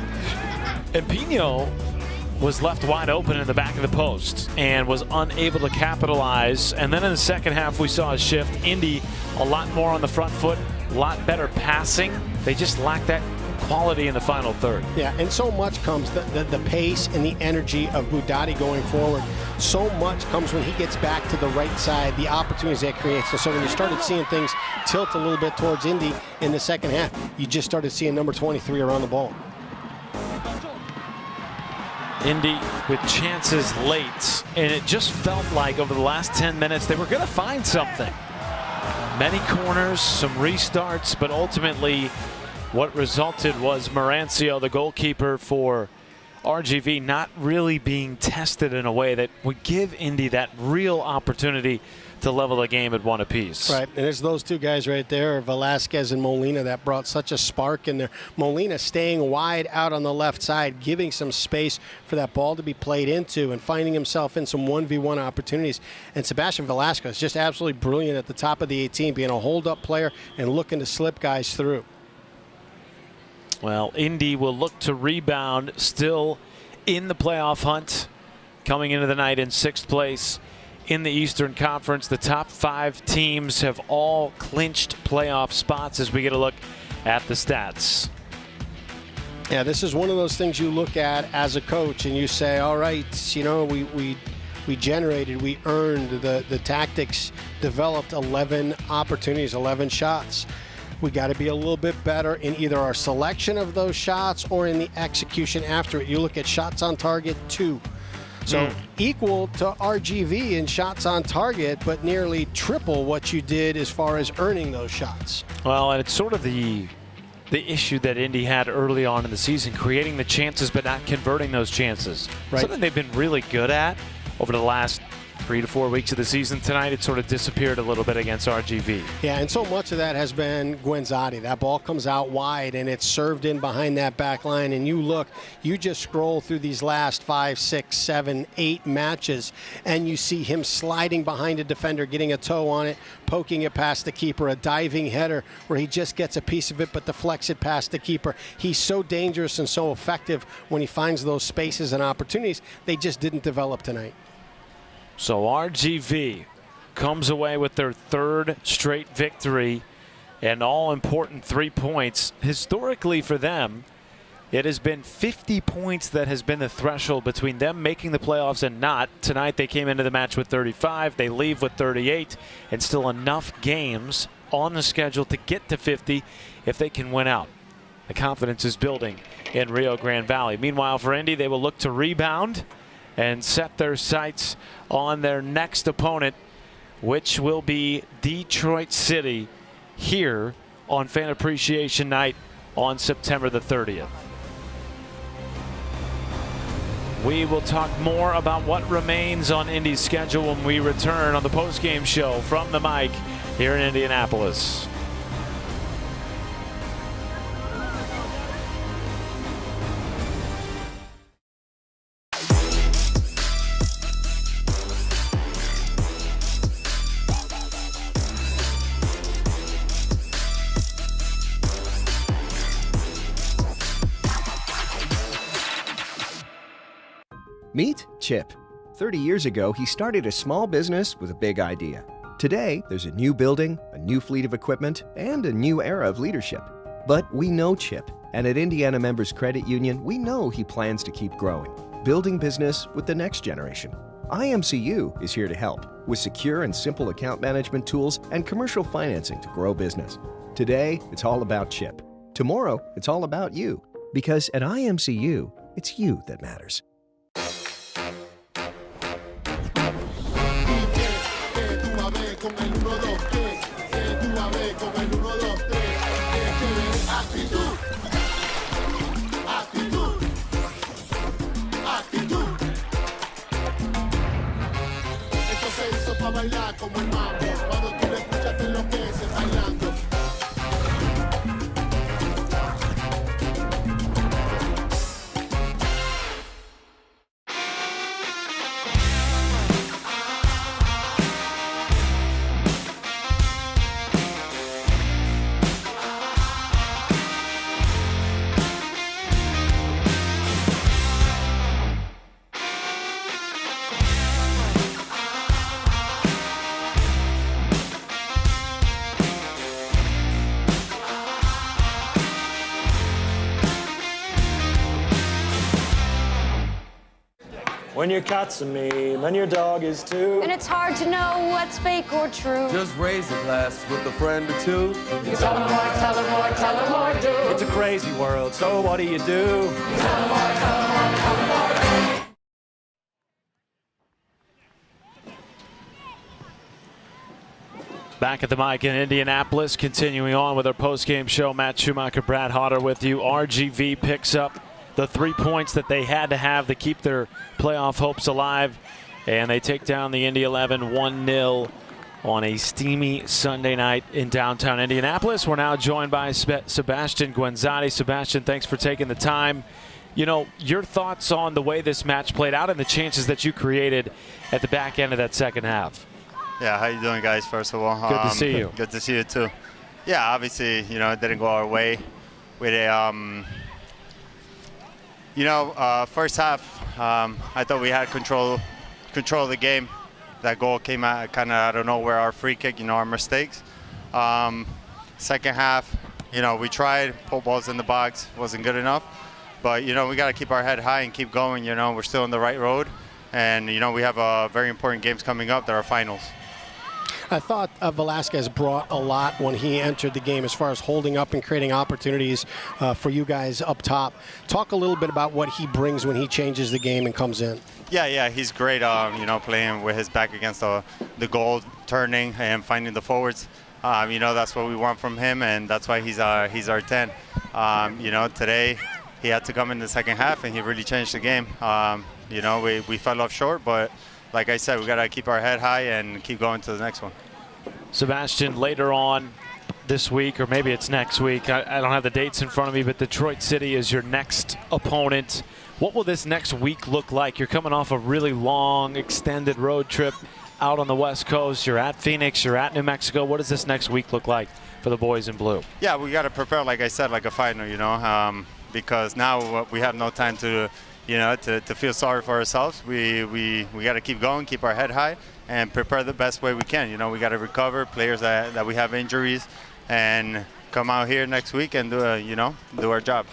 S1: And Pino was left wide open in the back of the post and was unable to capitalize. And then in the second half, we saw a shift. Indy a lot more on the front foot, a lot better passing. They just lacked that quality in the final third.
S2: Yeah, and so much comes the pace and the energy of Budati going forward. So much comes when he gets back to the right side, the opportunities that creates. And so when you started seeing things tilt a little bit towards Indy in the second half, you just started seeing number 23 around the ball.
S1: Indy with chances late, and it just felt like over the last 10 minutes they were going to find something. Many corners, some restarts, but ultimately what resulted was Marancio, the goalkeeper for RGV, not really being tested in a way that would give Indy that real opportunity to level the game at one apiece.
S2: Right, and it's those two guys right there, Velasquez and Molina, that brought such a spark in there. Molina staying wide out on the left side, giving some space for that ball to be played into and finding himself in some 1v1 opportunities. And Sebastian Velasquez just absolutely brilliant at the top of the 18, being a hold-up player and looking to slip guys through.
S1: Well, Indy will look to rebound, still in the playoff hunt, coming into the night in 6th place in the Eastern Conference. The top 5 teams have all clinched playoff spots as we get a look at the stats.
S2: Yeah, this is one of those things you look at as a coach and you say, all right, you know, we generated, we earned, the tactics developed 11 opportunities, 11 shots. We got to be a little bit better in either our selection of those shots or in the execution after it. You look at shots on target, 2. So equal to RGV in shots on target, but nearly triple what you did as far as earning those shots.
S1: Well, and it's sort of the issue that Indy had early on in the season, creating the chances but not converting those chances. Right. Something they've been really good at over the last 3 to 4 weeks of the season. Tonight it sort of disappeared a little bit against RGV.
S2: Yeah, and so much of that has been Guenzati. That ball comes out wide and it's served in behind that back line, and you just scroll through these last 5, 6, 7, 8 matches and you see him sliding behind a defender, getting a toe on it, poking it past the keeper, a diving header where he just gets a piece of it but deflects it past the keeper. He's so dangerous and so effective when he finds those spaces and opportunities. They just didn't develop tonight.
S1: So RGV comes away with their 3rd straight victory and all important 3 points. Historically for them, it has been 50 points that has been the threshold between them making the playoffs and not. Tonight they came into the match with 35. They leave with 38, and still enough games on the schedule to get to 50 if they can win out. The confidence is building in Rio Grande Valley. Meanwhile, for Indy, they will look to rebound and set their sights on their next opponent, which will be Detroit City here on Fan Appreciation Night on September the 30th. We will talk more about what remains on Indy's schedule when we return on the postgame show from the mic here in Indianapolis.
S4: Meet Chip. 30 years ago, he started a small business with a big idea. Today, there's a new building, a new fleet of equipment, and a new era of leadership. But we know Chip, and at Indiana Members Credit Union, we know he plans to keep growing, building business with the next generation. IMCU is here to help with secure and simple account management tools and commercial financing to grow business. Today, it's all about Chip. Tomorrow, it's all about you. Because at IMCU, it's you that matters.
S14: When your cat's a meme and your dog is too.
S15: And it's hard to know what's fake or true.
S16: Just raise a glass with a friend or two.
S14: Tell them more, tell them more, tell them more, do. It's a crazy world, so what do you do? Tell them more, tell them more, tell them more, do.
S1: Back at the mic in Indianapolis, continuing on with our post-game show. Matt Schumacher, Brad Hodder with you. RGV picks up the 3 points that they had to have to keep their playoff hopes alive, and they take down the Indy 11 1-0 on a steamy Sunday night in downtown Indianapolis. We're now joined by Sebastian Guenzati. Sebastian, thanks for taking the time. You know, your thoughts on the way this match played out and the chances that you created at the back end of that second half.
S20: Yeah, how you doing, guys, first of all?
S1: Good to see you.
S20: Good to see you, too. Yeah, obviously, you know, it didn't go our way. With a, first half, I thought we had control of the game. That goal came out kind of out of nowhere, our free kick, our mistakes. Second half, we tried, pull balls in the box, wasn't good enough. But, we got to keep our head high and keep going. We're still on the right road. And, we have very important games coming up that are finals.
S2: I thought Velasquez brought a lot when he entered the game as far as holding up and creating opportunities for you guys up top. Talk a little bit about what he brings when he changes the game and comes in. Yeah,
S20: he's great, playing with his back against the goal, turning and finding the forwards. That's what we want from him, and that's why he's our 10. Today he had to come in the second half, and he really changed the game. We fell off short, but like I said, we got to keep our head high and keep going to the next one.
S1: Sebastian, later on this week, or maybe it's next week, I don't have the dates in front of me, but Detroit City is your next opponent. What will this next week look like? You're coming off a really long, extended road trip out on the West Coast. You're at Phoenix, you're at New Mexico. What does this next week look like for the boys in blue?
S20: Yeah, we got to prepare, like I said, like a final, because now we have no time to feel sorry for ourselves. We got to keep going, keep our head high, and prepare the best way we can. We got to recover players that we have injuries, and come out here next week and do our job.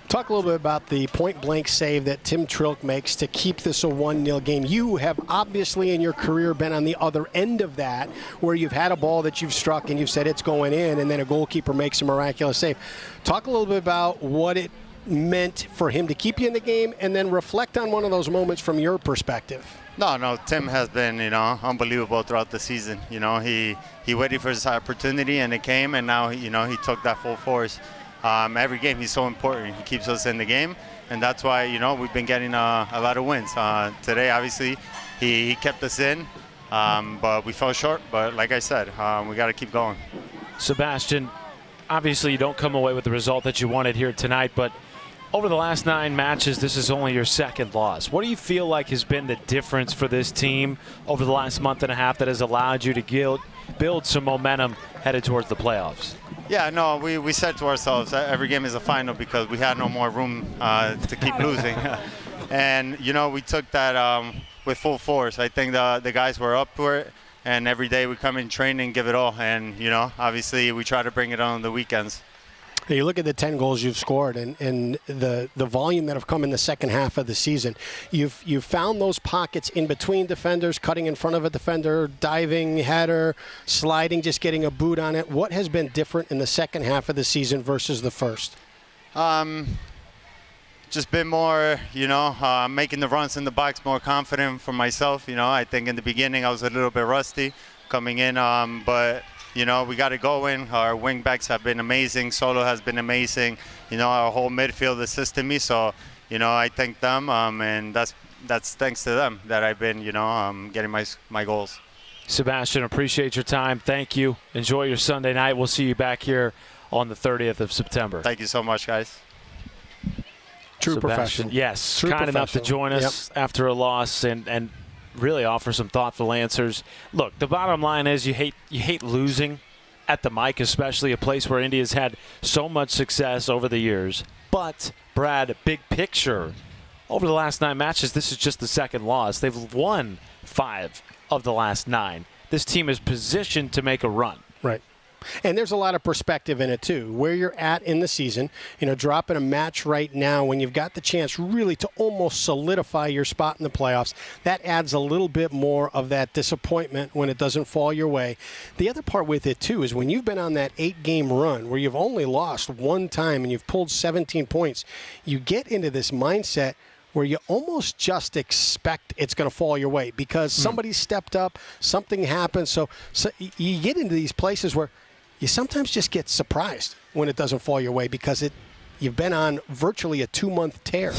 S2: Talk a little bit about the point-blank save that Tim Trilk makes to keep this a 1-0 game. You have obviously in your career been on the other end of that, where you've had a ball that you've struck and you've said it's going in, and then a goalkeeper makes a miraculous save. Talk a little bit about what it meant for him to keep you in the game, and then reflect on one of those moments from your perspective.
S20: No, Tim has been, unbelievable throughout the season. He waited for his opportunity, and it came, and now, he took that full force. Every game he's so important. He keeps us in the game, and that's why, we've been getting a lot of wins. Today, obviously, he kept us in, but we fell short. But like I said, we got to keep going.
S1: Sebastian, obviously you don't come away with the result that you wanted here tonight, but over the last 9 matches, this is only your second loss. What do you feel like has been the difference for this team over the last month and a half that has allowed you to build some momentum headed towards the playoffs?
S20: Yeah, no, we said to ourselves every game is a final because we had no more room to keep losing. And, we took that with full force. I think the guys were up for it, and every day we come in training and give it all. And, obviously we try to bring it on the weekends.
S2: You look at the 10 goals you've scored and the volume that have come in the second half of the season. You've found those pockets in between defenders, cutting in front of a defender, diving, header, sliding, just getting a boot on it. What has been different in the second half of the season versus the first?
S20: Just been more, making the runs in the box, more confident for myself. I think in the beginning I was a little bit rusty coming in, but we got it going. Our wing backs have been amazing. Solo has been amazing. Our whole midfield assisted me. So, I thank them, and that's thanks to them that I've been, getting my goals.
S1: Sebastian, appreciate your time. Thank you. Enjoy your Sunday night. We'll see you back here on the 30th of September.
S20: Thank you so much, guys.
S2: True professional.
S1: Yes, kind enough to join us after a loss and really offer some thoughtful answers. Look, the bottom line is you hate losing at the mic, especially a place where Indy has had so much success over the years. But, Brad, big picture, over the last 9 matches, this is just the second loss. They've won 5 of the last 9. This team is positioned to make a run.
S2: Right. And there's a lot of perspective in it, too. Where you're at in the season, dropping a match right now when you've got the chance really to almost solidify your spot in the playoffs, that adds a little bit more of that disappointment when it doesn't fall your way. The other part with it, too, is when you've been on that 8-game run where you've only lost one time and you've pulled 17 points, you get into this mindset where you almost just expect it's going to fall your way because somebody stepped up, something happened. So you get into these places where you sometimes just get surprised when it doesn't fall your way because you've been on virtually a 2-month tear.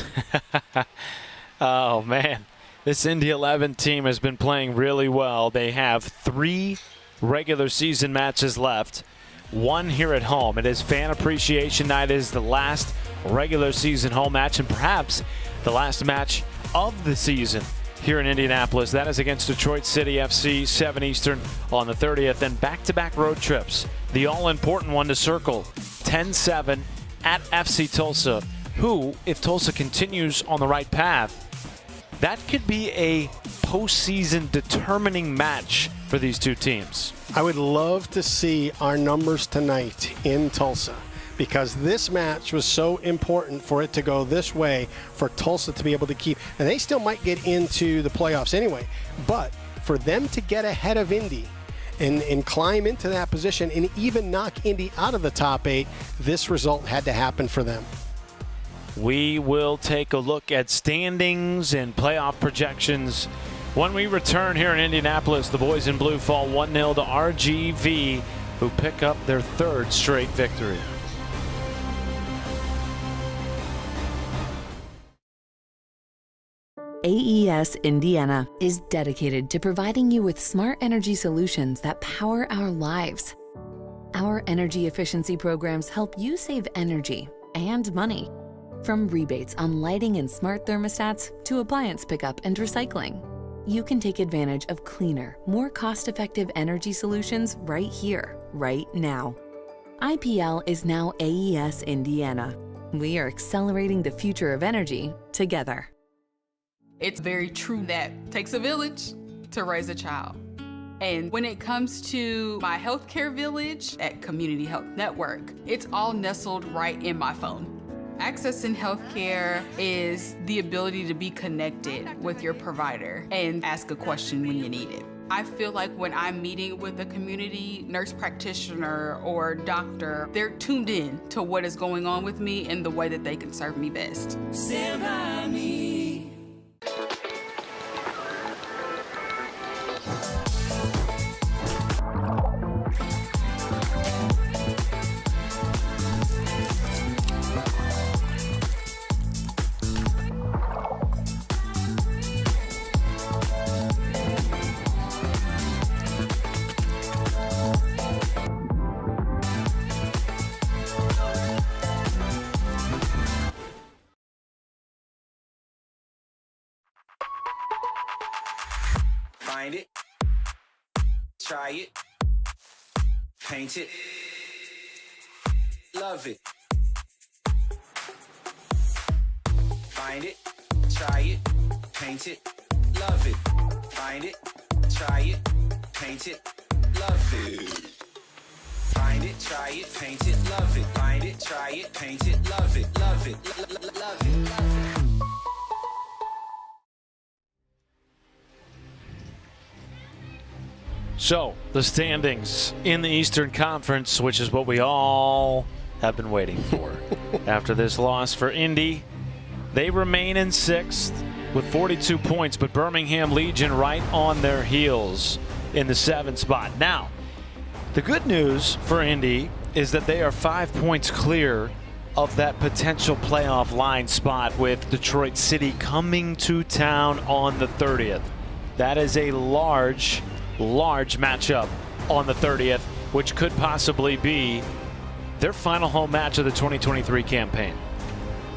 S1: Oh, man. This Indy 11 team has been playing really well. They have 3 regular season matches left, 1 here at home. It is Fan Appreciation Night. It is the last regular season home match and perhaps the last match of the season here in Indianapolis. That is against Detroit City FC, 7 Eastern on the 30th. And back-to-back road trips. The all-important one to circle, 10-7 at FC Tulsa, who, if Tulsa continues on the right path, that could be a postseason determining match for these two teams.
S2: I would love to see our numbers tonight in Tulsa, because this match was so important for it to go this way, for Tulsa to be able to keep. And they still might get into the playoffs anyway, but for them to get ahead of Indy and climb into that position and even knock Indy out of the top 8, this result had to happen for them.
S1: We will take a look at standings and playoff projections when we return here in Indianapolis. The boys in blue fall 1-0 to RGV, who pick up their 3rd straight victory.
S5: AES Indiana is dedicated to providing you with smart energy solutions that power our lives. Our energy efficiency programs help you save energy and money. From rebates on lighting and smart thermostats to appliance pickup and recycling, you can take advantage of cleaner, more cost-effective energy solutions right here, right now. IPL is now AES Indiana. We are accelerating the future of energy together.
S10: It's very true that it takes a village to raise a child. And when it comes to my healthcare village at Community Health Network, it's all nestled right in my phone. Accessing healthcare is the ability to be connected with your provider and ask a question when you need it. I feel like when I'm meeting with a community nurse practitioner or doctor, they're tuned in to what is going on with me and the way that they can serve me best.
S6: Stand by me. Find it, try it, paint it, love it. Find it, try it, paint it, love it. Find it, try it, paint it, love it. Find it, try it, paint it, love it. Find it, try it, paint it, love it, love it, love it, love it.
S1: So, the standings in the Eastern Conference, which is what we all have been waiting for. After this loss for Indy, they remain in 6th with 42 points, but Birmingham Legion right on their heels in the 7th spot. Now, the good news for Indy is that they are 5 points clear of that potential playoff line spot, with Detroit City coming to town on the 30th. That is a large matchup on the 30th, which could possibly be their final home match of the 2023 campaign.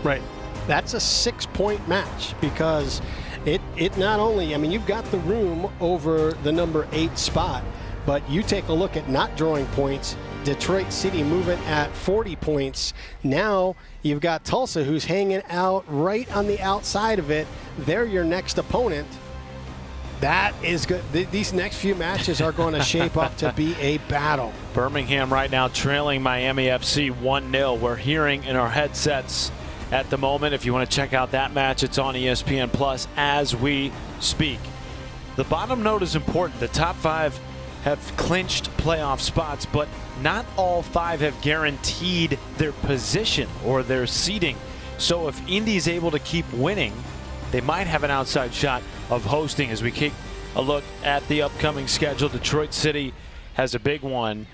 S2: Right. That's a 6-point match, because it not only, I mean, you've got the room over the number 8 spot, but you take a look at not drawing points. Detroit City moving at 40 points. Now you've got Tulsa, who's hanging out right on the outside of it. They're your next opponent. That is good. These next few matches are going to shape up to be a battle.
S1: Birmingham right now trailing Miami FC 1-0. We're hearing in our headsets at the moment. If you want to check out that match, it's on ESPN Plus as we speak. The bottom note is important. The top 5 have clinched playoff spots, but not all 5 have guaranteed their position or their seeding. So if Indy's able to keep winning, they might have an outside shot of hosting. As we take a look at the upcoming schedule, Detroit City has a big one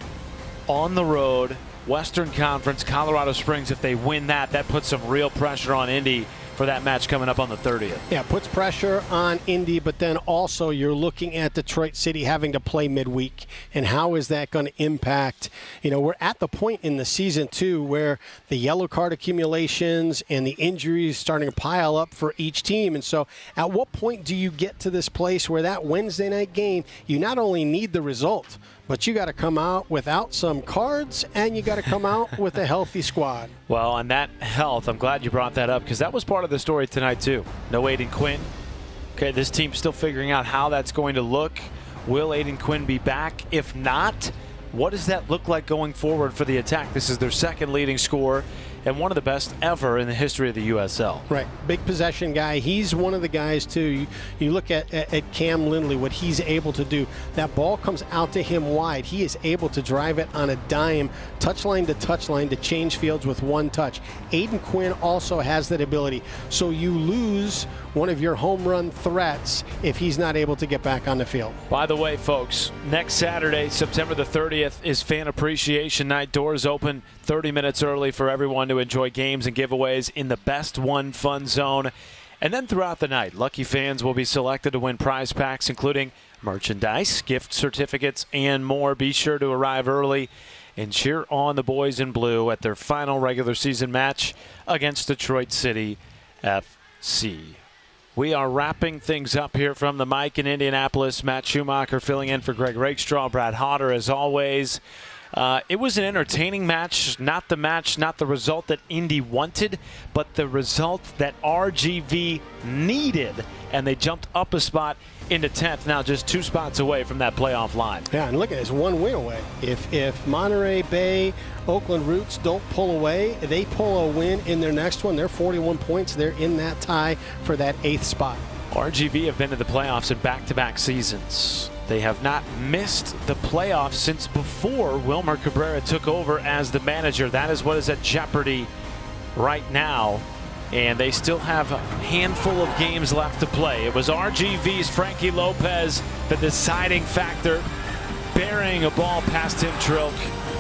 S1: on the road, Western Conference, Colorado Springs. If they win that puts some real pressure on Indy for that match coming up on the 30th.
S2: Yeah, puts pressure on Indy, but then also you're looking at Detroit City having to play midweek, and how is that going to impact? We're at the point in the season, too, where the yellow card accumulations and the injuries starting to pile up for each team. And so at what point do you get to this place where that Wednesday night game, you not only need the result, but you got to come out without some cards, and you got to come out with a healthy squad.
S1: Well, on that health, I'm glad you brought that up, because that was part of the story tonight, too. No Aidan Quinn. Okay, this team's still figuring out how that's going to look. Will Aidan Quinn be back? If not, what does that look like going forward for the attack? This is their second leading scorer and one of the best ever in the history of the USL.
S2: Right. Big possession guy. He's one of the guys, too. You look at Cam Lindley, what he's able to do. That ball comes out to him wide. He is able to drive it on a dime, touchline to change fields with one touch. Aidan Quinn also has that ability. So you lose one of your home run threats if he's not able to get back on the field.
S1: By the way, folks, next Saturday, September the 30th, is Fan Appreciation Night. Doors open 30 minutes early for everyone to enjoy games and giveaways in the Best One Fun Zone. And then throughout the night, lucky fans will be selected to win prize packs, including merchandise, gift certificates, and more. Be sure to arrive early and cheer on the boys in blue at their final regular season match against Detroit City FC. We are wrapping things up here from the mic in Indianapolis. Matt Schumacher filling in for Greg Rakestraw, Brad Hodder as always. It was an entertaining match, not the result that Indy wanted, but the result that RGV needed, and they jumped up a spot into 10th, now just 2 spots away from that playoff line.
S2: Yeah, and look at this, 1 win away. If Monterey Bay, Oakland Roots don't pull away, they pull a win in their next one. They're 41 points. They're in that tie for that 8th spot.
S1: RGV have been to the playoffs in back-to-back seasons. They have not missed the playoffs since before Wilmer Cabrera took over as the manager. That is what is at jeopardy right now. And they still have a handful of games left to play. It was RGV's Frankie Lopez, the deciding factor, burying a ball past Tim Trilk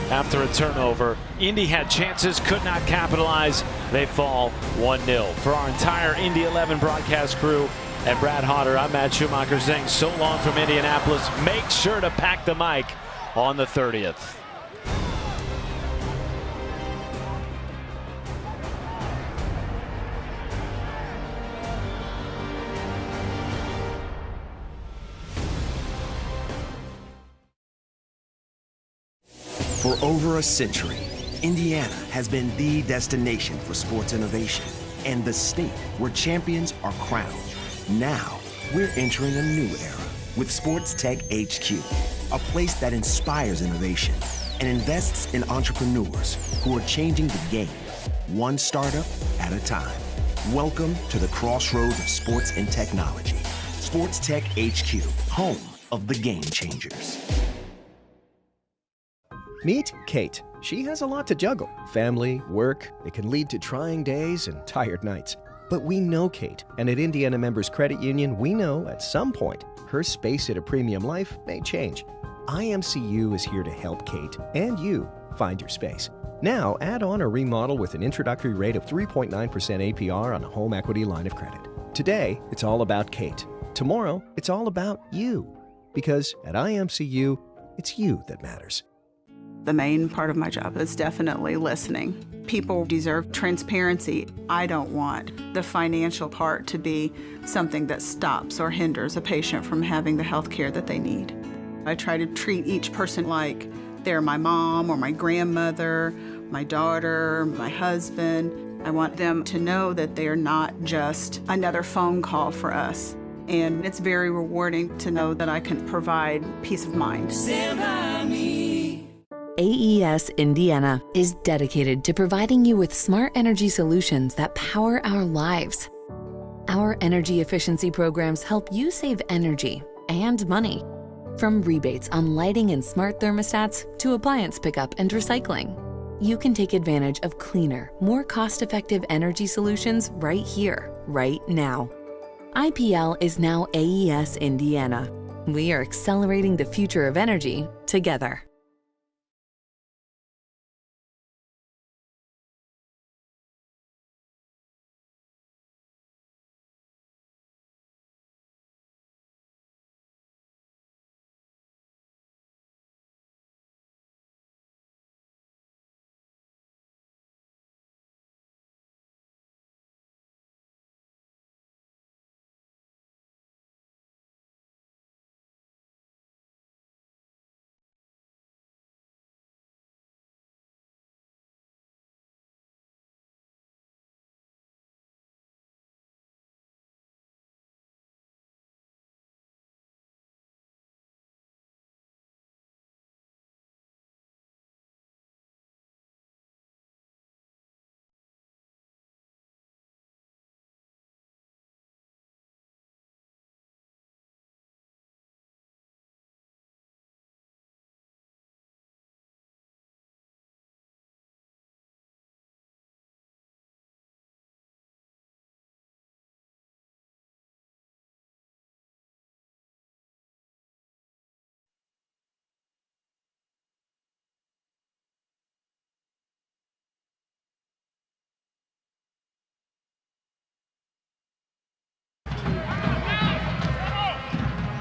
S1: after a turnover. Indy had chances, could not capitalize. They fall 1-0. For our entire Indy 11 broadcast crew and Brad Hodder, I'm Matt Schumacher saying so long from Indianapolis. Make sure to pack the mic on the 30th.
S3: For over a century, Indiana has been the destination for sports innovation and the state where champions are crowned. Now, we're entering a new era with Sports Tech HQ, a place that inspires innovation and invests in entrepreneurs who are changing the game, one startup at a time. Welcome to the crossroads of sports and technology. Sports Tech HQ, home of the game changers.
S4: Meet Kate. She has a lot to juggle. Family, work, it can lead to trying days and tired nights. But we know Kate, and at Indiana Members Credit Union, we know at some point her space at a premium life may change. IMCU is here to help Kate and you find your space. Now, add on or remodel with an introductory rate of 3.9% APR on a home equity line of credit. Today, it's all about Kate. Tomorrow, it's all about you. Because at IMCU, it's you that matters.
S17: The main part of my job is definitely listening. People deserve transparency. I don't want the financial part to be something that stops or hinders a patient from having the health care that they need. I try to treat each person like they're my mom or my grandmother, my daughter, my husband. I want them to know that they're not just another phone call for us. And it's very rewarding to know that I can provide peace of mind.
S5: AES Indiana is dedicated to providing you with smart energy solutions that power our lives. Our energy efficiency programs help you save energy and money. From rebates on lighting and smart thermostats to appliance pickup and recycling, you can take advantage of cleaner, more cost-effective energy solutions right here, right now. IPL is now AES Indiana. We are accelerating the future of energy together.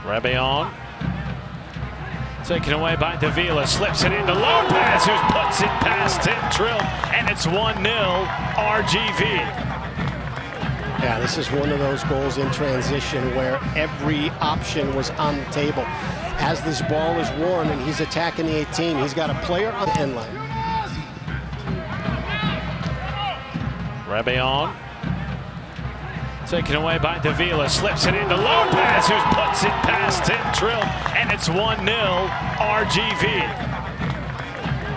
S1: Rebellon. Taken away by Davila, slips it into Lopez, who puts it past Tim Trilk, and it's 1-0 RGV.
S2: Yeah, this is one of those goals in transition where every option was on the table. As this ball is warm and he's attacking the 18, he's got a player on the end line.
S1: Rebellon. Taken away by Davila, slips it into Lopez, who puts it past Tim Trilk, and it's 1-0 RGV.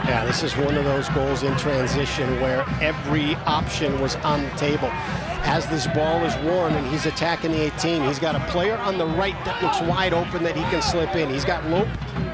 S2: Yeah, this is one of those goals in transition where every option was on the table. As this ball is warm and he's attacking the 18, he's got a player on the right that looks wide open that he can slip in. He's got Lopez.